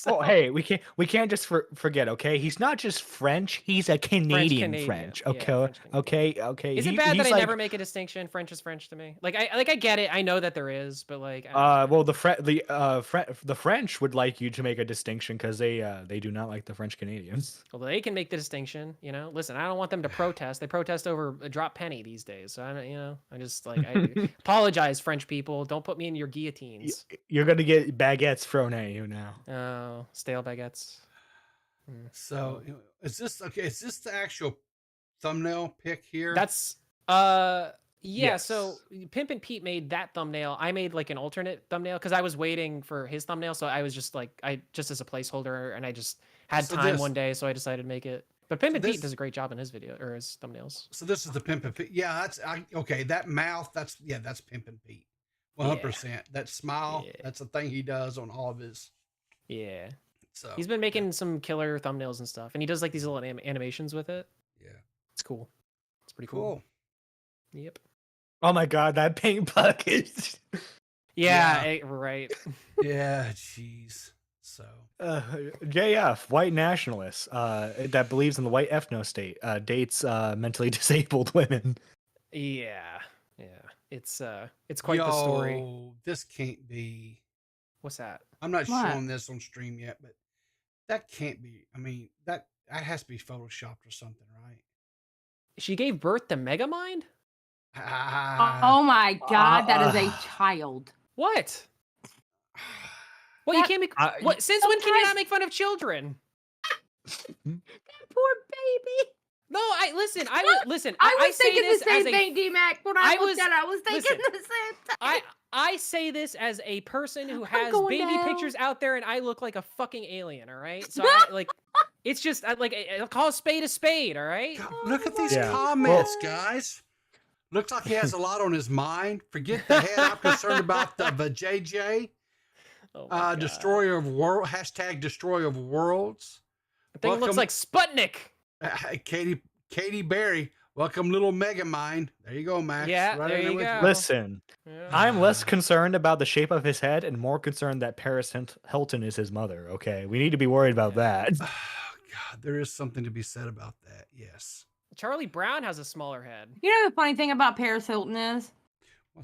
Oh, hey, we can't just forget, okay? He's not just French, he's a Canadian French. Okay. Okay.
Is it bad that I never make a distinction? French is French to me. Like I get it. I know that there is, but like
well, the French would like you to make a distinction because they do not like the French Canadians.
Well, they can make the distinction, Listen, I don't want them to protest. They protest over a drop penny these days. So I just like I apologize, French people. Don't put me in your guillotines.
You're gonna get baguettes thrown at you now.
Oh, stale baguettes.
So is this okay? Is this the actual thumbnail pic here?
That's
Yes.
So Pimp and Pete made that thumbnail. I made like an alternate thumbnail because I was waiting for his thumbnail. So I was just like just as a placeholder, and I just had time one day, so I decided to make it. But Pimp and Pete does a great job in his video or his thumbnails.
So this is the Pimp and Pete. Yeah, okay. That mouth, that's Pimp and Pete. 100%. That smile, that's the thing he does on all of his.
Yeah.
So
he's been making some killer thumbnails and stuff, and he does like these little animations with it.
Yeah,
it's cool. It's pretty cool. Yep.
Oh my god, that paint bucket.
Yeah. Right.
Yeah, jeez. So
JF, white nationalist, that believes in the white ethno state, dates mentally disabled women.
Yeah, it's quite the story.
Yo, this can't be.
What's that?
I'm not
What?
showing this on stream yet, but that can't be. I mean, that has to be photoshopped or something, right?
She gave birth to Megamind?
Oh my god, that is a child.
What? Well, you can't make. What? Since when can you not make fun of children?
That poor baby.
No, I listen. I was
thinking
say this
the same
as
thing, D-Mac. When I looked at it, I was thinking the same thing.
I say this as a person who has
going
baby
down.
pictures out there, and I look like a fucking alien. All right, so it's just I'll call a spade. All right.
God, look at these comments, guys. Looks like he has a lot on his mind. Forget the head. I'm concerned about the JJ. Destroyer of world. # destroyer of worlds.
I think it looks like Sputnik.
Katie Berry. Welcome, little Megamind. There you go, Max.
Yeah,
Right
there
in
you
with
go.
Listen,
Yeah.
I'm less concerned about the shape of his head and more concerned that Paris Hilton is his mother. Okay, we need to be worried about that.
Oh, God, there is something to be said about that. Yes.
Charlie Brown has a smaller head.
You know the funny thing about Paris Hilton is?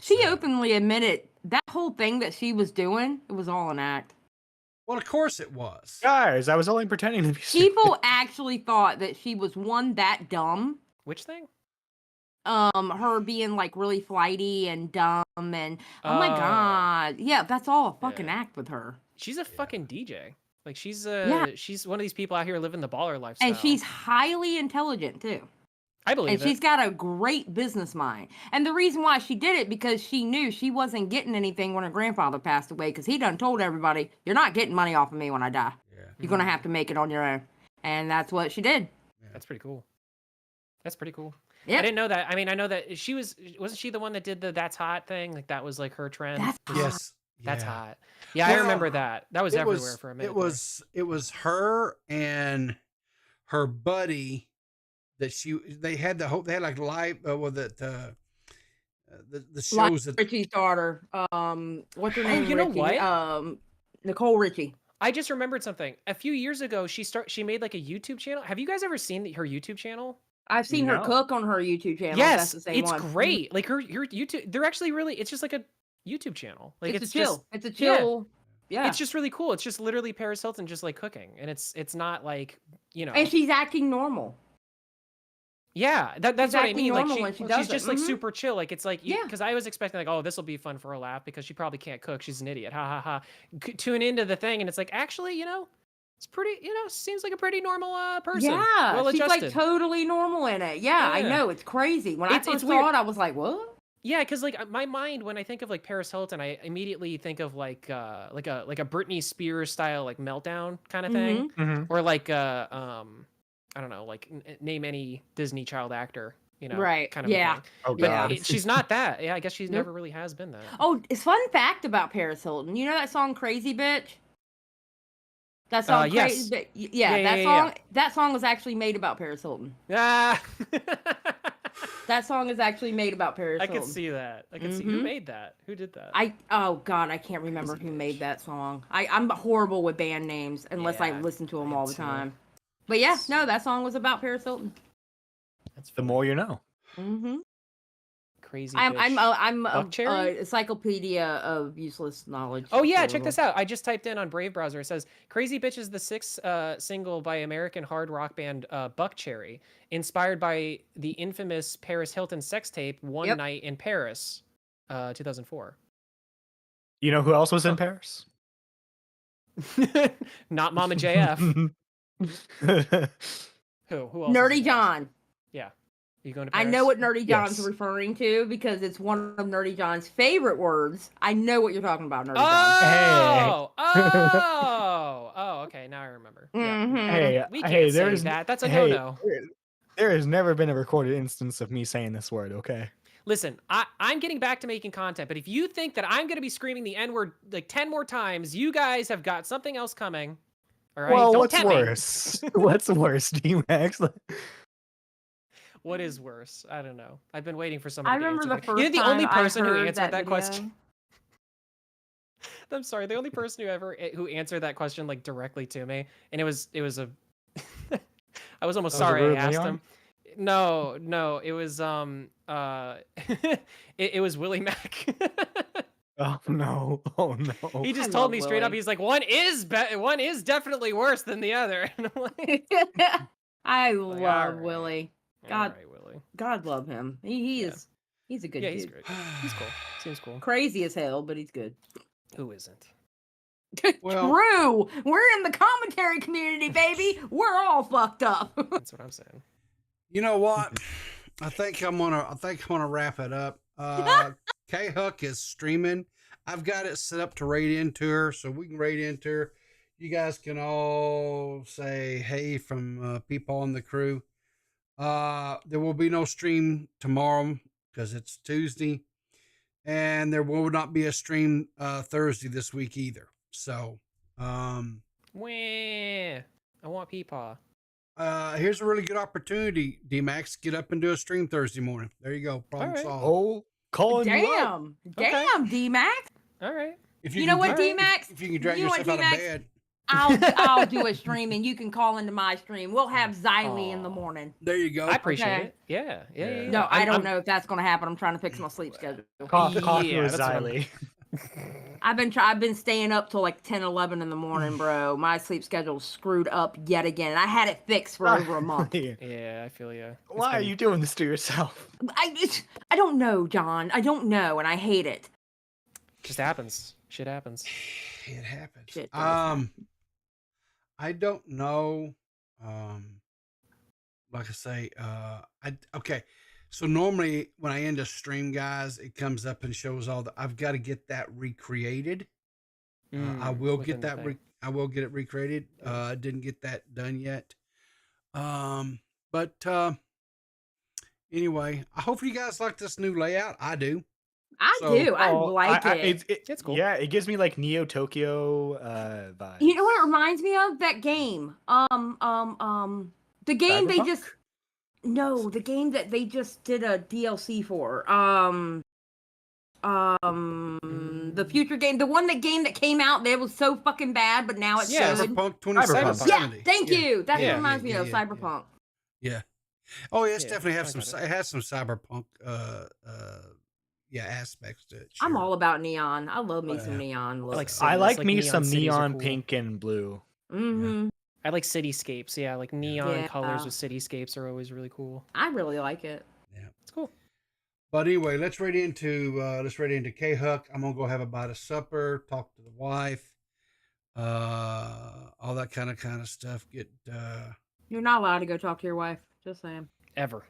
She openly admitted that whole thing that she was doing, it was all an act.
Well, of course it was.
Guys, I was only pretending to be
People actually thought that she was that dumb.
Which thing?
Her being like really flighty and dumb and oh my god. Yeah, that's all a fucking act with her.
She's a fucking DJ. Like she's one of these people out here living the baller lifestyle.
And she's highly intelligent too.
I believe
and she's got a great business mind. And the reason why she did it because she knew she wasn't getting anything when her grandfather passed away because he done told everybody, you're not getting money off of me when I die. Yeah. You're going to have to make it on your own. And that's what she did.
Yeah. That's pretty cool. That's pretty cool.
Yeah.
I didn't know that. I mean, I know that wasn't she the one that did the That's Hot thing? Like that was like her trend.
Yes.
That's hot. Yeah, I remember that. That was everywhere for a minute.
It was her and her buddy that they had like live with it the shows that
Richie's daughter. What's her name?
You know
Richie?
what?
Nicole Richie.
I just remembered something. A few years ago, she made like a YouTube channel. Have you guys ever seen her YouTube channel?
I've seen her cook on her YouTube channel.
Yes,
that's the same
it's
one.
great. Like her YouTube, they're actually really. It's just like a YouTube channel. Like
it's a chill. It's a chill. Yeah.
It's just really cool. It's just literally Paris Hilton just like cooking, and it's not like
And she's acting normal.
Yeah, that's what I mean. Like she's just like
Mm-hmm.
super chill. Like it's like because I was expecting like, oh, this will be fun for a laugh because she probably can't cook. She's an idiot. Ha ha ha. Tune into the thing, and it's like actually, it's pretty. Seems like a pretty normal person.
Yeah,
well
she's
adjusted.
like totally normal in it. Yeah, I know it's crazy. When I first saw it, I was like, what?
Yeah, because like my mind when I think of like Paris Hilton, I immediately think of like a Britney Spears style like meltdown kind of thing, or like I don't know, like name any Disney child actor,
right?
Kind of
yeah.
thing.
Oh god,
but she's not that. Yeah, I guess she's never really has been that.
Oh, it's fun fact about Paris Hilton. You know that song "Crazy Bitch"? That song,
yes.
That song was actually made about Paris Hilton.
Ah.
That song is actually made about Paris Hilton.
I can see that. I can see who made that. Who did that?
Oh god, I can't remember who made that song. I'm horrible with band names unless I listen to them all the time. But yeah, no, that song was about Paris Hilton.
That's
the more you know.
Mm-hmm.
Crazy.
I'm a encyclopedia of useless knowledge.
Oh yeah, check this out. I just typed in on Brave browser. It says "Crazy Bitch" is the sixth single by American hard rock band Buckcherry, inspired by the infamous Paris Hilton sex tape "One Night in Paris," 2004.
You know who else was in Paris?
Not Mama JF. Who else?
Nerdy John.
Yeah. You going to Paris?
I know what Nerdy John's referring to because it's one of Nerdy John's favorite words. I know what you're talking about, Nerdy John.
Oh, okay. Now I remember.
Mm-hmm.
Yeah. We can't say that. That's a no-no.
There has never been a recorded instance of me saying this word, okay?
Listen, I'm getting back to making content, but if you think that I'm going to be screaming the N-word like 10 more times, you guys have got something else coming. All right?
Well,
Don't
what's worse? What's worse, D-Max?
What is worse? I don't know. I've been waiting for somebody
I remember
to
the
answer
first
You're the
time
only person
I
who
heard
answered that
video.
question. I'm sorry. The only person who answered that question like directly to me, and it was a. I was almost sorry I asked him. No, it was it was Willie Mack.
Oh no! Oh no!
He just told me straight up. He's like, one is definitely worse than the other. And I'm like,
I love Willie. God,
Willie.
God love him. He's a good dude.
He's great. He's cool. Seems cool.
Crazy as hell, but he's good.
Who isn't?
Well,
True. We're in the commentary community, baby. We're all fucked up.
That's what I'm saying.
You know what? I think I'm gonna wrap it up. K Hook is streaming. I've got it set up to raid into her, so we can raid into her. You guys can all say hey from people on the crew. There will be no stream tomorrow because it's Tuesday, and there will not be a stream Thursday this week either. So,
Wah, I want Peepaw.
here's a really good opportunity, D-Max. Get up and do a stream Thursday morning. There you go. Problem solved.
Oh, calling you up.
Damn, D-Max.
All right.
If
You know what,
can-
D-Max?
If you can drag
You know what,
yourself out of
D-Max?
bed.
I'll do a stream and you can call into my stream. We'll have Xylee in the morning.
There you go.
I appreciate
Okay.
it. Yeah.
No, I don't know if that's gonna happen. I'm trying to fix my sleep schedule.
Coffee
Yeah,
with
that's what I'm-
Xylee.
I've been staying up till like 10, 11 in the morning, bro. My sleep schedule's screwed up yet again. I had it fixed for over a month.
Yeah, I feel you.
Why are you doing this to yourself?
I don't know, John. I don't know, and I hate it.
Just happens. Shit happens.
It happens.
Shit does happen.
I don't know. Like I say, okay. So normally when I end a stream, guys, it comes up and shows all the. I've got to get that recreated. I will get that. I will get it recreated. Didn't get that done yet. But anyway, I hope you guys like this new layout. I do.
I do. I like it.
It's cool.
Yeah, it gives me like Neo Tokyo vibes.
You know what it reminds me of? That game. The game they just. No, the game that they just did a DLC for. The future game, the game that came out that was so fucking bad, but now it's
Cyberpunk 2070.
Yeah, thank you. That's what reminds me of Cyberpunk.
Yeah. Oh, yeah, it's definitely have some. It has some cyberpunk, aspects to it.
I'm all about neon. I love me some neon.
I like me some neon pink and blue.
Mm-hmm.
I like cityscapes. Yeah, like neon colors with cityscapes are always really cool.
I really like it.
Yeah,
it's cool.
But anyway, let's raid into K Hook. I'm gonna go have a bite of supper, talk to the wife, all that kind of stuff.
You're not allowed to go talk to your wife. Just saying.
Ever.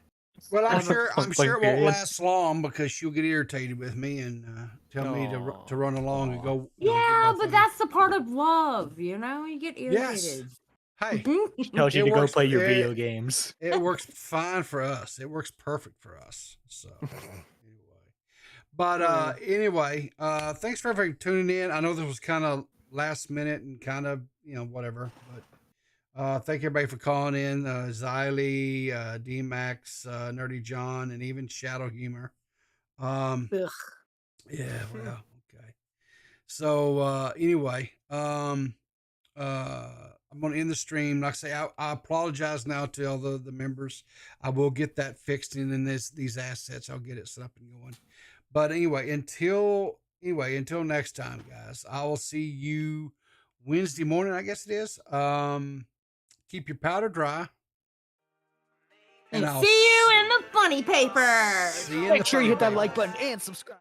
Well, I'm sure it won't last long because she'll get irritated with me and tell me to run along and go.
Yeah, but that's the part of love, you know. You get irritated.
Hey,
tells you to go play your video games.
It works fine for us. It works perfect for us. So anyway, thanks for everybody tuning in. I know this was kind of last minute and kind of whatever, but thank everybody for calling in. Xylee, D-Max, Nerdy John, and even Shadow Humor. Yeah, well, okay. So anyway, I'm going to end the stream. Like I say, I apologize now to all the members. I will get that fixed, and then these assets, I'll get it set up and going. But anyway, until next time, guys, I will see you Wednesday morning, I guess it is. Keep your powder dry.
And see you in the funny paper.
Make sure you hit that like button and subscribe.